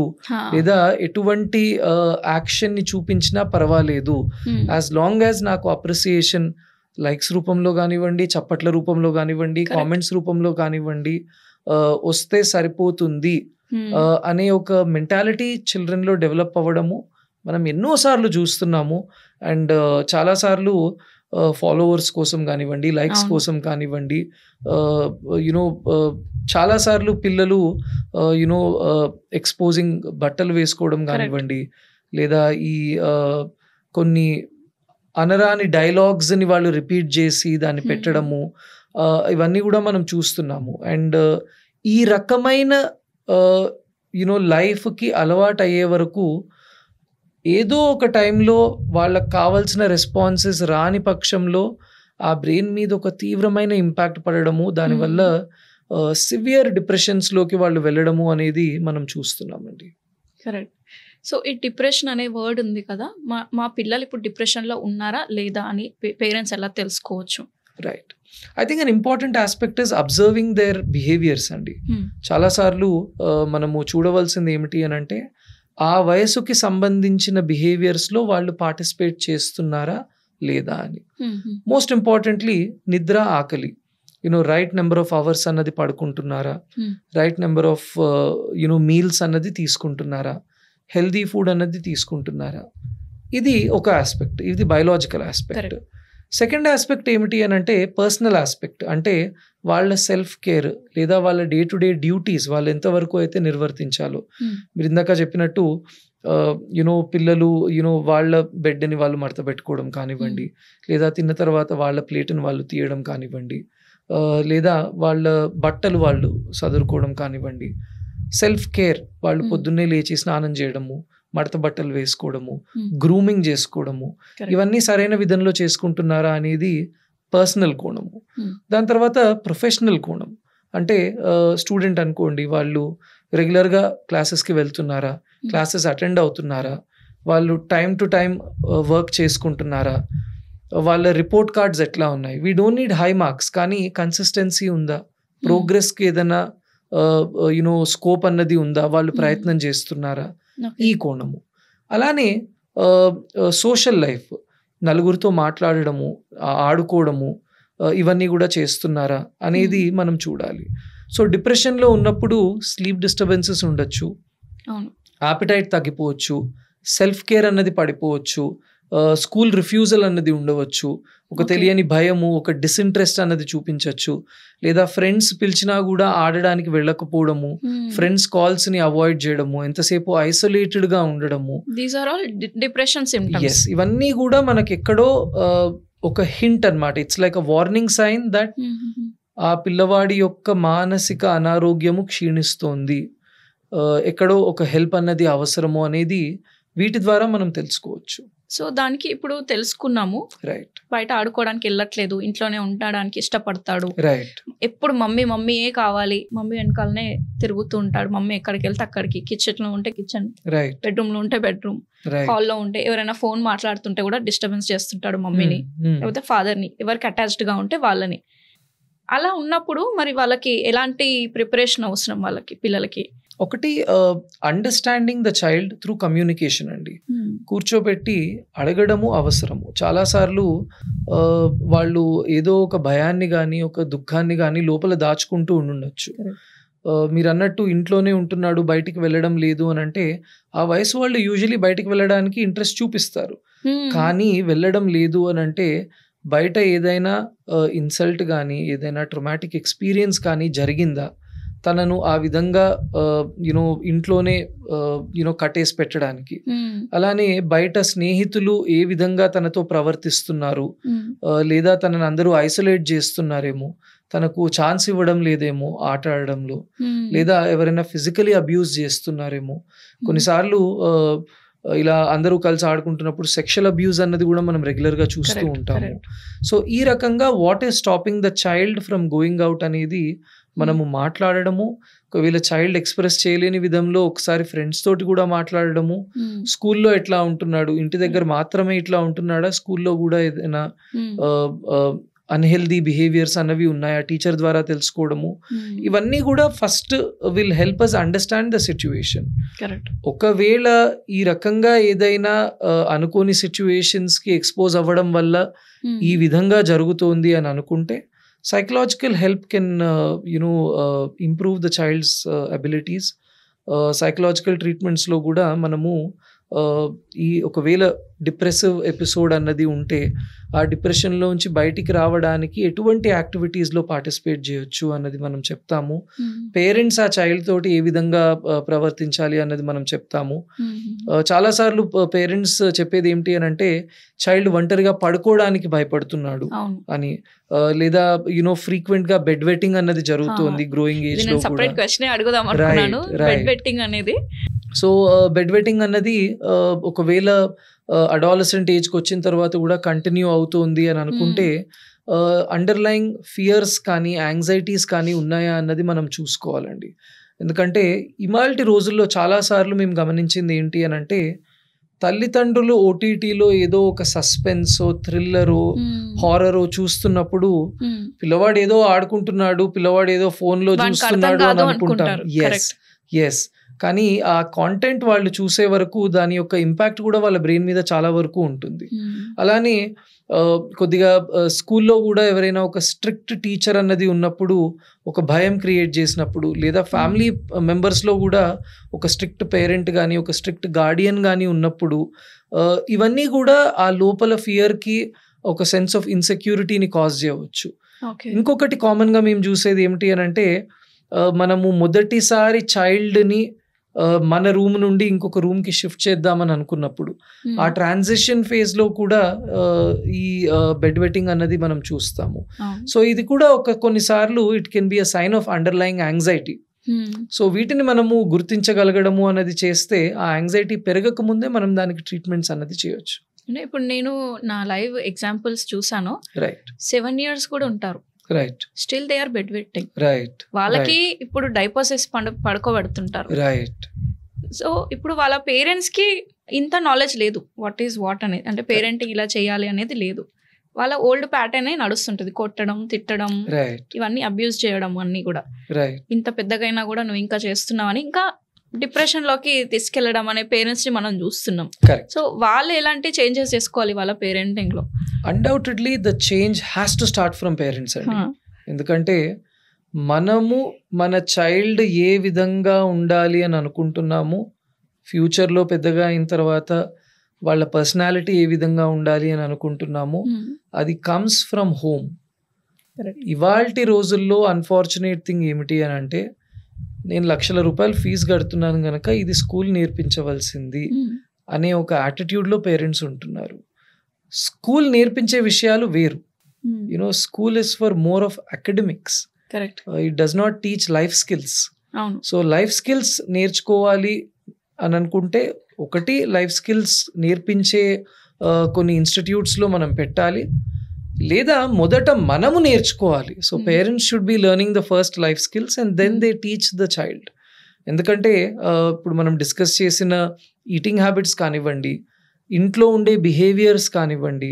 లేదా ఎటువంటి యాక్షన్ని చూపించినా పర్వాలేదు, యాజ్ లాంగ్ యాజ్ నాకు అప్రిసియేషన్ లైక్స్ రూపంలో కానివ్వండి, చప్పట్ల రూపంలో కానివ్వండి, కామెంట్స్ రూపంలో కానివ్వండి వస్తే సరిపోతుంది అనే ఒక మెంటాలిటీ చిల్డ్రన్లో డెవలప్ అవ్వడము మనం ఎన్నోసార్లు చూస్తున్నాము. అండ్ చాలాసార్లు ఫాలోవర్స్ కోసం కానివ్వండి, లైక్స్ కోసం కానివ్వండి, చాలాసార్లు పిల్లలు ఎక్స్పోజింగ్ బట్టలు వేసుకోవడం కానివ్వండి, లేదా ఈ కొన్ని అనరాని డైలాగ్స్ని వాళ్ళు రిపీట్ చేసి దాన్ని పెట్టడము, ఇవన్నీ కూడా మనం చూస్తున్నాము. అండ్ ఈ రకమైన లైఫ్కి అలవాటు అయ్యే వరకు ఏదో ఒక టైంలో వాళ్ళకి కావాల్సిన రెస్పాన్సెస్ రాని పక్షంలో ఆ బ్రెయిన్ మీద ఒక తీవ్రమైన ఇంపాక్ట్ పడడము, దానివల్ల సివియర్ డిప్రెషన్స్లోకి వాళ్ళు వెళ్ళడము అనేది మనం చూస్తున్నామండి. కరెక్ట్. సో ఈ డిప్రెషన్ అనే వర్డ్ ఉంది కదా, మా పిల్లలు ఇప్పుడు డిప్రెషన్లో ఉన్నారా లేదా అని పేరెంట్స్ ఎలా తెలుసుకోవచ్చు? Right. I think an important aspect is observing their behaviours అండి. చాలాసార్లు మనము చూడవలసింది ఏమిటి అని అంటే, ఆ వయసుకి సంబంధించిన బిహేవియర్స్లో వాళ్ళు పార్టిసిపేట్ చేస్తున్నారా లేదా అని. మోస్ట్ ఇంపార్టెంట్లీ నిద్ర, ఆకలి, రైట్ నెంబర్ ఆఫ్ అవర్స్ అన్నది పడుకుంటున్నారా, రైట్ నెంబర్ ఆఫ్ మీల్స్ అన్నది తీసుకుంటున్నారా, హెల్దీ ఫుడ్ అన్నది తీసుకుంటున్నారా. ఇది ఒక ఆస్పెక్ట్, ఇది బయోలాజికల్ ఆస్పెక్ట్. సెకండ్ ఆస్పెక్ట్ ఏమిటి అని అంటే పర్సనల్ ఆస్పెక్ట్, అంటే వాళ్ళ సెల్ఫ్ కేర్ లేదా వాళ్ళ డే టు డే డ్యూటీస్ వాళ్ళు ఎంతవరకు అయితే నిర్వర్తించాలో. మీరు ఇందాక చెప్పినట్టు పిల్లలు వాళ్ళ బెడ్ని వాళ్ళు మడత పెట్టుకోవడం కానివ్వండి, లేదా తిన్న తర్వాత వాళ్ళ ప్లేట్ని వాళ్ళు తీయడం కానివ్వండి, లేదా వాళ్ళ బట్టలు వాళ్ళు సదురుకోవడం కానివ్వండి, సెల్ఫ్ కేర్ వాళ్ళు పొద్దున్నే లేచి స్నానం చేయడము, మడత బట్టలు వేసుకోవడము, గ్రూమింగ్ చేసుకోవడము, ఇవన్నీ సరైన విధంలో చేసుకుంటున్నారా అనేది పర్సనల్ కోణము. దాని తర్వాత ప్రొఫెషనల్ కోణం, అంటే స్టూడెంట్ అనుకోండి, వాళ్ళు రెగ్యులర్గా క్లాసెస్కి వెళ్తున్నారా, క్లాసెస్ అటెండ్ అవుతున్నారా, వాళ్ళు టైం టు టైం వర్క్ చేసుకుంటున్నారా, వాళ్ళ రిపోర్ట్ కార్డ్స్ ఎట్లా ఉన్నాయి. We don't need high marks, కానీ కన్సిస్టెన్సీ ఉందా, ప్రోగ్రెస్కి ఏదైనా స్కోప్ అన్నది ఉందా, వాళ్ళు ప్రయత్నం చేస్తున్నారా, ఈ కోణము. అలానే సోషల్ లైఫ్, నలుగురితో మాట్లాడడము, ఆడుకోవడము, ఇవన్నీ కూడా చేస్తున్నారా అనేది మనం చూడాలి. సో డిప్రెషన్లో ఉన్నప్పుడు స్లీప్ డిస్టర్బెన్సెస్ ఉండొచ్చు, ఆపిటైట్ తగ్గిపోవచ్చు, సెల్ఫ్ కేర్ అన్నది పడిపోవచ్చు, స్కూల్ రిఫ్యూజల్ అన్నది ఉండవచ్చు, ఒక తెలియని భయము, ఒక డిసింట్రెస్ట్ అన్నది చూపించవచ్చు, లేదా ఫ్రెండ్స్ పిలిచినా కూడా ఆడడానికి వెళ్ళకపోవడము, ఫ్రెండ్స్ కాల్స్ ని అవాయిడ్ చేయడము, ఎంతసేపు ఐసోలేటెడ్ గా ఉండడము. These are all depression symptoms. ఇవన్నీ కూడా మనకి ఎక్కడో ఒక హింట్ అన్నమాట. It's like a warning sign that ఆ పిల్లవాడి యొక్క మానసిక అనారోగ్యము క్షీణిస్తోంది, ఎక్కడో ఒక హెల్ప్ అన్నది అవసరము అనేది వీటి ద్వారా మనం తెలుసుకోవచ్చు. సో దానికి ఇప్పుడు తెలుసుకున్నాము, రైట్, బయట ఆడుకోవడానికి వెళ్ళట్లేదు, ఇంట్లోనే ఉండడానికి ఇష్టపడతాడు, రైట్, ఎప్పుడు మమ్మీయే కావాలి, మమ్మీ వెనకాలనే తిరుగుతూ ఉంటాడు, మమ్మీ ఎక్కడికి వెళ్తే అక్కడికి, కిచెన్ లో ఉంటే కిచెన్, రైట్, బెడ్రూమ్ లో ఉంటే బెడ్రూమ్, హాల్లో ఉంటే ఎవరైనా ఫోన్ మాట్లాడుతుంటే కూడా డిస్టర్బెన్స్ చేస్తుంటాడు మమ్మీని, లేకపోతే ఫాదర్ ని, ఎవరికి అటాచ్డ్ గా ఉంటే వాళ్ళని. అలా ఉన్నప్పుడు మరి వాళ్ళకి ఎలాంటి ప్రిపరేషన్ అవసరం వాళ్ళకి, పిల్లలకి? ఒకటి, understanding the child through communication అండి. కూర్చోబెట్టి అడగడము అవసరము. చాలాసార్లు వాళ్ళు ఏదో ఒక భయాన్ని కానీ ఒక దుఃఖాన్ని కానీ లోపల దాచుకుంటూ ఉండొచ్చు. మీరు అన్నట్టు ఇంట్లోనే ఉంటున్నాడు, బయటికి వెళ్ళడం లేదు అని అంటే, ఆ వయసు వాళ్ళు యూజువలీ బయటికి వెళ్ళడానికి ఇంట్రెస్ట్ చూపిస్తారు. కానీ వెళ్ళడం లేదు అని అంటే బయట ఏదైనా ఇన్సల్ట్ కానీ ఏదైనా ట్రమాటిక్ ఎక్స్పీరియన్స్ కానీ జరిగిందా, తనను ఆ విధంగా ఇంట్లోనే కట్టేసి పెట్టడానికి. అలానే బయట స్నేహితులు ఏ విధంగా తనతో ప్రవర్తిస్తున్నారు, లేదా తనను అందరూ ఐసోలేట్ చేస్తున్నారేమో, తనకు ఛాన్స్ ఇవ్వడం లేదేమో ఆట ఆడడంలో, లేదా ఎవరైనా ఫిజికలీ అబ్యూజ్ చేస్తున్నారేమో. కొన్నిసార్లు ఇలా అందరూ కలిసి ఆడుకుంటున్నప్పుడు సెక్షువల్ అబ్యూజ్ అన్నది కూడా మనం రెగ్యులర్గా చూస్తూ ఉంటాము. సో ఈ రకంగా what is stopping the child from going out అనేది మనము మాట్లాడడము. ఒకవేళ చైల్డ్ ఎక్స్ప్రెస్ చేయలేని విధంలో ఒకసారి ఫ్రెండ్స్ తోటి కూడా మాట్లాడడము. స్కూల్లో ఎట్లా ఉంటున్నాడు, ఇంటి దగ్గర మాత్రమే ఇట్లా ఉంటున్నాడా, స్కూల్లో కూడా ఏదైనా అన్హెల్దీ బిహేవియర్స్ అన్నవి ఉన్నాయా, టీచర్ ద్వారా తెలుసుకోవడము. ఇవన్నీ కూడా first will help us understand the situation. ఒకవేళ ఈ రకంగా ఏదైనా అనుకోని సిచ్యువేషన్స్ కి ఎక్స్పోజ్ అవ్వడం వల్ల ఈ విధంగా జరుగుతోంది అని అనుకుంటే, psychological help can improve the child's abilities. Psychological treatments లో కూడా మనము ఈ ఒకవేళ డిప్రెసివ్ ఎపిసోడ్ అన్నది ఉంటే ఆ డిప్రెషన్లోంచి బయటికి రావడానికి ఎటువంటి యాక్టివిటీస్లో పార్టిసిపేట్ చేయొచ్చు అన్నది మనం చెప్తాము. పేరెంట్స్ ఆ చైల్డ్ తోటి ఏ విధంగా ప్రవర్తించాలి అన్నది మనం చెప్తాము. చాలాసార్లు పేరెంట్స్ చెప్పేది ఏమిటి అని అంటే, చైల్డ్ ఒంటరిగా పడుకోవడానికి భయపడుతున్నాడు అని, లేదా ఫ్రీక్వెంట్ గా బెడ్ వెట్టింగ్ అన్నది జరుగుతుంది గ్రోయింగ్ ఏజ్ లో. సో బెడ్ వెట్టింగ్ అన్నది ఒకవేళ అడాలసెంట్ ఏజ్కి వచ్చిన తర్వాత కూడా కంటిన్యూ అవుతుంది అని అనుకుంటే, అండర్లైన్ ఫియర్స్ కానీ యాంగ్జైటీస్ కానీ ఉన్నాయా అన్నది మనం చూసుకోవాలండి. ఎందుకంటే ఇవాల్టి రోజుల్లో చాలాసార్లు మేము గమనించింది ఏంటి అని అంటే, తల్లిదండ్రులు ఓటీటీలో ఏదో ఒక సస్పెన్సో థ్రిల్లరో హారరో చూస్తున్నప్పుడు పిల్లవాడు ఏదో ఆడుకుంటున్నాడు, పిల్లవాడు ఏదో ఫోన్లో చూస్తున్నాడు అని అనుకుంటారు. ఎస్ కానీ ఆ కాంటెంట్ వాళ్ళు చూసే వరకు దాని యొక్క ఇంపాక్ట్ కూడా వాళ్ళ బ్రెయిన్ మీద చాలా వరకు ఉంటుంది. అలానే కొద్దిగా స్కూల్లో కూడా ఎవరైనా ఒక స్ట్రిక్ట్ టీచర్ అన్నది ఉన్నప్పుడు, ఒక భయం క్రియేట్ చేసినప్పుడు, లేదా ఫ్యామిలీ మెంబర్స్లో కూడా ఒక స్ట్రిక్ట్ పేరెంట్ కానీ ఒక స్ట్రిక్ట్ గార్డియన్ కానీ ఉన్నప్పుడు, ఇవన్నీ కూడా ఆ లోపల ఫియర్కి ఒక సెన్స్ ఆఫ్ ఇన్సెక్యూరిటీని కాజ్ చేయవచ్చు. ఓకే. ఇంకొకటి కామన్గా మేము చూసేది ఏమిటి అని అంటే మనము మొదటిసారి చైల్డ్ని మన రూమ్ నుండి ఇంకొక రూమ్కి షిఫ్ట్ చేద్దామని అనుకున్నప్పుడు ఆ ట్రాన్సిషన్ ఫేజ్లో కూడా ఈ బెడ్ వెట్టింగ్ అన్నది మనం చూస్తాము. సో ఇది కూడా కొన్నిసార్లు it can be a sign of underlying anxiety. So వీటిని మనము గుర్తించగలగడము అన్నది చేస్తే ఆ యాంగ్జైటీ పెరగక ముందే మనం దానికి ట్రీట్మెంట్స్ అన్నది చేయొచ్చు. అంటే ఇప్పుడు నేను నా లైవ్ ఎగ్జాంపుల్స్ చూసాను. రైట్. 7 years కూడా ఉంటారు. Right. Still they are bed vetting. Right. వాళ్ళకి ఇప్పుడు డైపర్స్ వేసి పడుకోబెడుతుంటారు. రైట్. సో ఇప్పుడు వాళ్ళ పేరెంట్స్ కి ఇంత నాలెడ్జ్ లేదు వాట్ ఈస్ వాట్ అనేది. అంటే పేరెంట్ ఇలా చేయాలి అనేది లేదు. వాళ్ళ ఓల్డ్ ప్యాటర్న్ నడుస్తుంటది, కొట్టడం, తిట్టడం, ఇవన్నీ అబ్యూజ్ చేయడం అన్ని కూడా. ఇంత పెద్దగైనా కూడా నువ్వు ఇంకా చేస్తున్నావని ఇంకా డిప్రెషన్ లోకి తీసుకెళ్లడం అనే పేరెంట్స్ ని మనం చూస్తున్నాం. సో వాళ్ళు ఎలాంటి చేంజెస్ చేసుకోవాలి వాళ్ళ పేరెంటింగ్ లో? Undoubtedly the change has to start from parents అండి. ఎందుకంటే మనము మన చైల్డ్ ఏ విధంగా ఉండాలి అని అనుకుంటున్నాము, ఫ్యూచర్లో పెద్దగా అయిన తర్వాత వాళ్ళ పర్సనాలిటీ ఏ విధంగా ఉండాలి అని అనుకుంటున్నాము, అది కమ్స్ ఫ్రమ్ హోమ్. ఇవాల్టి రోజుల్లో అన్ఫార్చునేట్ థింగ్ ఏమిటి అని అంటే, నేను లక్షల రూపాయలు ఫీజు కడుతున్నాను కనుక ఇది స్కూల్ నేర్పించవలసింది అనే ఒక యాటిట్యూడ్లో పేరెంట్స్ ఉంటున్నారు. స్కూల్ నేర్పించే విషయాలు వేరు. You know, school is for more of academics. It does not teach life skills. So life skills నేర్చుకోవాలి అని అనుకుంటే ఒకటి లైఫ్ స్కిల్స్ నేర్పించే కొన్ని ఇన్స్టిట్యూట్స్లో మనం పెట్టాలి, లేదా మొదట మనము నేర్చుకోవాలి. So parents should be learning the first life skills and then they teach the child. ఎందుకంటే ఇప్పుడు మనం డిస్కస్ చేసిన ఈటింగ్ హ్యాబిట్స్ కానివ్వండి, ఇంట్లో ఉండే బిహేవియర్స్ కానివ్వండి,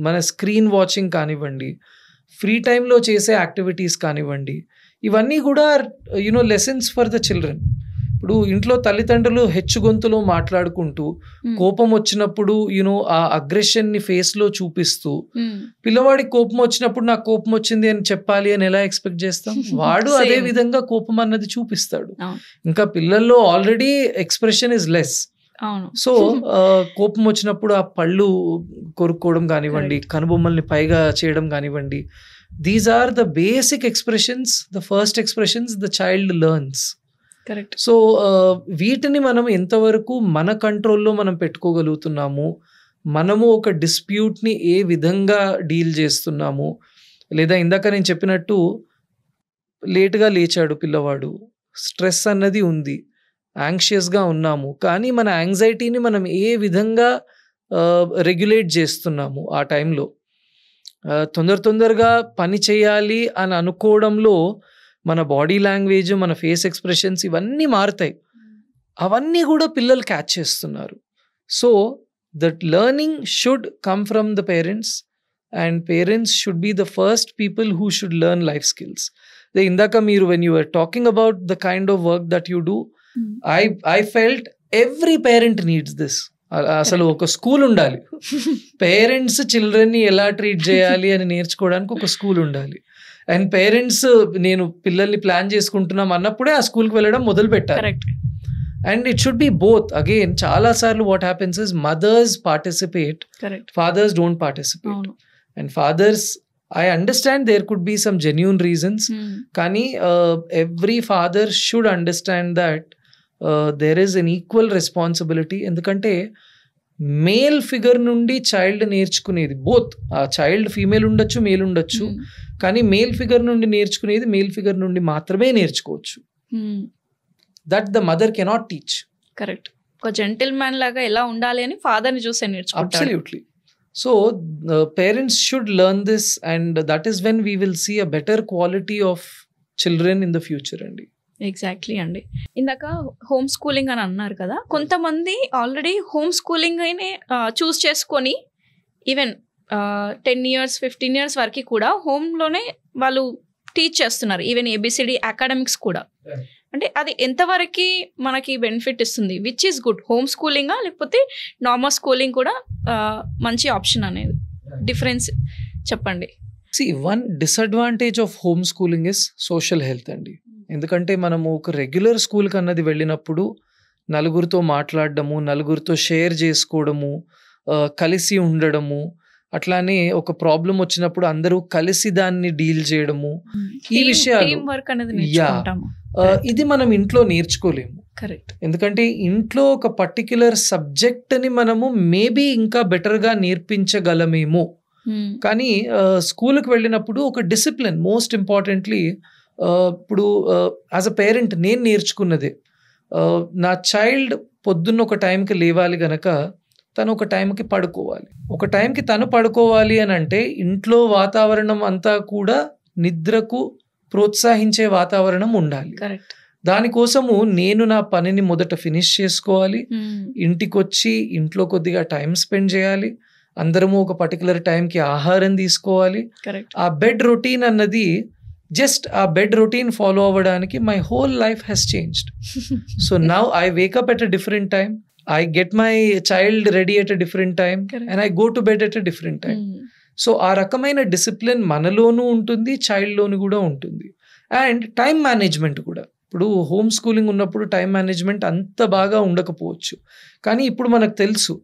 మన స్క్రీన్ వాచింగ్ కానివ్వండి, ఫ్రీ టైంలో చేసే యాక్టివిటీస్ కానివ్వండి, ఇవన్నీ కూడా you know lessons for the children. ఇప్పుడు ఇంట్లో తల్లిదండ్రులు హెచ్చు గొంతులో మాట్లాడుకుంటూ కోపం వచ్చినప్పుడు యునో ఆ అగ్రెషన్ని ఫేస్లో చూపిస్తూ, పిల్లవాడికి కోపం వచ్చినప్పుడు నాకు కోపం వచ్చింది అని చెప్పాలి అని ఎలా ఎక్స్పెక్ట్ చేస్తాం? వాడు అదే విధంగా కోపం అన్నది చూపిస్తాడు. ఇంకా పిల్లల్లో already expression is less. So కోపం వచ్చినప్పుడు ఆ పళ్ళు కొరుక్కోవడం కానివ్వండి, కనుబొమ్మల్ని పైగా చేయడం కానివ్వండి, these are the basic expressions, the first expressions the child learns. So వీటిని మనం ఎంతవరకు మన కంట్రోల్లో మనం పెట్టుకోగలుగుతున్నాము, మనము ఒక డిస్ప్యూట్ని ఏ విధంగా డీల్ చేస్తున్నాము, లేదా ఇందాక నేను చెప్పినట్టు లేట్గా లేచాడు పిల్లవాడు, స్ట్రెస్ అన్నది ఉంది, యాంగ్షియస్గా ఉన్నాము, కానీ మన యాంగ్జైటీని మనం ఏ విధంగా రెగ్యులేట్ చేస్తున్నాము ఆ టైంలో. తొందరగా పని చేయాలి అని అనుకోవడంలో మన బాడీ లాంగ్వేజ్, మన ఫేస్ ఎక్స్ప్రెషన్స్ ఇవన్నీ మారుతాయి. అవన్నీ కూడా పిల్లలు క్యాచ్ చేస్తున్నారు. So that learning should come from the parents and parents should be the first people who should learn life skills. ఇందాక మీరు when you are talking about the kind of work that you do, I felt every parent needs this. అసలు ఒక school ఉండాలి, parents చిల్డ్రన్ని ఎలా treat చేయాలి అని నేర్చుకోవడానికి ఒక స్కూల్ ఉండాలి. అండ్ పేరెంట్స్ నేను పిల్లల్ని ప్లాన్ చేసుకుంటున్నాం అన్నప్పుడే ఆ స్కూల్కి వెళ్ళడం మొదలు పెట్టాలి. And it should be both. Again చాలా సార్లు what happens is mothers participate, fathers don't participate. And fathers, I understand there could be some genuine reasons, కానీ every father should understand that there is an equal responsibility. ఎందుకంటే male figure నుండి child నేర్చుకునేది, both ఆ child female ఉండొచ్చు, male ఉండొచ్చు, కానీ male figure నుండి నేర్చుకునేది మేల్ ఫిగర్ నుండి మాత్రమే నేర్చుకోవచ్చు. That the mother cannot teach. Correct. ఒక జెంటిల్ మ్యాన్ లాగా ఎలా ఉండాలి అని ఫాదర్ ని చూసే నేర్చుకుంటారు. Absolutely. So parents should learn this, and that is when we will see a better quality of children in the future. అండి ఎగ్జాక్ట్లీ అండి. ఇందాక హోమ్ స్కూలింగ్ అని అన్నారు కదా, కొంతమంది ఆల్రెడీ హోమ్ స్కూలింగ్ అయినే చూస్ చేసుకొని ఈవెన్ 10 years 15 years వరకు కూడా హోమ్లోనే వాళ్ళు టీచ్ చేస్తున్నారు, ఈవెన్ ABCD అకాడమిక్స్ కూడా. అంటే అది ఎంతవరకు మనకి బెనిఫిట్ ఇస్తుంది? విచ్ ఈస్ గుడ్, హోమ్ స్కూలింగా లేకపోతే నార్మల్ స్కూలింగ్ కూడా మంచి ఆప్షన్ అనేది డిఫరెన్స్ చెప్పండి. One disadvantage of home schooling is social health అండి. ఎందుకంటే మనము ఒక రెగ్యులర్ స్కూల్కి అన్నది వెళ్ళినప్పుడు నలుగురితో మాట్లాడడము, నలుగురితో షేర్ చేసుకోవడము, కలిసి ఉండడము, అట్లానే ఒక ప్రాబ్లం వచ్చినప్పుడు అందరూ కలిసి దాన్ని డీల్ చేయడము, ఈ విషయాలు టీమ్ వర్క్ అనేది నేర్చుకుంటాము. ఇది మనం ఇంట్లో నేర్చుకోలేము. కరెక్ట్. ఎందుకంటే ఇంట్లో ఒక పర్టిక్యులర్ సబ్జెక్ట్ని మనము మేబీ ఇంకా బెటర్గా నేర్పించగలమేమో, కానీ స్కూల్కి వెళ్ళినప్పుడు ఒక డిసిప్లిన్, మోస్ట్ ఇంపార్టెంట్లీ ఇప్పుడు యాజ్ అ పేరెంట్ నేను నేర్చుకున్నదే, నా చైల్డ్ పొద్దున్న ఒక టైంకి లేవాలి గనక తను ఒక టైంకి పడుకోవాలి. ఒక టైంకి తను పడుకోవాలి అని అంటే ఇంట్లో వాతావరణం అంతా కూడా నిద్రకు ప్రోత్సహించే వాతావరణం ఉండాలి. కరెక్ట్. దానికోసము నేను నా పనిని మొదట ఫినిష్ చేసుకోవాలి, ఇంటికి వచ్చి ఇంట్లో కొద్దిగా టైం స్పెండ్ చేయాలి, అందరము ఒక పర్టికులర్ టైంకి ఆహారం తీసుకోవాలి. ఆ బెడ్ రొటీన్ అన్నది జస్ట్ ఆ బెడ్ రొటీన్ ఫాలో అవ్వడానికి my whole life has changed. So now I wake up at a different time, I get my child ready at a different time. Correct. And I go to bed at a different time. So ఆ రకమైన discipline మనలోనూ ఉంటుంది, చైల్డ్లోనూ కూడా ఉంటుంది. And time management కూడా, ఇప్పుడు home schooling ఉన్నప్పుడు time management అంత బాగా ఉండకపోవచ్చు, కానీ ఇప్పుడు మనకు తెలుసు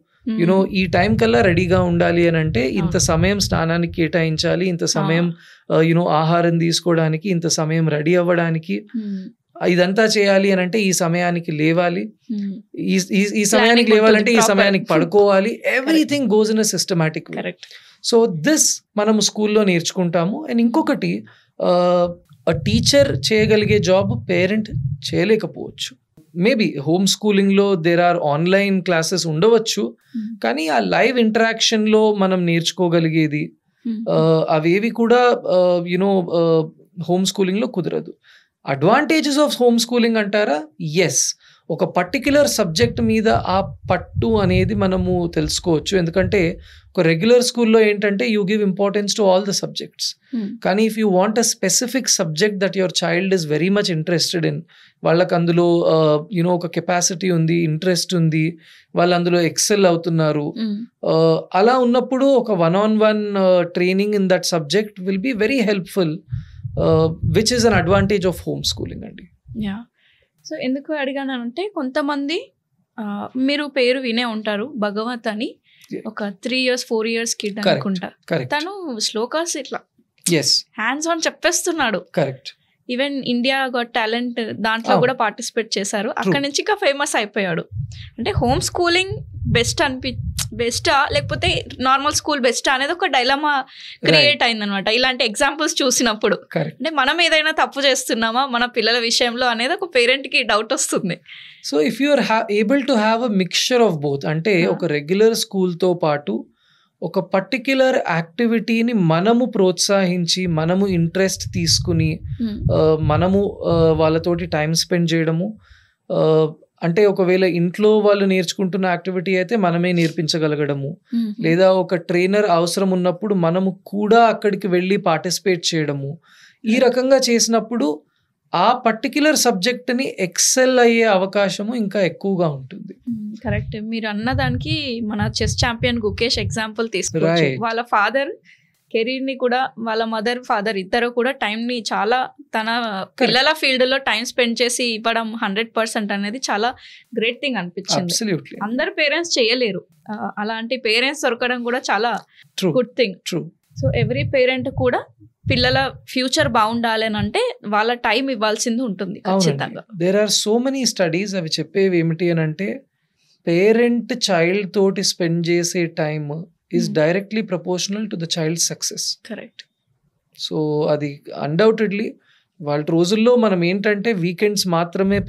యునో ఈ టైం కల్లా రెడీగా ఉండాలి అని అంటే ఇంత సమయం స్నానానికి కేటాయించాలి, ఇంత సమయం యునో ఆహారం తీసుకోవడానికి, ఇంత సమయం రెడీ అవ్వడానికి, ఇదంతా చేయాలి అని అంటే ఈ సమయానికి లేవాలి, ఈ సమయానికి లేవాలంటే ఈ సమయానికి పడుకోవాలి. Everything goes in a systematic way. So this మనము స్కూల్లో నేర్చుకుంటాము. అండ్ ఇంకొకటి, టీచర్ చేయగలిగే జాబ్ పేరెంట్ చేయలేకపోవచ్చు. మేబీ హోమ్ స్కూలింగ్లో దేర్ ఆర్ ఆన్లైన్ క్లాసెస్ ఉండవచ్చు, కానీ ఆ లైవ్ ఇంటరాక్షన్లో మనం నేర్చుకోగలిగేది అవేవి కూడా యునో హోమ్ స్కూలింగ్లో కుదరదు. అడ్వాంటేజెస్ ఆఫ్ హోమ్ స్కూలింగ్ అంటారా? ఎస్, ఒక పర్టిక్యులర్ సబ్జెక్ట్ మీద ఆ పట్టు అనేది మనము తెలుసుకోవచ్చు. ఎందుకంటే ఒక రెగ్యులర్ స్కూల్లో ఏంటంటే you give importance to all the subjects, కానీ if you want a specific subject that your child is very much interested in, వాళ్ళకి అందులో యునో ఒక కెపాసిటీ ఉంది, ఇంట్రెస్ట్ ఉంది, వాళ్ళు అందులో ఎక్సెల్ అవుతున్నారు, అలా ఉన్నప్పుడు ఒక 1-on-1 training in that subject will be very helpful, which is an advantage of home schooling అండి. యా. సో ఎందుకు అడిగానంటే కొంతమంది మీరు పేరు వినే ఉంటారు, భగవత్ అని, ఒక 3 years 4 years కిడ్ అనుకుంటా, తను శ్లోకాస్ ఇట్లా హ్యాండ్స్ ఆన్ చెప్పేస్తున్నాడు. కరెక్ట్. ఈవెన్ ఇండియా గాట్ టాలెంట్ దాంట్లో కూడా పార్టిసిపేట్ చేశారు, అక్కడ నుంచి ఇంకా ఫేమస్ అయిపోయాడు. అంటే హోమ్ స్కూలింగ్ బెస్టా లేకపోతే నార్మల్ స్కూల్ బెస్టా అనేది ఒక డైలమా క్రియేట్ అయిందనమాట ఇలాంటి ఎగ్జాంపుల్స్ చూసినప్పుడు. అంటే మనం ఏదైనా తప్పు చేస్తున్నామా మన పిల్లల విషయంలో అనేది ఒక పేరెంట్ కి డౌట్ వస్తుంది. So if you are able to have a mixture of both, అంటే ఒక రెగ్యులర్ స్కూల్తో పాటు ఒక పర్టిక్యులర్ యాక్టివిటీని మనము ప్రోత్సహించి, మనము ఇంట్రెస్ట్ తీసుకుని మనము వాళ్ళతోటి టైం స్పెండ్ చేయడము, అంటే ఒకవేళ ఇంట్లో వాళ్ళు నేర్చుకుంటున్న యాక్టివిటీ అయితే మనమే నేర్పించగలగడము, లేదా ఒక ట్రైనర్ అవసరం ఉన్నప్పుడు మనము కూడా అక్కడికి వెళ్ళి పార్టిసిపేట్ చేయడము, ఈ రకంగా చేసినప్పుడు ఆ పర్టిక్యులర్ సబ్జెక్ట్ని ఎక్సెల్ అయ్యే అవకాశము ఇంకా ఎక్కువగా ఉంటుంది. కరెక్ట్. మీరు అన్నదానికి మన చెస్ ఛాంపియన్ గుకేష్ ఎగ్జాంపుల్ తీసుకోవచ్చు. వాళ్ళ ఫాదర్ కెరీర్ ని కూడా, వాళ్ళ మదర్ ఫాదర్ ఇద్దరు కూడా టైం ని చాలా తన పిల్లల ఫీల్డ్ లో టైం స్పెండ్ చేసి ఇవ్వడం 100% అనేది చాలా గ్రేట్ థింగ్ అనిపించింది. అందరు పేరెంట్స్ చేయలేరు, అలాంటి పేరెంట్స్ దొరకడం కూడా చాలా good thing. So every parent కూడా పిల్లల ఫ్యూచర్ బాగుండాలి అని అంటే వాళ్ళ టైం ఇవ్వాల్సింది ఉంటుంది ఖచ్చితంగా. There are so many studies అవి చెప్పేవి ఏమిటి అని అంటే పేరెంట్ చైల్డ్ తోటి స్పెండ్ చేసే time is directly proportional to the child success. Correct. So అది అన్డౌటెడ్లీ వాళ్ళ రోజుల్లో మనం ఏంటంటే వీకెండ్స్ మాత్రమే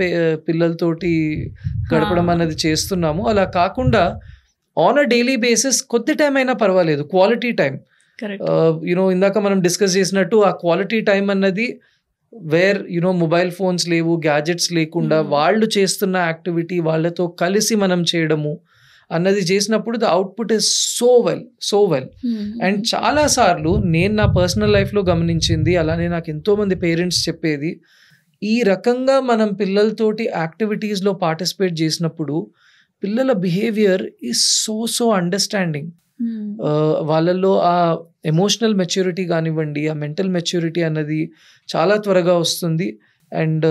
పిల్లలతోటి గడపడం అనేది చేస్తున్నాము. అలా కాకుండా ఆన్ అ డైలీ బేసిస్ కొద్ది టైం అయినా పర్వాలేదు, క్వాలిటీ టైం. యునో ఇందాక మనం డిస్కస్ చేసినట్టు ఆ క్వాలిటీ టైం అన్నది వేర్ యునో మొబైల్ ఫోన్స్ లేవు, గ్యాజెట్స్ లేకుండా వాళ్ళు చేస్తున్న యాక్టివిటీ వాళ్ళతో కలిసి మనం చేయడము అన్నది చేసినప్పుడు the output is so well. And చాలాసార్లు నేను నా పర్సనల్ లైఫ్లో గమనించింది, అలానే నాకు ఎంతోమంది పేరెంట్స్ చెప్పేది, ఈ రకంగా మనం పిల్లలతోటి యాక్టివిటీస్లో పార్టిసిపేట్ చేసినప్పుడు పిల్లల బిహేవియర్ ఈజ్ సో అండర్స్టాండింగ్. వాళ్ళల్లో ఆ ఎమోషనల్ మెచ్యూరిటీ కానివ్వండి, ఆ మెంటల్ మెచ్యూరిటీ అన్నది చాలా త్వరగా వస్తుంది. And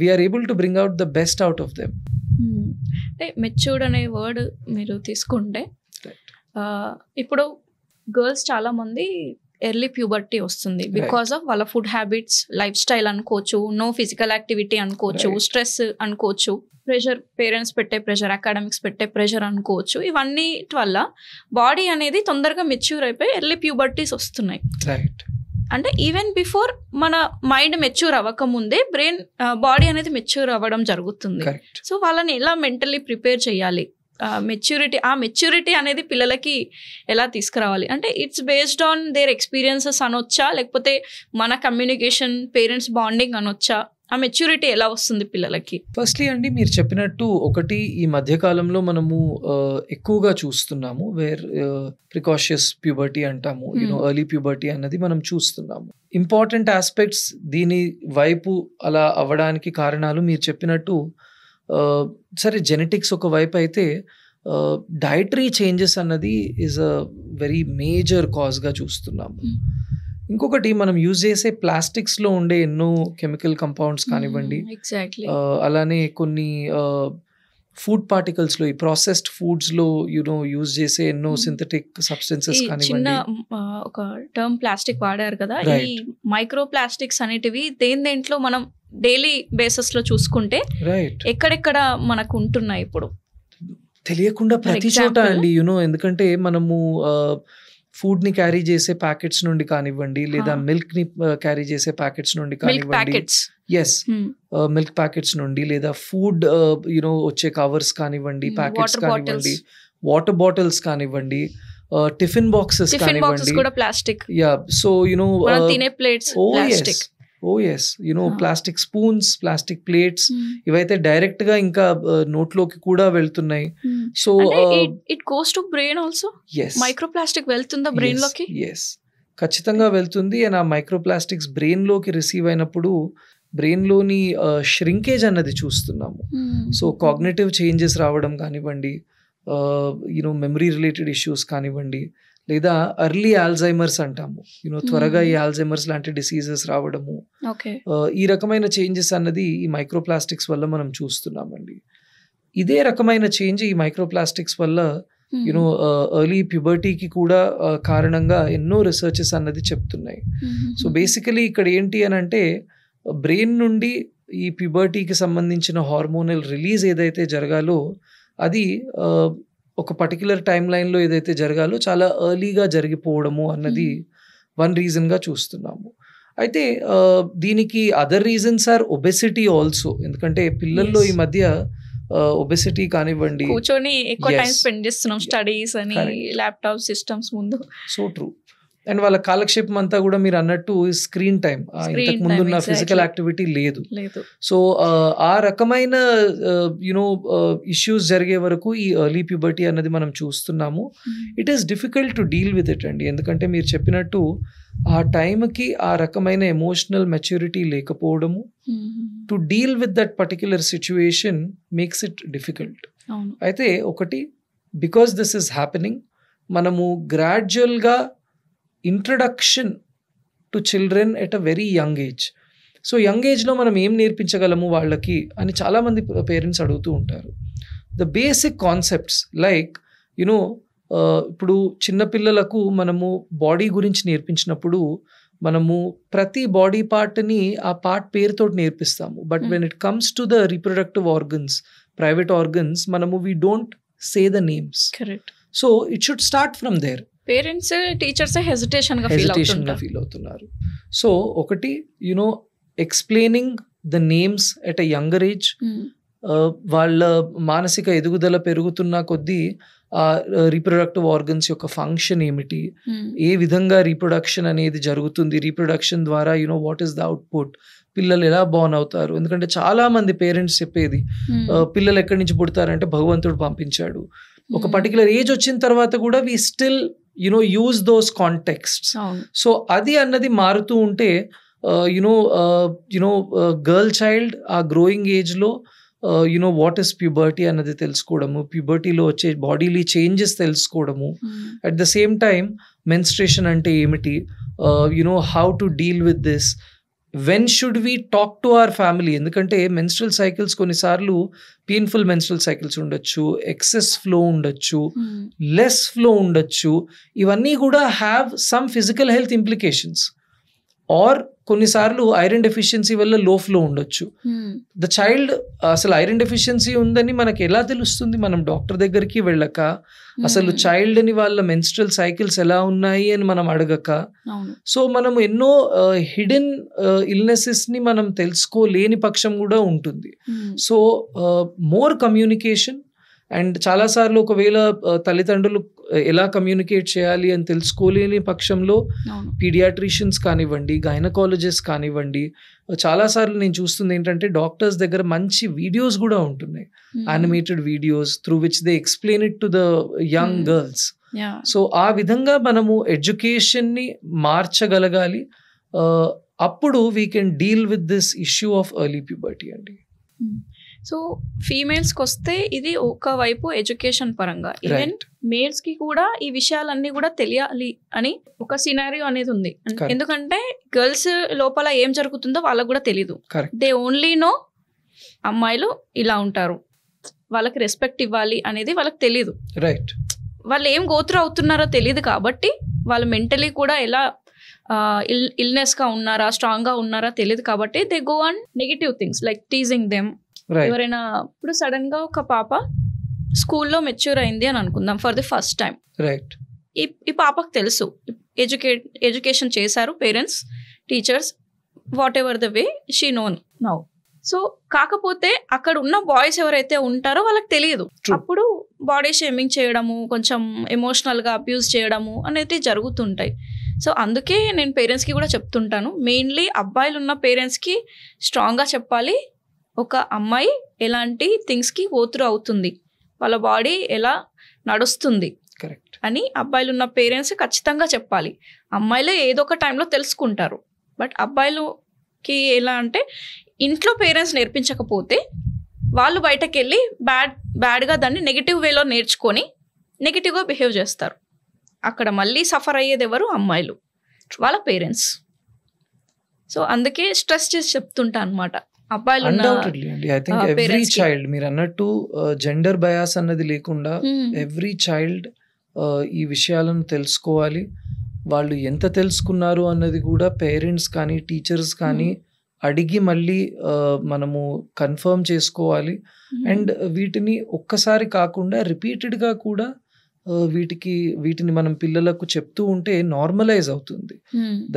we are able to bring out the best out of them. అంటే మెచ్యూర్డ్ అనే వర్డ్ మీరు తీసుకుంటే ఇప్పుడు గర్ల్స్ చాలా మంది ఎర్లీ ప్యూబర్టీ వస్తుంది బికాస్ ఆఫ్ వాళ్ళ ఫుడ్ హ్యాబిట్స్, లైఫ్ స్టైల్ అనుకోవచ్చు, నో ఫిజికల్ యాక్టివిటీ అనుకోవచ్చు, స్ట్రెస్ అనుకోవచ్చు, ప్రెషర్, పేరెంట్స్ పెట్టే ప్రెషర్, అకాడమిక్స్ పెట్టే ప్రెషర్ అనుకోవచ్చు. ఇవన్నీ వల్ల బాడీ అనేది తొందరగా మెచ్యూర్ అయిపోయి ఎర్లీ ప్యూబర్టీస్ వస్తున్నాయి. అంటే ఈవెన్ బిఫోర్ మన మైండ్ మెచ్యూర్ అవ్వకముందే బ్రెయిన్, బాడీ అనేది మెచ్యూర్ అవ్వడం జరుగుతుంది. సో వాళ్ళని ఎలా మెంటల్లీ ప్రిపేర్ చేయాలి, మెచ్యూరిటీ అనేది పిల్లలకి ఎలా తీసుకురావాలి అంటే it's based on their experiences అనొచ్చా, లేకపోతే మన కమ్యూనికేషన్, పేరెంట్స్ బాండింగ్ అనొచ్చా? ఆ మెచ్యూరిటీ ఎలా వస్తుంది పిల్లలకి? ఫస్ట్లీ అండి, మీరు చెప్పినట్టు ఒకటి ఈ మధ్యకాలంలో మనము ఎక్కువగా చూస్తున్నాము వేర్ ప్రికాషియస్ ప్యూబర్టీ అంటాము, ఎర్లీ ప్యూబర్టీ అన్నది మనం చూస్తున్నాము. ఇంపార్టెంట్ ఆస్పెక్ట్స్ దీని వైపు అలా అవ్వడానికి కారణాలు మీరు చెప్పినట్టు సరే జెనెటిక్స్ ఒక వైపు అయితే డైటరీ చేంజెస్ అన్నది ఈజ్ అ వెరీ మేజర్ కాజ్గా చూస్తున్నాము. ఇంకొకటి మనం యూజ్ చేసే ప్లాస్టిక్స్లో ఉండే ఎన్నో కెమికల్ కంపౌండ్స్ కానివ్వండి, అలానే కొన్ని ఫుడ్ పార్టికల్స్లో, ఈ ప్రాసెస్డ్ ఫుడ్స్లో యూజ్ చేసే ఎన్నో సింథటిక్ సబ్స్టెన్సెస్ కానివ్వండి. ఒక టర్మ్ ప్లాస్టిక్ వాడారు కదా, ఈ మైక్రో ప్లాస్టిక్స్ అనేటివి దేంట్లో మనం డైలీ బేసిస్ లో చూసుకుంటే ఎక్కడెక్కడ మనకు ఉంటున్నాయి ఇప్పుడు తెలియకుండా ప్రతి చోట అండి. ఎందుకంటే మనము ఫుడ్ ని క్యారీ చేసే ప్యాకెట్స్ నుండి కానివ్వండి, లేదా మిల్క్ ని క్యారీ చేసే ప్యాకెట్స్ నుండి కానివ్వండి, మిల్క్ ప్యాకెట్స్ నుండి, లేదా ఫుడ్ వచ్చే కవర్స్ కానివ్వండి, ప్యాకెట్స్ కానివ్వండి, వాటర్ బాటిల్స్ కానివ్వండి, టిఫిన్ బాక్సెస్ కానివ్వండి, ప్లాస్టిక్. సో తినే plates plastic. Plastic spoons, plastic plates, ఇవైతే డైరెక్ట్ గా ఇంకా నోట్లోకి కూడా వెళ్తున్నాయి. So it goes to brain also. Micro plastic వెళ్తుందా బ్రెయిన్ లోకి? ఖచ్చితంగా వెళ్తుంది. అండ్ ఆ మైక్రో ప్లాస్టిక్స్ బ్రెయిన్ లోకి రిసీవ్ అయినప్పుడు బ్రెయిన్ లోని ష్రింకేజ్ అన్నది చూస్తున్నాము. సో కాగ్నిటివ్ చేంజెస్ రావడం కానివ్వండి, మెమరీ రిలేటెడ్ ఇష్యూస్ కానివ్వండి, లేదా ఎర్లీ ఆల్జైమర్స్ అంటాము, త్వరగా ఈ ఆల్జైమర్స్ లాంటి డిసీజెస్ రావడము, ఈ రకమైన చేంజెస్ అన్నది ఈ మైక్రోప్లాస్టిక్స్ వల్ల మనం చూస్తున్నామండి. ఇదే రకమైన చేంజ్ ఈ మైక్రోప్లాస్టిక్స్ వల్ల ఎర్లీ ప్యూబర్టీకి కూడా కారణంగా ఎన్నో రీసెర్చెస్ అన్నది చెప్తున్నాయి. సో బేసికలీ ఇక్కడ ఏంటి అని అంటే బ్రెయిన్ నుండి ఈ ప్యూబర్టీకి సంబంధించిన హార్మోనల్ రిలీజ్ ఏదైతే జరగాలో అది ఒక పర్టిక్యులర్ టైం లైన్లో ఏదైతే జరగాలో చాలా ఎర్లీగా జరిగిపోవడము అన్నది వన్ రీజన్గా చూస్తున్నాము. అయితే దీనికి other reasons are obesity also. ఎందుకంటే పిల్లల్లో ఈ మధ్య ఒబెసిటీ కానివ్వండి, కూర్చొని ఎక్కువ టైం స్పెండ్ చేస్తున్నాం స్టడీస్ అని, ల్యాప్టాప్ సిస్టమ్స్ ముందు. So true. అండ్ వాళ్ళ కాలక్షేపం అంతా కూడా మీరు అన్నట్టు స్క్రీన్ టైం, ఇంతకు ముందున్న ఫిజికల్ యాక్టివిటీ లేదు. సో ఆ రకమైన ఇష్యూస్ జరిగే వరకు ఈ ఎర్లీ ప్యూబర్టీ అన్నది మనం చూస్తున్నాము. It is difficult to deal with it అండి. ఎందుకంటే మీరు చెప్పినట్టు ఆ టైంకి ఆ రకమైన ఎమోషనల్ మెచ్యూరిటీ లేకపోవడము, to deal with that particular situation makes it difficult. అయితే ఒకటి, బికాస్ దిస్ ఈస్ హ్యాపెనింగ్, మనము గ్రాడ్యువల్గా introduction to children at a very young age. So young ఏజ్లో మనం ఏం నేర్పించగలము వాళ్ళకి అని చాలామంది పేరెంట్స్ అడుగుతూ ఉంటారు. ద బేసిక్ కాన్సెప్ట్స్ లైక్ ఇప్పుడు చిన్నపిల్లలకు మనము బాడీ గురించి నేర్పించినప్పుడు మనము ప్రతి బాడీ పార్ట్ని ఆ పార్ట్ పేరుతో నేర్పిస్తాము. But when it comes to the reproductive organs, private organs, మనము we don't say the names. So it should start from there. Parents, teachers hesitation గా ఫీల్ అవుతున్నారు. సో ఒకటి explaining the names at a younger age. వాళ్ళ మానసిక ఎదుగుదల పెరుగుతున్న కొద్దీ ఆ రీప్రొడక్టివ్ ఆర్గన్స్ యొక్క ఫంక్షన్ ఏమిటి, ఏ విధంగా రీప్రొడక్షన్ అనేది జరుగుతుంది, రీప్రొడక్షన్ ద్వారా వాట్ ఈస్ ద అవుట్పుట్, పిల్లలు ఎలా బోర్న్ అవుతారు. ఎందుకంటే చాలా మంది పేరెంట్స్ చెప్పేది పిల్లలు ఎక్కడి నుంచి పుడతారంటే భగవంతుడు పంపించాడు. ఒక పర్టికులర్ ఏజ్ వచ్చిన తర్వాత కూడా we still use those contexts. So అది అన్నది మారుతూ ఉంటే గర్ల్ చైల్డ్ ఆ గ్రోయింగ్ ఏజ్లో వాట్ ఈస్ ప్యూబర్టీ అన్నది తెలుసుకోవడము, ప్యూబర్టీలో వచ్చే బాడీలీ చేంజెస్ తెలుసుకోవడము, at the same time menstruation అంటే ఏమిటి, how to deal with this, when should we talk to our family? ఎందుకంటే మెన్స్ట్రల్ సైకిల్స్ కొన్నిసార్లు పెయిన్ఫుల్ మెన్స్ట్రల్ సైకిల్స్ ఉండొచ్చు, ఎక్సెస్ ఫ్లో ఉండొచ్చు, లెస్ ఫ్లో ఉండొచ్చు. ఇవన్నీ కూడా have some physical health implications. Are కొన్నిసార్లు ఐరన్ డెఫిషియన్సీ వల్ల లో ఫ్లో ఉండొచ్చు. ద చైల్డ్ అసలు ఐరన్ డెఫిషియన్సీ ఉందని మనకి ఎలా తెలుస్తుంది? మనం డాక్టర్ దగ్గరికి వెళ్ళక, అసలు చైల్డ్ అని వాళ్ళ మెన్స్ట్రల్ సైకిల్స్ ఎలా ఉన్నాయి అని మనం అడగక, సో మనం ఎన్నో హిడెన్ ఇల్నెసెస్ ని మనం తెలుసుకోలేని పక్షం కూడా ఉంటుంది. So more communication. అండ్ చాలాసార్లు ఒకవేళ తల్లిదండ్రులు ఎలా కమ్యూనికేట్ చేయాలి అని తెలుసుకోలేని పక్షంలో పీడియాట్రిషియన్స్ కానివ్వండి, గైనకాలజిస్ట్ కానివ్వండి, చాలాసార్లు నేను చూస్తుంది ఏంటంటే డాక్టర్స్ దగ్గర మంచి వీడియోస్ కూడా ఉంటున్నాయి, animated videos through which they explain it to the young girls. So ఆ విధంగా మనము ఎడ్యుకేషన్ని మార్చగలగాలి. అప్పుడు we can deal with this issue of early puberty అండి. సో ఫీమేల్స్కి వస్తే ఇది ఒకవైపు ఎడ్యుకేషన్ పరంగా, ఈవెన్ మేల్స్కి కూడా ఈ విషయాలన్నీ కూడా తెలియాలి అని ఒక సినారియో అనేది ఉంది. ఎందుకంటే గర్ల్స్ లోపల ఏం జరుగుతుందో వాళ్ళకు కూడా తెలీదు. దే ఓన్లీ నో అమ్మాయిలు ఇలా ఉంటారు, వాళ్ళకి రెస్పెక్ట్ ఇవ్వాలి అనేది వాళ్ళకి తెలీదు. రైట్. వాళ్ళు ఏం గోత్రు అవుతున్నారో తెలియదు కాబట్టి వాళ్ళు మెంటలీ కూడా ఎలా ఇల్నెస్గా ఉన్నారా, స్ట్రాంగ్గా ఉన్నారా తెలియదు కాబట్టి they go on negative things like teasing them. ఎవరైనా ఇప్పుడు సడన్ గా ఒక పాప స్కూల్లో మెచ్యూర్ అయింది అని అనుకుందాం for the first time. Right. ఈ పాపకు తెలుసు, ఎడ్యుకేషన్ చేశారు parents, teachers, what ever the way she known now. So కాకపోతే అక్కడ ఉన్న బాయ్స్ ఎవరైతే ఉంటారో వాళ్ళకి తెలియదు. అప్పుడు బాడీ షేమింగ్ చేయడము, కొంచెం ఎమోషనల్గా అబ్యూజ్ చేయడము అనేది జరుగుతుంటాయి. సో అందుకే నేను పేరెంట్స్కి కూడా చెప్తుంటాను, మెయిన్లీ అబ్బాయిలు ఉన్న పేరెంట్స్కి స్ట్రాంగ్గా చెప్పాలి, ఒక అమ్మాయి ఎలాంటి థింగ్స్కి పోతురు అవుతుంది, వాళ్ళ బాడీ ఎలా నడుస్తుంది అని అబ్బాయిలు ఉన్న పేరెంట్స్ ఖచ్చితంగా చెప్పాలి. అమ్మాయిలు ఏదో ఒక టైంలో తెలుసుకుంటారు, బట్ అబ్బాయిలకి ఎలా అంటే ఇంట్లో పేరెంట్స్ నేర్పించకపోతే వాళ్ళు బయటకు వెళ్ళి బ్యాడ్గా దాన్ని నెగిటివ్ వేలో నేర్చుకొని నెగిటివ్గా బిహేవ్ చేస్తారు. అక్కడ మళ్ళీ సఫర్ అయ్యేది ఎవరు? అమ్మాయిలు, వాళ్ళ పేరెంట్స్. సో అందుకే స్ట్రెస్ చేసి చెప్తుంటా అనమాట. అన్డౌటెడ్లీ అండి, ఐ థింక్ ఎవ్రీ చైల్డ్, మీరు అన్నట్టు జెండర్ బయాస్ అన్నది లేకుండా ఎవ్రీ చైల్డ్ ఈ విషయాలను తెలుసుకోవాలి. వాళ్ళు ఎంత తెలుసుకున్నారు అన్నది కూడా పేరెంట్స్ కానీ టీచర్స్ కానీ అడిగి మళ్ళీ మనము కన్ఫర్మ్ చేసుకోవాలి. అండ్ వీటిని ఒక్కసారి కాకుండా రిపీటెడ్గా కూడా వీటిని మనం పిల్లలకు చెప్తూ ఉంటే నార్మలైజ్ అవుతుంది.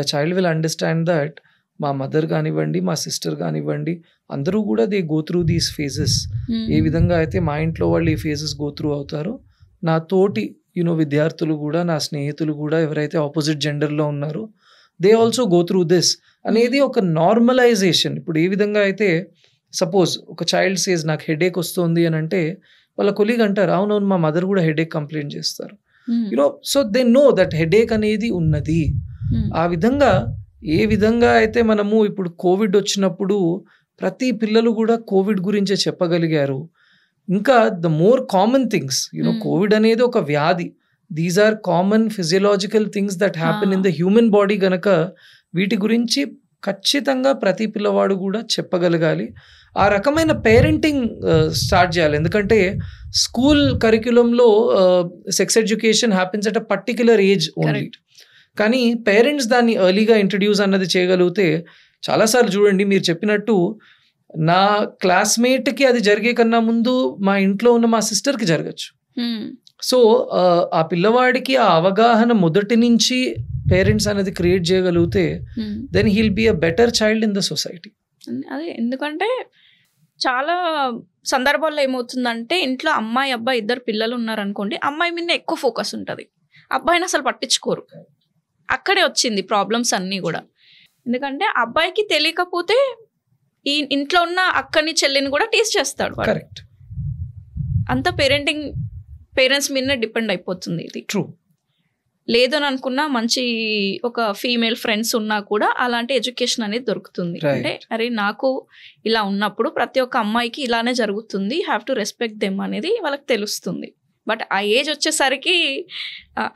The child will understand that మా మదర్ కానివ్వండి, మా సిస్టర్ కానివ్వండి, అందరూ కూడా they go through these phases. ఏ విధంగా అయితే మా ఇంట్లో వాళ్ళు ఈ ఫేజెస్ గో త్రూ అవుతారో, నా తోటి విద్యార్థులు కూడా, నా స్నేహితులు కూడా ఎవరైతే ఆపోజిట్ జెండర్లో ఉన్నారో they also go through this అనేది ఒక నార్మలైజేషన్. ఇప్పుడు ఏ విధంగా అయితే సపోజ్ ఒక చైల్డ్ సేజ్ నాకు హెడేక్ వస్తుంది అని అంటే వాళ్ళ కొలీగ్ అంటారు, అవునవును మా మదర్ కూడా హెడేక్ కంప్లైంట్ చేస్తారు. So they know that headache అనేది ఉన్నది. ఆ విధంగా ఏ విధంగా అయితే మనము ఇప్పుడు కోవిడ్ వచ్చినప్పుడు ప్రతి పిల్లలు కూడా కోవిడ్ గురించే చెప్పగలిగారు. ఇంకా the more common things, Covid అనేది ఒక వ్యాధి, these are common physiological things that happen in the human body గనక వీటి గురించి ఖచ్చితంగా ప్రతి పిల్లవాడు కూడా చెప్పగలగాలి. ఆ రకమైన పేరెంటింగ్ స్టార్ట్ చేయాలి. ఎందుకంటే స్కూల్ కరిక్యులంలో sex education happens at a particular age only, కానీ పేరెంట్స్ దాన్ని ఎర్లీగా ఇంట్రడ్యూస్ అన్నది చేయగలిగితే, చాలాసార్లు చూడండి మీరు చెప్పినట్టు నా క్లాస్మేట్కి అది జరిగే కన్నా ముందు మా ఇంట్లో ఉన్న మా సిస్టర్కి జరగచ్చు. సో ఆ పిల్లవాడికి ఆ అవగాహన మొదటి నుంచి పేరెంట్స్ అనేది క్రియేట్ చేయగలిగితే then he'll be a better child in the society. అదే, ఎందుకంటే చాలా సందర్భాల్లో ఏమవుతుందంటే ఇంట్లో అమ్మాయి అబ్బాయి ఇద్దరు పిల్లలు ఉన్నారనుకోండి, అమ్మాయి మీద ఎక్కువ ఫోకస్ ఉంటుంది, అబ్బాయిని అసలు పట్టించుకోరు. అక్కడే వచ్చింది ప్రాబ్లమ్స్ అన్నీ కూడా. ఎందుకంటే అబ్బాయికి తెలియకపోతే ఈ ఇంట్లో ఉన్న అక్కని చెల్లిని కూడా టీస్ చేస్తాడు. కరెక్ట్. అంత పేరెంట్స్ మీదనే డిపెండ్ అయిపోతుంది ఇది. ట్రూ. లేదని అనుకున్నా మంచి ఒక ఫీమేల్ ఫ్రెండ్స్ ఉన్నా కూడా అలాంటి ఎడ్యుకేషన్ అనేది దొరుకుతుంది. అంటే అరే నాకు ఇలా ఉన్నప్పుడు ప్రతి ఒక్క అమ్మాయికి ఇలానే జరుగుతుంది, హ్యావ్ టు రెస్పెక్ట్ దెమ్ అనేది వాళ్ళకి తెలుస్తుంది. బట్ ఆ ఏజ్ వచ్చేసరికి,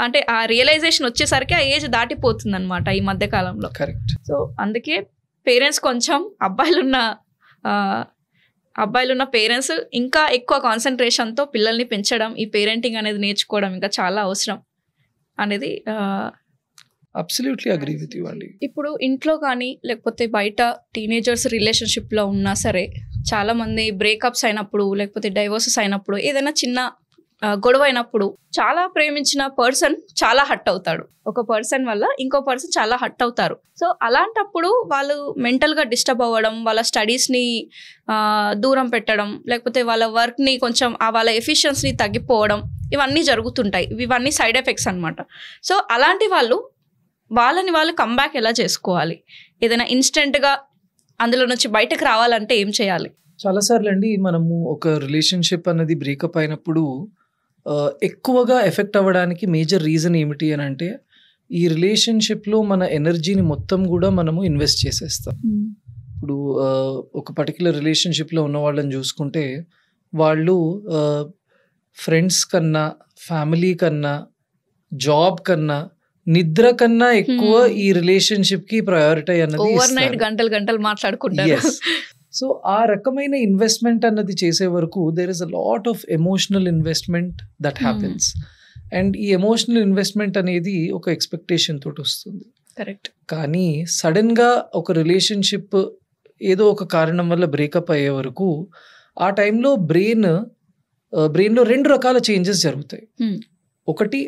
అంటే ఆ రియలైజేషన్ వచ్చేసరికి ఆ ఏజ్ దాటిపోతుంది అనమాట ఈ మధ్య కాలంలో. కరెక్ట్. సో అందుకే పేరెంట్స్ కొంచెం అబ్బాయిలున్న పేరెంట్స్ ఇంకా ఎక్కువ కాన్సన్ట్రేషన్తో పిల్లల్ని పెంచడం, ఈ పేరెంటింగ్ అనేది నేర్చుకోవడం ఇంకా చాలా అవసరం అనేది అబ్సల్యూట్లీ అగ్రీ విత్ యూ అండి. ఇప్పుడు ఇంట్లో కానీ లేకపోతే బయట టీనేజర్స్ రిలేషన్షిప్లో ఉన్నా సరే చాలామంది బ్రేకప్స్ అయినప్పుడు లేకపోతే డైవోర్సెస్ అయినప్పుడు ఏదైనా చిన్న గొడవ అయినప్పుడు చాలా ప్రేమించిన పర్సన్ చాలా హర్ట్ అవుతాడు. ఒక పర్సన్ వల్ల ఇంకో పర్సన్ చాలా హర్ట్ అవుతారు. సో అలాంటప్పుడు వాళ్ళు మెంటల్గా డిస్టర్బ్ అవ్వడం, వాళ్ళ స్టడీస్ని దూరం పెట్టడం, లేకపోతే వాళ్ళ వర్క్ని కొంచెం వాళ్ళ ఎఫిషియన్సీని తగ్గిపోవడం, ఇవన్నీ జరుగుతుంటాయి. ఇవన్నీ సైడ్ ఎఫెక్ట్స్ అనమాట. సో అలాంటి వాళ్ళు కంబ్యాక్ ఎలా చేసుకోవాలి? ఏదైనా ఇన్స్టెంట్గా అందులో నుంచి బయటకు రావాలంటే ఏం చేయాలి? చాలాసార్లు అండి మనము ఒక రిలేషన్షిప్ అన్నది బ్రేకప్ అయినప్పుడు ఎక్కువగా ఎఫెక్ట్ అవ్వడానికి మేజర్ రీజన్ ఏమిటి అని అంటే, ఈ రిలేషన్షిప్లో మన ఎనర్జీని మొత్తం కూడా మనము ఇన్వెస్ట్ చేసేస్తాం. ఇప్పుడు ఒక పర్టికులర్ రిలేషన్షిప్లో ఉన్న వాళ్ళని చూసుకుంటే వాళ్ళు ఫ్రెండ్స్ కన్నా, ఫ్యామిలీ కన్నా, జాబ్ కన్నా, నిద్ర కన్నా ఎక్కువ ఈ రిలేషన్షిప్ కి ప్రయారిటీ అన్నది ఓవర్ నైట్ గంటలు మాట్లాడుకుంటారు. సో ఆ రకమైన ఇన్వెస్ట్మెంట్ అన్నది చేసే వరకు there is a lot of emotional investment that happens. And ఈ ఎమోషనల్ ఇన్వెస్ట్మెంట్ అనేది ఒక ఎక్స్పెక్టేషన్ తోటి వస్తుంది. కరెక్ట్. కానీ సడన్ గా ఒక రిలేషన్షిప్ ఏదో ఒక కారణం వల్ల బ్రేకప్ అయ్యే వరకు ఆ టైంలో బ్రెయిన్లో 2 రకాల చేంజెస్ జరుగుతాయి. ఒకటి,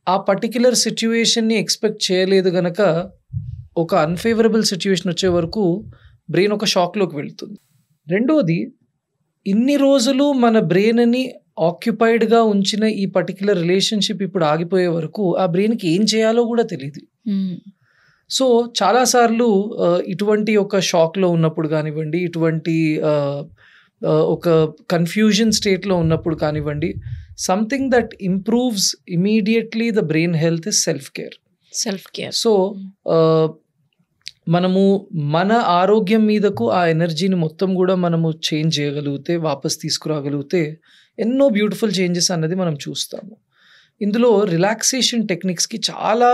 ఆ పర్టిక్యులర్ సిచ్యువేషన్ని ఎక్స్పెక్ట్ చేయలేదు గనక ఒక అన్ఫేవరబుల్ సిచ్యువేషన్ వచ్చే వరకు బ్రెయిన్ ఒక షాక్లోకి వెళ్తుంది. రెండోది, ఇన్ని రోజులు మన బ్రెయిన్ని ఆక్యుపైడ్గా ఉంచిన ఈ పర్టిక్యులర్ రిలేషన్షిప్ ఇప్పుడు ఆగిపోయే వరకు ఆ బ్రెయిన్కి ఏం చేయాలో కూడా తెలియదు. సో చాలాసార్లు ఇటువంటి ఒక షాక్లో ఉన్నప్పుడు కానివ్వండి, ఇటువంటి ఒక కన్ఫ్యూజన్ స్టేట్లో ఉన్నప్పుడు కానివ్వండి, something that improves immediately the brain health is self care. So మనము మన ఆరోగ్యం మీదకు ఆ ఎనర్జీని మొత్తం కూడా మనము చేంజ్ చేయగలిగితే, వాపస్ తీసుకురాగలిగితే ఎన్నో బ్యూటిఫుల్ చేంజెస్ అన్నది మనం చూస్తాము. ఇందులో రిలాక్సేషన్ టెక్నిక్స్కి చాలా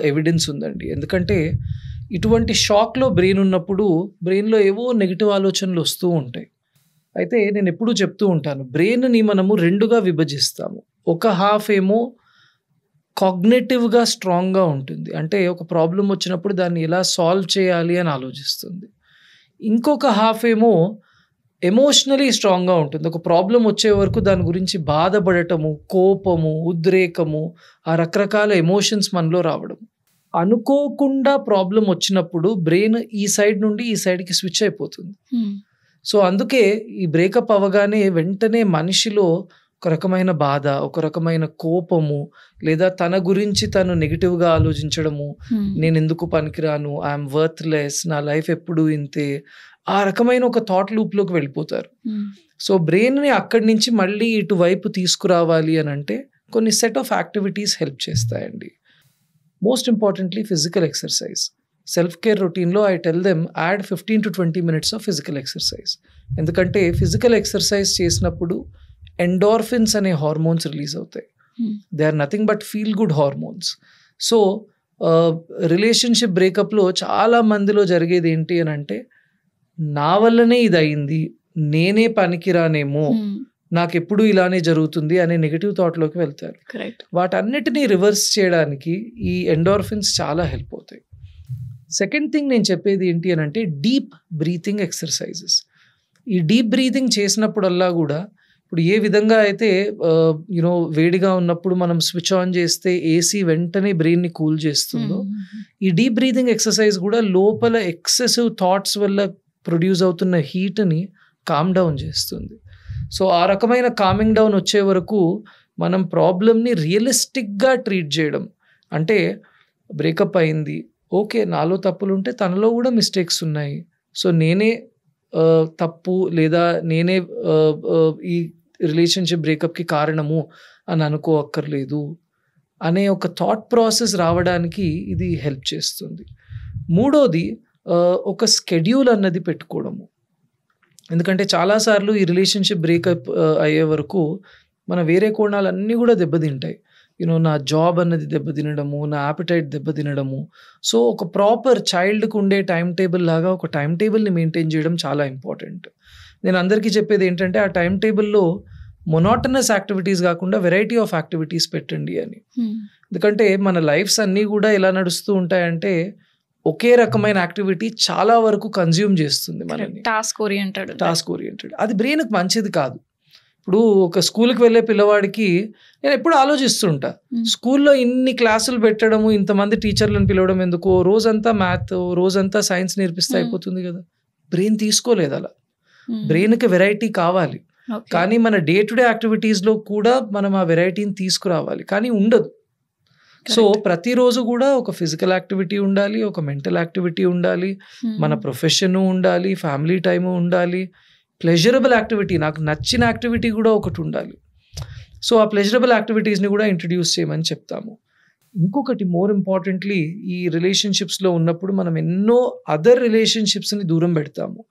ఎవిడెన్స్ ఉందండి. ఎందుకంటే ఇటువంటి షాక్లో బ్రెయిన్ ఉన్నప్పుడు బ్రెయిన్లో ఏవో నెగిటివ్ ఆలోచనలు వస్తూ ఉంటాయి. అయితే నేను ఎప్పుడూ చెప్తూ ఉంటాను, బ్రెయిన్ని మనము 2గా విభజిస్తాము. ఒక హాఫ్ ఏమో కాగ్నేటివ్గా స్ట్రాంగ్గా ఉంటుంది, అంటే ఒక ప్రాబ్లం వచ్చినప్పుడు దాన్ని ఎలా సాల్వ్ చేయాలి అని ఆలోచిస్తుంది. ఇంకొక హాఫ్ ఏమో ఎమోషనలీ స్ట్రాంగ్గా ఉంటుంది. ఒక ప్రాబ్లం వచ్చే వరకు దాని గురించి బాధపడటము, కోపము, ఉద్రేకము, ఆ రకరకాల ఎమోషన్స్ మనలో రావడం. అనుకోకుండా ప్రాబ్లం వచ్చినప్పుడు బ్రెయిన్ ఈ సైడ్ నుండి ఈ సైడ్కి స్విచ్ అయిపోతుంది. సో అందుకే ఈ బ్రేకప్ అవ్వగానే వెంటనే మనిషిలో ఒక రకమైన బాధ, ఒక రకమైన కోపము, లేదా తన గురించి తను నెగిటివ్గా ఆలోచించడము, నేను ఎందుకు పనికిరాను, ఐఎమ్ వర్త్లెస్, నా లైఫ్ ఎప్పుడు ఇంతే, ఆ రకమైన ఒక థాట్ లూప్లోకి వెళ్ళిపోతారు. సో బ్రెయిన్ని అక్కడి నుంచి మళ్ళీ ఇటువైపు తీసుకురావాలి అని అంటే కొన్ని సెట్ ఆఫ్ యాక్టివిటీస్ హెల్ప్ చేస్తాయండి. Most importantly physical exercise. Self care రొటీన్లో I tell them add 15 to 20 minutes of physical exercise. ఎందుకంటే ఫిజికల్ ఎక్సర్సైజ్ చేసినప్పుడు ఎండోర్ఫిన్స్ అనే హార్మోన్స్ రిలీజ్ అవుతాయి. They are nothing but feel good hormones. So relationship బ్రేకప్లో చాలా మందిలో జరిగేది ఏంటి అని అంటే, నా వల్లనే ఇది అయింది, నేనే పనికిరానేమో, నాకెప్పుడు ఇలానే జరుగుతుంది అనే నెగిటివ్ థాట్లోకి వెళ్తారు. వాటన్నిటినీ రివర్స్ చేయడానికి ఈ ఎండోర్ఫిన్స్ చాలా హెల్ప్ అవుతాయి. సెకండ్ థింగ్ నేను చెప్పేది ఏంటి అని అంటే డీప్ బ్రీతింగ్ ఎక్సర్సైజెస్. ఈ డీప్ బ్రీతింగ్ చేసినప్పుడల్లా కూడా, ఇప్పుడు ఏ విధంగా అయితే వేడిగా ఉన్నప్పుడు మనం స్విచ్ ఆన్ చేస్తే ఏసీ వెంటనే బ్రెయిన్ని కూల్ చేస్తుందో, ఈ డీప్ బ్రీతింగ్ ఎక్సర్సైజ్ కూడా లోపల ఎక్సెసివ్ థాట్స్ వల్ల ప్రొడ్యూస్ అవుతున్న హీట్ని కామ్ డౌన్ చేస్తుంది. సో ఆ రకమైన కామింగ్ డౌన్ వచ్చే వరకు మనం ప్రాబ్లమ్ని రియలిస్టిక్గా ట్రీట్ చేయడం. అంటే బ్రేకప్ అయింది, ఓకే, నాలో తప్పులు ఉంటే తనలో కూడా మిస్టేక్స్ ఉన్నాయి, సో నేనే తప్పు లేదా నేనే ఈ రిలేషన్షిప్ బ్రేకప్కి కారణము అని అనుకోక్కర్లేదు అనే ఒక థాట్ ప్రాసెస్ రావడానికి ఇది హెల్ప్ చేస్తుంది. మూడోది, ఒక స్కెడ్యూల్ అన్నది పెట్టుకోవడము. ఎందుకంటే చాలాసార్లు ఈ రిలేషన్షిప్ బ్రేకప్ అయ్యే వరకు మన వేరే కోణాలన్నీ కూడా దెబ్బతింటాయి. నా జాబ్ అన్నది దెబ్బతినడము, నా యాపిటైట్ దెబ్బతినడము. సో ఒక ప్రాపర్ చైల్డ్కి ఉండే టైం టేబుల్ లాగా ఒక టైం టేబుల్ని మెయింటైన్ చేయడం చాలా ఇంపార్టెంట్. నేను అందరికీ చెప్పేది ఏంటంటే ఆ టైం టేబుల్లో మొనాటనస్ యాక్టివిటీస్ కాకుండా వెరైటీ ఆఫ్ యాక్టివిటీస్ పెట్టండి అని. ఎందుకంటే మన లైఫ్స్ అన్నీ కూడా ఎలా నడుస్తూ ఉంటాయంటే ఒకే రకమైన యాక్టివిటీ చాలా వరకు కన్జ్యూమ్ చేస్తుంది మనల్ని. Task oriented. అది బ్రెయిన్కి మంచిది కాదు. ఇప్పుడు ఒక స్కూల్కి వెళ్ళే పిల్లవాడికి నేను ఎప్పుడు ఆలోచిస్తుంటా, స్కూల్లో ఇన్ని క్లాసులు పెట్టడము, ఇంతమంది టీచర్లను పిలవడం ఎందుకు, రోజంతా మ్యాథ్, రోజంతా సైన్స్ నేర్పిస్తే అయిపోతుంది కదా. బ్రెయిన్ తీసుకోలేదు అలా. బ్రెయిన్కి వెరైటీ కావాలి. కానీ మన డే టు డే యాక్టివిటీస్లో కూడా మనం ఆ వెరైటీని తీసుకురావాలి, కానీ ఉండదు. సో ప్రతిరోజు కూడా ఒక ఫిజికల్ యాక్టివిటీ ఉండాలి, ఒక మెంటల్ యాక్టివిటీ ఉండాలి, మన ప్రొఫెషన్ ఉండాలి, ఫ్యామిలీ టైము ఉండాలి, ప్లెజరబుల్ యాక్టివిటీ, నాకు నచ్చిన యాక్టివిటీ కూడా ఒకటి ఉండాలి. సో ఆ ప్లెజరబుల్ యాక్టివిటీస్ని కూడా ఇంట్రడ్యూస్ చేయమని చెప్తాము. ఇంకొకటి మోర్ ఇంపార్టెంట్లీ, ఈ రిలేషన్షిప్స్లో ఉన్నప్పుడు మనం ఎన్నో అదర్ రిలేషన్షిప్స్ని దూరం పెడతాము.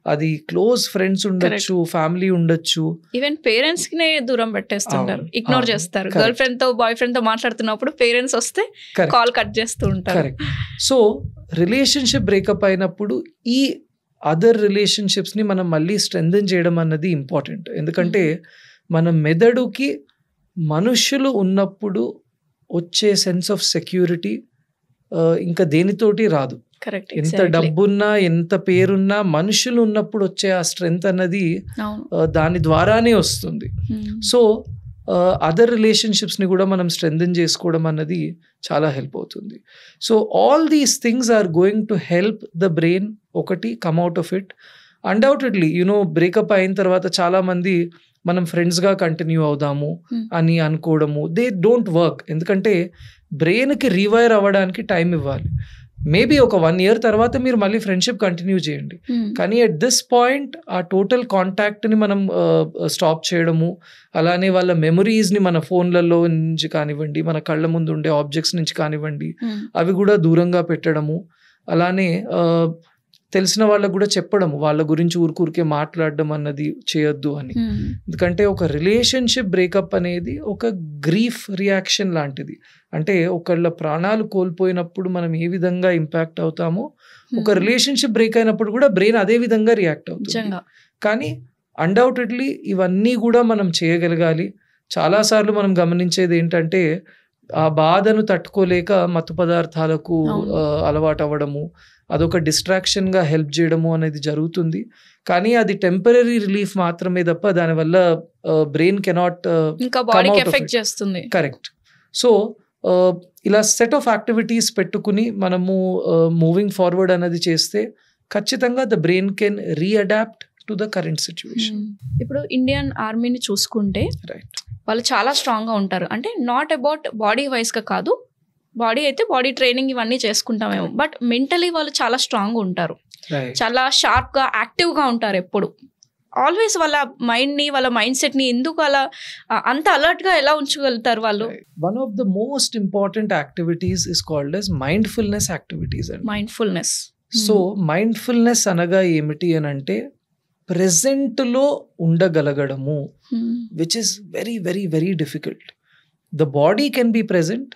అది క్లోజ్ ఫ్రెండ్స్ ఉండొచ్చు, ఫ్యామిలీ ఉండొచ్చు, ఈవెన్ పేరెంట్స్ కి దూరం పెట్టేస్తుంటారు, ఇగ్నోర్ చేస్తారు. గర్ల్ ఫ్రెండ్ తో బాయ్ ఫ్రెండ్ తో మాట్లాడుతున్నప్పుడు పేరెంట్స్ వస్తే కాల్ కట్ చేస్తూ ఉంటారు. కరెక్ట్. సో రిలేషన్షిప్ బ్రేకప్ అయినప్పుడు ఈ అదర్ రిలేషన్షిప్స్ని మనం మళ్ళీ స్ట్రెంథెన్ చేయడం అన్నది ఇంపార్టెంట్. ఎందుకంటే మన మెదడుకి మనుషులు ఉన్నప్పుడు వచ్చే సెన్స్ ఆఫ్ సెక్యూరిటీ ఇంకా దేనితోటి రాదు. ఎంత డబ్బున్నా ఎంత పేరున్నా మనుషులు ఉన్నప్పుడు వచ్చే ఆ స్ట్రెంగ్త్ అన్నది దాని ద్వారానే వస్తుంది. సో అదర్ రిలేషన్షిప్స్ని కూడా మనం స్ట్రెంథెన్ చేసుకోవడం అన్నది చాలా హెల్ప్ అవుతుంది. So all these things are going to help the brain ఒకటి come out of it. Undoubtedly breakup అయిన తర్వాత చాలామంది మనం ఫ్రెండ్స్గా కంటిన్యూ అవుదాము అని అనుకోవడము, దే డోంట్ వర్క్. ఎందుకంటే బ్రెయిన్కి రీవైర్ అవ్వడానికి టైం ఇవ్వాలి. మేబీ ఒక 1 year తర్వాత మీరు మళ్ళీ ఫ్రెండ్షిప్ కంటిన్యూ చేయండి, కానీ అట్ దిస్ పాయింట్ ఆ టోటల్ కాంటాక్ట్ని మనం స్టాప్ చేయడము, అలానే వాళ్ళ మెమరీస్ని మన ఫోన్లలో నుంచి కానివ్వండి, మన కళ్ళ ముందు ఉండే ఆబ్జెక్ట్స్ నుంచి కానివ్వండి, అవి కూడా దూరంగా పెట్టడము, అలానే తెలిసిన వాళ్ళకు కూడా చెప్పడము వాళ్ళ గురించి ఊరికే మాట్లాడడం అన్నది చేయొద్దు అని. ఎందుకంటే ఒక రిలేషన్షిప్ బ్రేకప్ అనేది ఒక గ్రీఫ్ రియాక్షన్ లాంటిది. అంటే ఒకళ్ళ ప్రాణాలు కోల్పోయినప్పుడు మనం ఏ విధంగా ఇంపాక్ట్ అవుతామో ఒక రిలేషన్షిప్ బ్రేక్ అయినప్పుడు కూడా బ్రెయిన్ అదే విధంగా రియాక్ట్ అవుతుంది. కానీ అన్డౌటెడ్లీ ఇవన్నీ కూడా మనం చేయగలగాలి. చాలాసార్లు మనం గమనించేది ఏంటంటే ఆ బాధను తట్టుకోలేక మత్తు పదార్థాలకు అలవాటు అవ్వడము, అదొక డిస్ట్రాక్షన్గా హెల్ప్ చేయడము అనేది జరుగుతుంది. కానీ అది టెంపరరీ రిలీఫ్ మాత్రమే తప్ప దానివల్ల బ్రెయిన్ కెనాట్ ఎఫెక్ట్ చేస్తుంది. కరెక్ట్. సో ఇలా సెట్ ఆఫ్ యాక్టివిటీస్ పెట్టుకుని మనము మూవింగ్ ఫార్వర్డ్ అనేది చేస్తే ఖచ్చితంగా the brain can readapt to the current situation. ఇప్పుడు ఇండియన్ ఆర్మీని చూసుకుంటే వాళ్ళు చాలా స్ట్రాంగ్గా ఉంటారు. అంటే నాట్ అబౌట్ బాడీ వైజ్గా కాదు, బాడీ అయితే బాడీ ట్రైనింగ్ ఇవన్నీ చేసుకుంటామేమో, బట్ మెంటలీ వాళ్ళు చాలా స్ట్రాంగ్ ఉంటారు, చాలా షార్ప్గా యాక్టివ్గా ఉంటారు. ఎప్పుడు ఆల్వేస్ వాళ్ళ మైండ్ని వాళ్ళ మైండ్ సెట్ని ఎందుకు అలా అంత అలర్ట్గా ఎలా ఉంచగలుగుతారు వాళ్ళు? One of the most important activities is called as mindfulness activities. Mindfulness. So mindfulness అనగా ఏమిటి అని అంటే ప్రెజెంట్లో ఉండగలగడము, which is very very very difficult. The body can be present,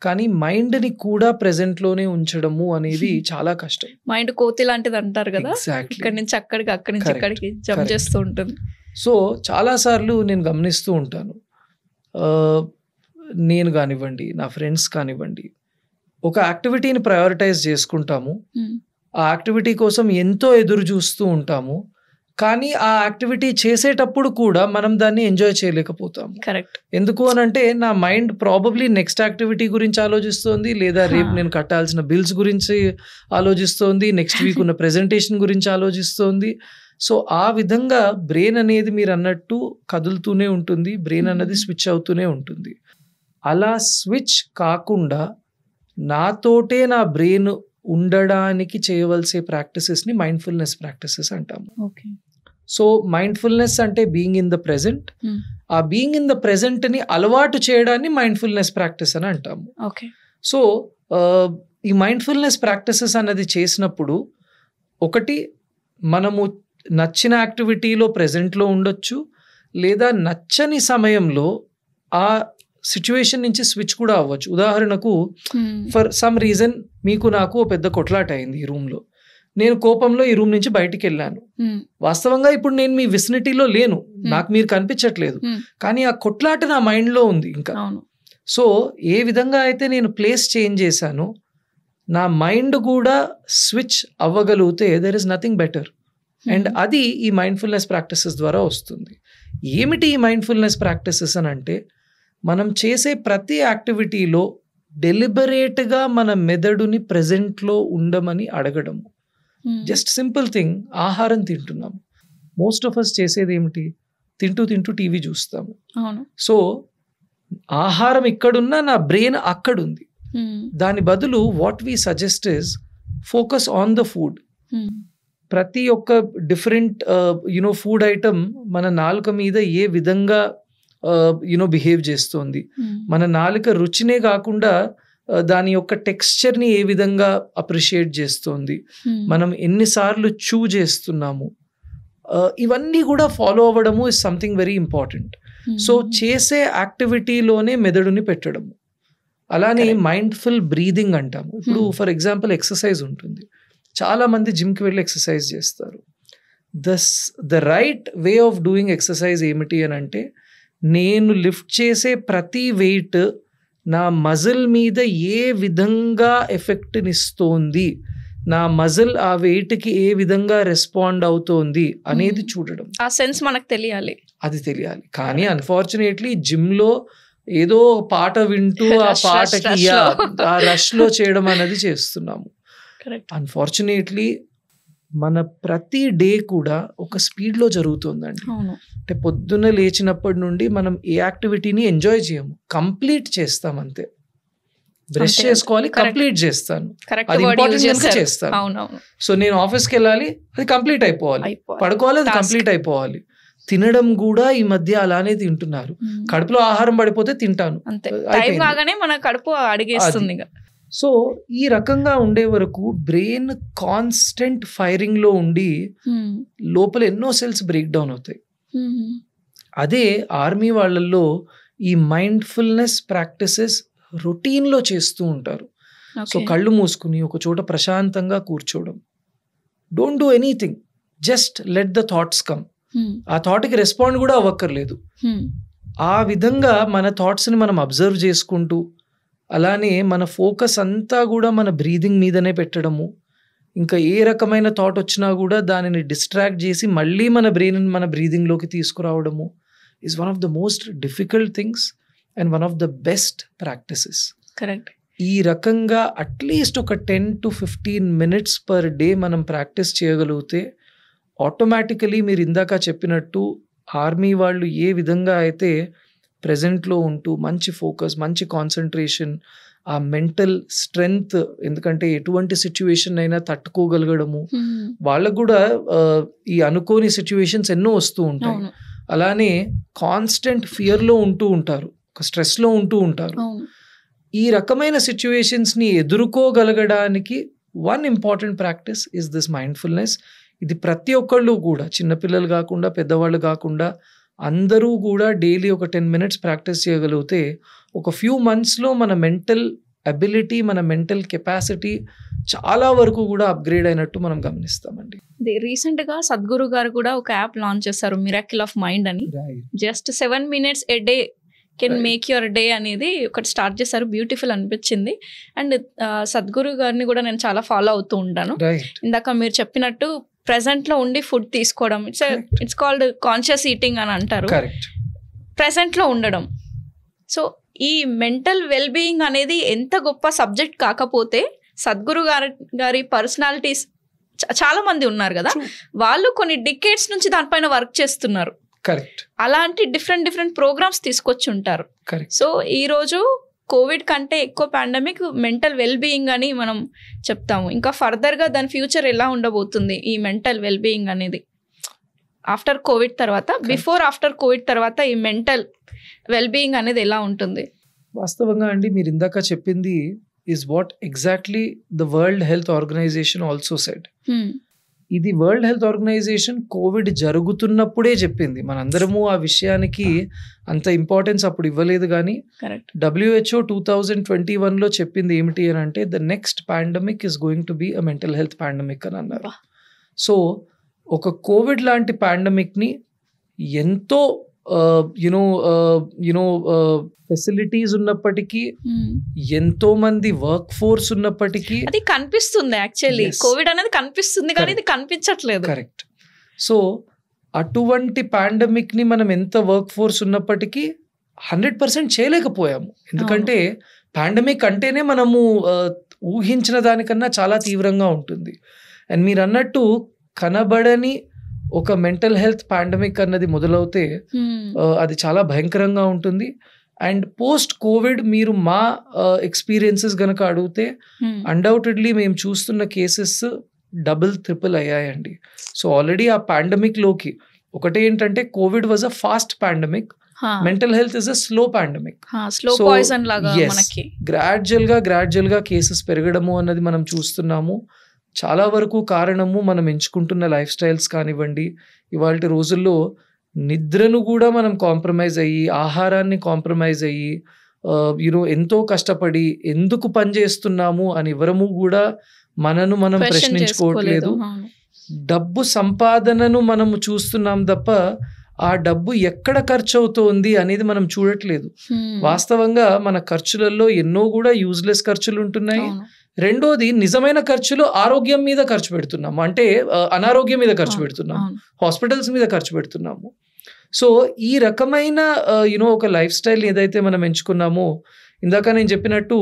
కానీ మైండ్ని కూడా ప్రెజెంట్లోనే ఉంచడము అనేది చాలా కష్టం. మైండ్ కోతి లాంటిది అంటారు కదా, ఇక్కడ నుంచి అక్కడికి అక్కడి నుంచి ఇక్కడికి జంప్ చేస్తూ ఉంటుంది. సో చాలాసార్లు నేను గమనిస్తూ ఉంటాను, నేను కానివ్వండి నా ఫ్రెండ్స్ కానివ్వండి, ఒక యాక్టివిటీని ప్రయారిటైజ్ చేసుకుంటాము, ఆ యాక్టివిటీ కోసం ఎంతో ఎదురు చూస్తూ ఉంటాము, కానీ ఆ యాక్టివిటీ చేసేటప్పుడు కూడా మనం దాన్ని ఎంజాయ్ చేయలేకపోతాము. కరెక్ట్. ఎందుకు అని అంటే నా మైండ్ ప్రాబబ్లీ నెక్స్ట్ యాక్టివిటీ గురించి ఆలోచిస్తోంది, లేదా రేపు నేను కట్టాల్సిన బిల్స్ గురించి ఆలోచిస్తోంది, నెక్స్ట్ వీక్ ఉన్న ప్రెజెంటేషన్ గురించి ఆలోచిస్తోంది. సో ఆ విధంగా బ్రెయిన్ అనేది మీరు అన్నట్టు కదులుతూనే ఉంటుంది, బ్రెయిన్ అన్నది స్విచ్ అవుతూనే ఉంటుంది. అలా స్విచ్ కాకుండా నాతోటే నా బ్రెయిన్ ఉండడానికి చేయవలసే ప్రాక్టీసెస్ని మైండ్ఫుల్నెస్ ప్రాక్టీసెస్ అంటాము. సో మైండ్ఫుల్నెస్ అంటే బీయింగ్ ఇన్ ద ప్రెజెంట్. ఆ బీయింగ్ ఇన్ ద ప్రెజెంట్ని అలవాటు చేయడాన్ని మైండ్ఫుల్నెస్ ప్రాక్టీస్ అని అంటాము. సో ఈ మైండ్ఫుల్నెస్ ప్రాక్టీసెస్ అన్నది చేసినప్పుడు ఒకటి మనము నచ్చిన యాక్టివిటీలో ప్రెజెంట్లో ఉండొచ్చు, లేదా నచ్చని సమయంలో ఆ సిచ్యువేషన్ నుంచి స్విచ్ కూడా అవ్వచ్చు. ఉదాహరణకు ఫర్ సమ్ రీజన్ మీకు నాకు ఓ పెద్ద కొట్లాట అయింది ఈ రూమ్లో. నేను కోపంలో ఈ రూమ్ నుంచి బయటికి వెళ్ళాను. వాస్తవంగా ఇప్పుడు నేను మీ విసినిటీలో లేను, నాకు మీరు కనిపించట్లేదు, కానీ ఆ కొట్లాట నా మైండ్లో ఉంది ఇంకా. సో ఏ విధంగా అయితే నేను ప్లేస్ చేంజ్ చేశానో నా మైండ్ కూడా స్విచ్ అవ్వగలిగితే there is nothing better. And అది ఈ మైండ్ఫుల్నెస్ ప్రాక్టీసెస్ ద్వారా వస్తుంది. ఏమిటి ఈ మైండ్ఫుల్నెస్ ప్రాక్టీసెస్ అని అంటే, మనం చేసే ప్రతి యాక్టివిటీలో డెలిబరేట్గా మన మెదడుని ప్రెజెంట్లో ఉండమని అడగడము. జస్ట్ సింపుల్ థింగ్, ఆహారం తింటున్నాము, మోస్ట్ ఆఫ్ అస్ చేసేది ఏమిటి, తింటూ తింటూ టీవీ చూస్తాము. సో ఆహారం ఇక్కడున్నా నా బ్రెయిన్ అక్కడుంది. దాని బదులు what we suggest is focus on the food. ప్రతి ఒక్క డిఫరెంట్ ఫుడ్ ఐటమ్ మన నాలుక మీద ఏ విధంగా బిహేవ్ చేస్తుంది, మన నాలుక రుచినే కాకుండా దాని యొక్క టెక్స్చర్ని ఏ విధంగా అప్రిషియేట్ చేస్తుంది, మనం ఎన్నిసార్లు చూ చేస్తున్నాము, ఇవన్నీ కూడా ఫాలో అవ్వడము is something very important. So చేసే యాక్టివిటీలోనే మెదడుని పెట్టడము. అలానే మైండ్ఫుల్ బ్రీదింగ్ అంటాము. ఇప్పుడు ఫర్ ఎగ్జాంపుల్ ఎక్సర్సైజ్ ఉంటుంది, చాలా మంది జిమ్కి వెళ్ళి ఎక్సర్సైజ్ చేస్తారు. The right way of doing exercise ఏమిటి అని అంటే, నేను లిఫ్ట్ చేసే ప్రతి వెయిట్ నా మజిల్ మీద ఏ విధంగా ఎఫెక్ట్నిస్తోంది, నా మజిల్ ఆ వెయిట్కి ఏ విధంగా రెస్పాండ్ అవుతోంది అనేది చూడడం. ఆ సెన్స్ మనకు తెలియాలి, అది తెలియాలి. కానీ అన్ఫార్చునేట్లీ జిమ్లో ఏదో పాట వింటూ ఆ పాటకి ఆ రష్లో చేయడం అనేది చేస్తున్నాము. అన్ఫార్చునేట్లీ మన ప్రతి డే కూడా ఒక స్పీడ్లో జరుగుతుందండి. అంటే పొద్దున్న లేచినప్పటి నుండి మనం ఏ యాక్టివిటీని ఎంజాయ్ చేయము, కంప్లీట్ చేస్తాం అంతే. బ్రష్ చేసుకోవాలి, కంప్లీట్ చేస్తాను, అది ఇంపార్టెంట్ కనుక చేస్తాను. సో నేను ఆఫీస్కి వెళ్ళాలి, అది కంప్లీట్ అయిపోవాలి, పడుకోవాలి, అది కంప్లీట్ అయిపోవాలి. తినడం కూడా ఈ మధ్య అలానే తింటున్నారు, కడుపులో ఆహారం పడిపోతే తింటాను, మన కడుపు అడిగేస్తుంది. సో ఈ రకంగా ఉండే వరకు బ్రెయిన్ కాన్స్టెంట్ ఫైరింగ్ లో ఉండి లోపల ఎన్నో సెల్స్ బ్రేక్ డౌన్ అవుతాయి. అదే ఆర్మీ వాళ్ళల్లో ఈ మైండ్ఫుల్నెస్ ప్రాక్టీసెస్ రొటీన్ లో చేస్తూ ఉంటారు. సో కళ్ళు మూసుకుని ఒక చోట ప్రశాంతంగా కూర్చోవడం, don't do anything, just let the thoughts come. ఆ థాట్కి రెస్పాండ్ కూడా అవ్వక్కర్లేదు. ఆ విధంగా మన థాట్స్ని మనం అబ్జర్వ్ చేసుకుంటూ, అలానే మన ఫోకస్ అంతా కూడా మన బ్రీదింగ్ మీదనే పెట్టడము. ఇంకా ఏ రకమైన థాట్ వచ్చినా కూడా దానిని డిస్ట్రాక్ట్ చేసి మళ్ళీ మన బ్రెయిన్ మన బ్రీదింగ్లోకి తీసుకురావడము is one of the most difficult things and one of the best practices. Correct. ఈ రకంగా అట్లీస్ట్ ఒక 10 to 15 minutes పర్ డే మనం ప్రాక్టీస్ చేయగలిగితే ఆటోమేటికలీ మీరు ఇందాక చెప్పినట్టు ఆర్మీ వాళ్ళు ఏ విధంగా అయితే ప్రెజెంట్లో ఉంటూ మంచి ఫోకస్, మంచి కాన్సన్ట్రేషన్, ఆ మెంటల్ స్ట్రెంగ్త్, ఎందుకంటే ఎటువంటి సిచ్యువేషన్ అయినా తట్టుకోగలగడము, వాళ్ళకు కూడా ఈ అనుకోని సిచ్యువేషన్స్ ఎన్నో వస్తూ ఉంటాయి. అలానే కాన్స్టెంట్ ఫియర్లో ఉంటూ ఉంటారు, ఒక స్ట్రెస్లో ఉంటూ ఉంటారు. ఈ రకమైన సిచ్యువేషన్స్ని ఎదుర్కోగలగడానికి one important practice is this mindfulness. ఇది ప్రతి ఒక్కళ్ళు కూడా, చిన్నపిల్లలు కాకుండా పెద్దవాళ్ళు కాకుండా అందరూ కూడా డైలీ ఒక 10 minutes ప్రాక్టీస్ చేయగలిగితే ఒక ఫ్యూ మంత్స్లో మన మెంటల్ అబిలిటీ, మన మెంటల్ కెపాసిటీ చాలా వరకు కూడా అప్గ్రేడ్ అయినట్టు మనం గమనిస్తామండి. రీసెంట్గా సద్గురు గారు కూడా ఒక యాప్ లాంచ్ చేశారు, మిరాకిల్ ఆఫ్ మైండ్ అని. Just 7 minutes a day can make your day అనేది ఒకటి స్టార్ట్ చేశారు. బ్యూటిఫుల్ అనిపించింది. అండ్ సద్గురు గారిని కూడా నేను చాలా ఫాలో అవుతూ ఉంటాను. ఇందాక మీరు చెప్పినట్టు ప్రెసెంట్లో ఉండి ఫుడ్ తీసుకోవడం, ఇట్స్ కాల్డ్ కాన్షియస్ ఈటింగ్ అని అంటారు. ప్రెసెంట్లో ఉండడం. సో ఈ మెంటల్ వెల్ బీయింగ్ అనేది ఎంత గొప్ప సబ్జెక్ట్ కాకపోతే, సద్గురు గారి పర్సనాలిటీస్ చాలా మంది ఉన్నారు కదా, వాళ్ళు కొన్ని డికేడ్స్ నుంచి దానిపైన వర్క్ చేస్తున్నారు. కరెక్ట్. అలాంటి డిఫరెంట్ ప్రోగ్రామ్స్ తీసుకొచ్చి ఉంటారు. సో ఈ రోజు కోవిడ్ కంటే ఎక్కువ పాండమిక్ మెంటల్ వెల్ బీయింగ్ అని మనం చెప్తాము. ఇంకా ఫర్దర్గా దాని ఫ్యూచర్ ఎలా ఉండబోతుంది ఈ మెంటల్ వెల్ బీయింగ్ అనేది ఆఫ్టర్ కోవిడ్ తర్వాత, బిఫోర్ ఆఫ్టర్ కోవిడ్ తర్వాత ఈ మెంటల్ వెల్ బీయింగ్ అనేది ఎలా ఉంటుంది? వాస్తవంగా అండి, మీరు ఇందాక చెప్పింది is what exactly the World Health Organization also said. ఇది వరల్డ్ హెల్త్ ఆర్గనైజేషన్ కోవిడ్ జరుగుతున్నప్పుడే చెప్పింది. మనందరము ఆ విషయానికి అంత ఇంపార్టెన్స్ అప్పుడు ఇవ్వలేదు, కానీ WHO 2021లో చెప్పింది ఏమిటి అని అంటే the next pandemic is going to be a mental health pandemic అని అన్నారు. సో ఒక కోవిడ్ లాంటి పాండమిక్ని ఎంతో ఫెసిలిటీస్ ఉన్నప్పటికీ, ఎంతో మంది వర్క్ ఫోర్స్ ఉన్నప్పటికీ అది కనిపిస్తుంది. యాక్చువల్లీ కోవిడ్ అనేది కనిపిస్తుంది కానీ ఇది కనిపించట్లేదు. కరెక్ట్. సో అటువంటి పాండమిక్ ని మనం ఎంత వర్క్ ఫోర్స్ ఉన్నప్పటికీ 100% చేయలేకపోయాము. ఎందుకంటే పాండమిక్ అంటేనే మనము ఊహించిన దానికన్నా చాలా తీవ్రంగా ఉంటుంది. అండ్ మీరు అన్నట్టు కనబడని ఒక మెంటల్ హెల్త్ పాండమిక్ అన్నది మొదలవుతే అది చాలా భయంకరంగా ఉంటుంది. అండ్ పోస్ట్ కోవిడ్ మీరు మా ఎక్స్పీరియన్సెస్ గనక అడిగితే అన్డౌటెడ్లీ మేము చూస్తున్న కేసెస్ డబుల్ ట్రిపుల్ అయ్యాయండి. సో ఆల్రెడీ ఆ పాండమిక్ లోకి ఒకటి ఏంటంటే COVID was a fast pandemic, mental health is a slow pandemic. Gradual గా కేసెస్ పెరగడము అన్నది మనం చూస్తున్నాము. చాలా వరకు కారణము మనం ఎంచుకుంటున్న లైఫ్ స్టైల్స్ కానివ్వండి, ఇవాళ రోజుల్లో నిద్రను కూడా మనం కాంప్రమైజ్ అయ్యి, ఆహారాన్ని కాంప్రమైజ్ అయ్యి, ఎంతో కష్టపడి ఎందుకు పని చేస్తున్నాము అని ఎవరము కూడా మనను మనం ప్రశ్నించుకోవట్లేదు. డబ్బు సంపాదనను మనము చూస్తున్నాం తప్ప ఆ డబ్బు ఎక్కడ ఖర్చు అవుతోంది అనేది మనం చూడట్లేదు. వాస్తవంగా మన ఖర్చులలో ఎన్నో కూడా యూజ్లెస్ ఖర్చులు ఉంటున్నాయి. రెండోది నిజమైన ఖర్చులు ఆరోగ్యం మీద ఖర్చు పెడుతున్నాము, అంటే అనారోగ్యం మీద ఖర్చు పెడుతున్నాము, హాస్పిటల్స్ మీద ఖర్చు పెడుతున్నాము. సో ఈ రకమైన ఒక లైఫ్ స్టైల్ ఏదైతే మనం ఎంచుకున్నామో, ఇందాక నేను చెప్పినట్టు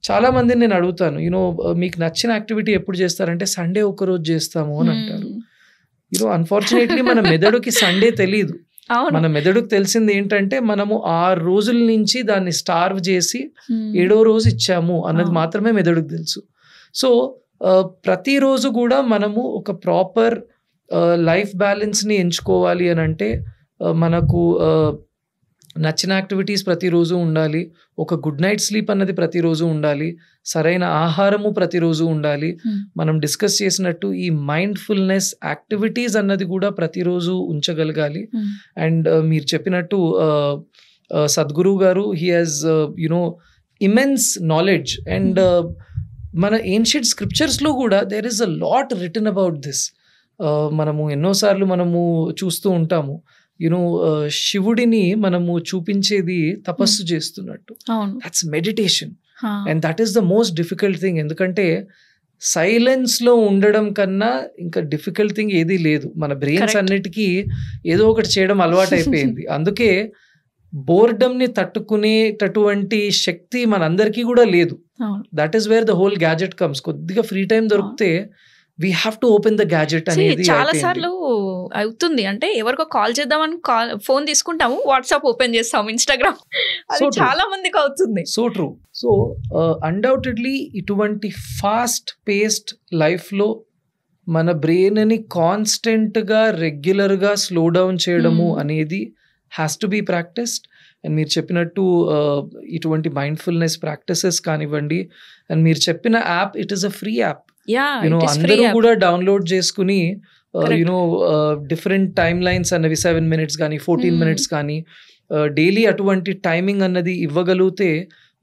చాలా మందిని నేను అడుగుతాను, మీకు నచ్చిన యాక్టివిటీ ఎప్పుడు చేస్తారంటే సండే ఒకరోజు చేస్తాము అని అంటారు. అన్ఫార్చునేట్లీ మన మెదడుకి సండే తెలీదు. మన మెదడుకు తెలిసింది ఏంటంటే మనము 6 రోజుల నుంచి దాన్ని స్టార్వ్ చేసి 7వ రోజు ఇచ్చాము అన్నది మాత్రమే మెదడుకు తెలుసు. సో ప్రతిరోజు కూడా మనము ఒక ప్రాపర్ లైఫ్ బ్యాలెన్స్ని ఎంచుకోవాలి అని అంటే మనకు నచ్చిన యాక్టివిటీస్ ప్రతిరోజు ఉండాలి, ఒక గుడ్ నైట్ స్లీప్ అన్నది ప్రతిరోజు ఉండాలి, సరైన ఆహారము ప్రతిరోజు ఉండాలి. మనం డిస్కస్ చేసినట్టు ఈ మైండ్ఫుల్నెస్ యాక్టివిటీస్ అన్నది కూడా ప్రతిరోజు ఉంచగలగాలి. అండ్ మీరు చెప్పినట్టు Sadhguru garu he has immense knowledge. And మన ఏన్షియంట్ స్క్రిప్చర్స్లో కూడా there is a lot written about this. మనము ఎన్నోసార్లు మనము చూస్తూ ఉంటాము, శివుడిని మనము చూపించేది తపస్సు చేస్తున్నట్టు. That's meditation and that is the most difficult thing. ఎందుకంటే సైలెన్స్ లో ఉండడం కన్నా ఇంకా డిఫికల్ట్ థింగ్ ఏదీ లేదు. మన బ్రెయిన్స్ అన్నిటికీ ఏదో ఒకటి చేయడం అలవాటు అయిపోయింది. అందుకే బోర్డమ్ ని తట్టుకునేటటువంటి శక్తి మనందరికీ కూడా లేదు. That is where the whole gadget comes. కొద్దిగా ఫ్రీ టైం దొరికితే we have to open the gadget అనేది చాలా సార్లు అవుతుంది. అంటే ఎవరికో కాల్ చేద్దామని ఫోన్ తీసుకుంటాము, వాట్సాప్ ఓపెన్ చేస్తాము, ఇన్స్టాగ్రామ్. అది చాలా మందికి అవుతుంది. So true. సో అన్డౌటెడ్లీ ఇటువంటి ఫాస్ట్ పేస్డ్ లైఫ్ లో మన బ్రెయిన్ ని కాన్స్టెంట్ గా రెగ్యులర్ గా స్లో డౌన్ చేయడము అనేది has to be practised. And మీరు చెప్పినట్టు ఇటువంటి మైండ్ఫుల్నెస్ ప్రాక్టీసెస్ కానివ్వండి, అండ్ మీరు చెప్పిన app it is a free app. అందరూ కూడా డౌన్లోడ్ చేసుకుని డిఫరెంట్ టైమ్ లైన్స్ అన్నవి 7 minutes కానీ 14 minutes కానీ డైలీ అటువంటి టైమింగ్ అన్నది ఇవ్వగలిగితే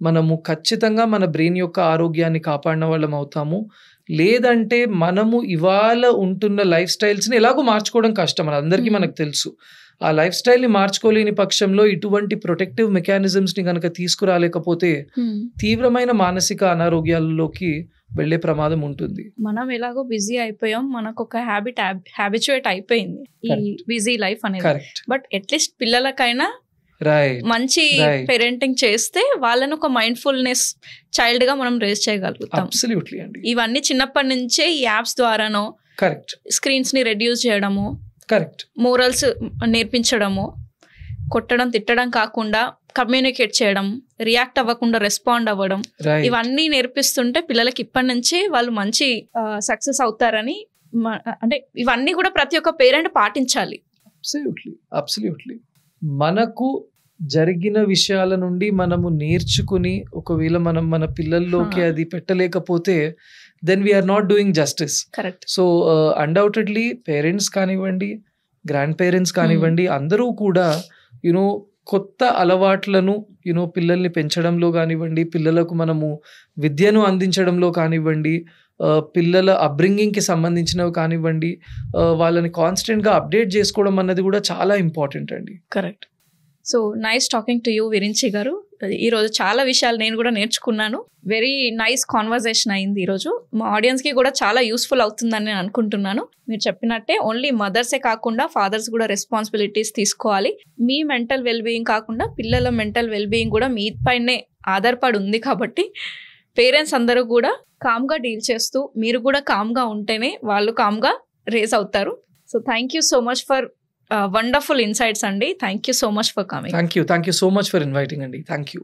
మనము ఖచ్చితంగా మన బ్రెయిన్ యొక్క ఆరోగ్యాన్ని కాపాడిన వాళ్ళం అవుతాము. లేదంటే మనము ఇవాళ ఉంటున్న లైఫ్ స్టైల్స్ని ఎలాగో మార్చుకోవడం కష్టం, అందరికీ మనకు తెలుసు. ఆ లైఫ్ స్టైల్ని మార్చుకోలేని పక్షంలో ఇటువంటి ప్రొటెక్టివ్ మెకానిజమ్స్ని కనుక తీసుకురాలేకపోతే తీవ్రమైన మానసిక అనారోగ్యాలలోకి వెళ్లే ప్రమాదం ఉంటుంది. మనం ఎలాగో బిజీ అయిపోయాం, మనకు ఒక హ్యాబిచుయేట్ అయిపోయింది ఈ బిజీ లైఫ్ అనేది. బట్ అట్లీస్ట్ పిల్లలకైనా మంచి పేరెంటింగ్ చేస్తే వాళ్ళని ఒక మైండ్ఫుల్నెస్ చైల్డ్ గా మనం రేస్ చేయగలుగుతాం. ఇవన్నీ చిన్నప్పటి నుంచే ఈ యాప్స్ ద్వారానో స్క్రీన్స్ ని రెడ్యూస్ చేయడము, మోరల్స్ నేర్పించడము, కొట్టడం తిట్టడం కాకుండా కమ్యూనికేట్ చేయడం, రియాక్ట్ అవ్వకుండా రెస్పాండ్ అవ్వడం, ఇవన్నీ నేర్పిస్తుంటే పిల్లలకి ఇప్పటి నుంచే వాళ్ళు మంచి సక్సెస్ అవుతారని, అంటే ఇవన్నీ కూడా ప్రతి ఒక్క పేరెంట్ పాటించాలి. అబ్సల్యూట్లీ. మనకు జరిగిన విషయాల నుండి మనము నేర్చుకుని ఒకవేళ మనం మన పిల్లల్లోకి అది పెట్టలేకపోతే then we are not doing justice. Correct. So undoubtedly parents కానివ్వండి, గ్రాండ్ పేరెంట్స్ కానివ్వండి, అందరూ కూడా యునో కొత్త అలవాట్లను పిల్లల్ని పెంచడంలో కానివ్వండి, పిల్లలకు మనము విద్యను అందించడంలో కానివ్వండి, పిల్లల అప్బ్రింగింగ్కి సంబంధించినవి కానివ్వండి, వాళ్ళని కాన్స్టెంట్గా అప్డేట్ చేసుకోవడం అన్నది కూడా చాలా ఇంపార్టెంట్ అండి. Correct. So nice talking to you Virinchi గారు. ఈరోజు చాలా విషయాలు నేను కూడా నేర్చుకున్నాను. వెరీ నైస్ కాన్వర్జేషన్ అయింది ఈరోజు. మా ఆడియన్స్కి కూడా చాలా యూస్ఫుల్ అవుతుందని నేను అనుకుంటున్నాను. మీరు చెప్పినట్టే ఓన్లీ మదర్సే కాకుండా ఫాదర్స్ కూడా రెస్పాన్సిబిలిటీస్ తీసుకోవాలి. మీ మెంటల్ వెల్బీయింగ్ కాకుండా పిల్లల మెంటల్ వెల్బీయింగ్ కూడా మీ పైనే ఆధారపడి ఉంది. కాబట్టి పేరెంట్స్ అందరూ కూడా కామ్గా డీల్ చేస్తూ మీరు కూడా కామ్గా ఉంటేనే వాళ్ళు కామ్గా రేస్ అవుతారు. So thank you so much for wonderful insights అండి. Thank you so much for coming. Thank you so much for inviting అండి. Thank you.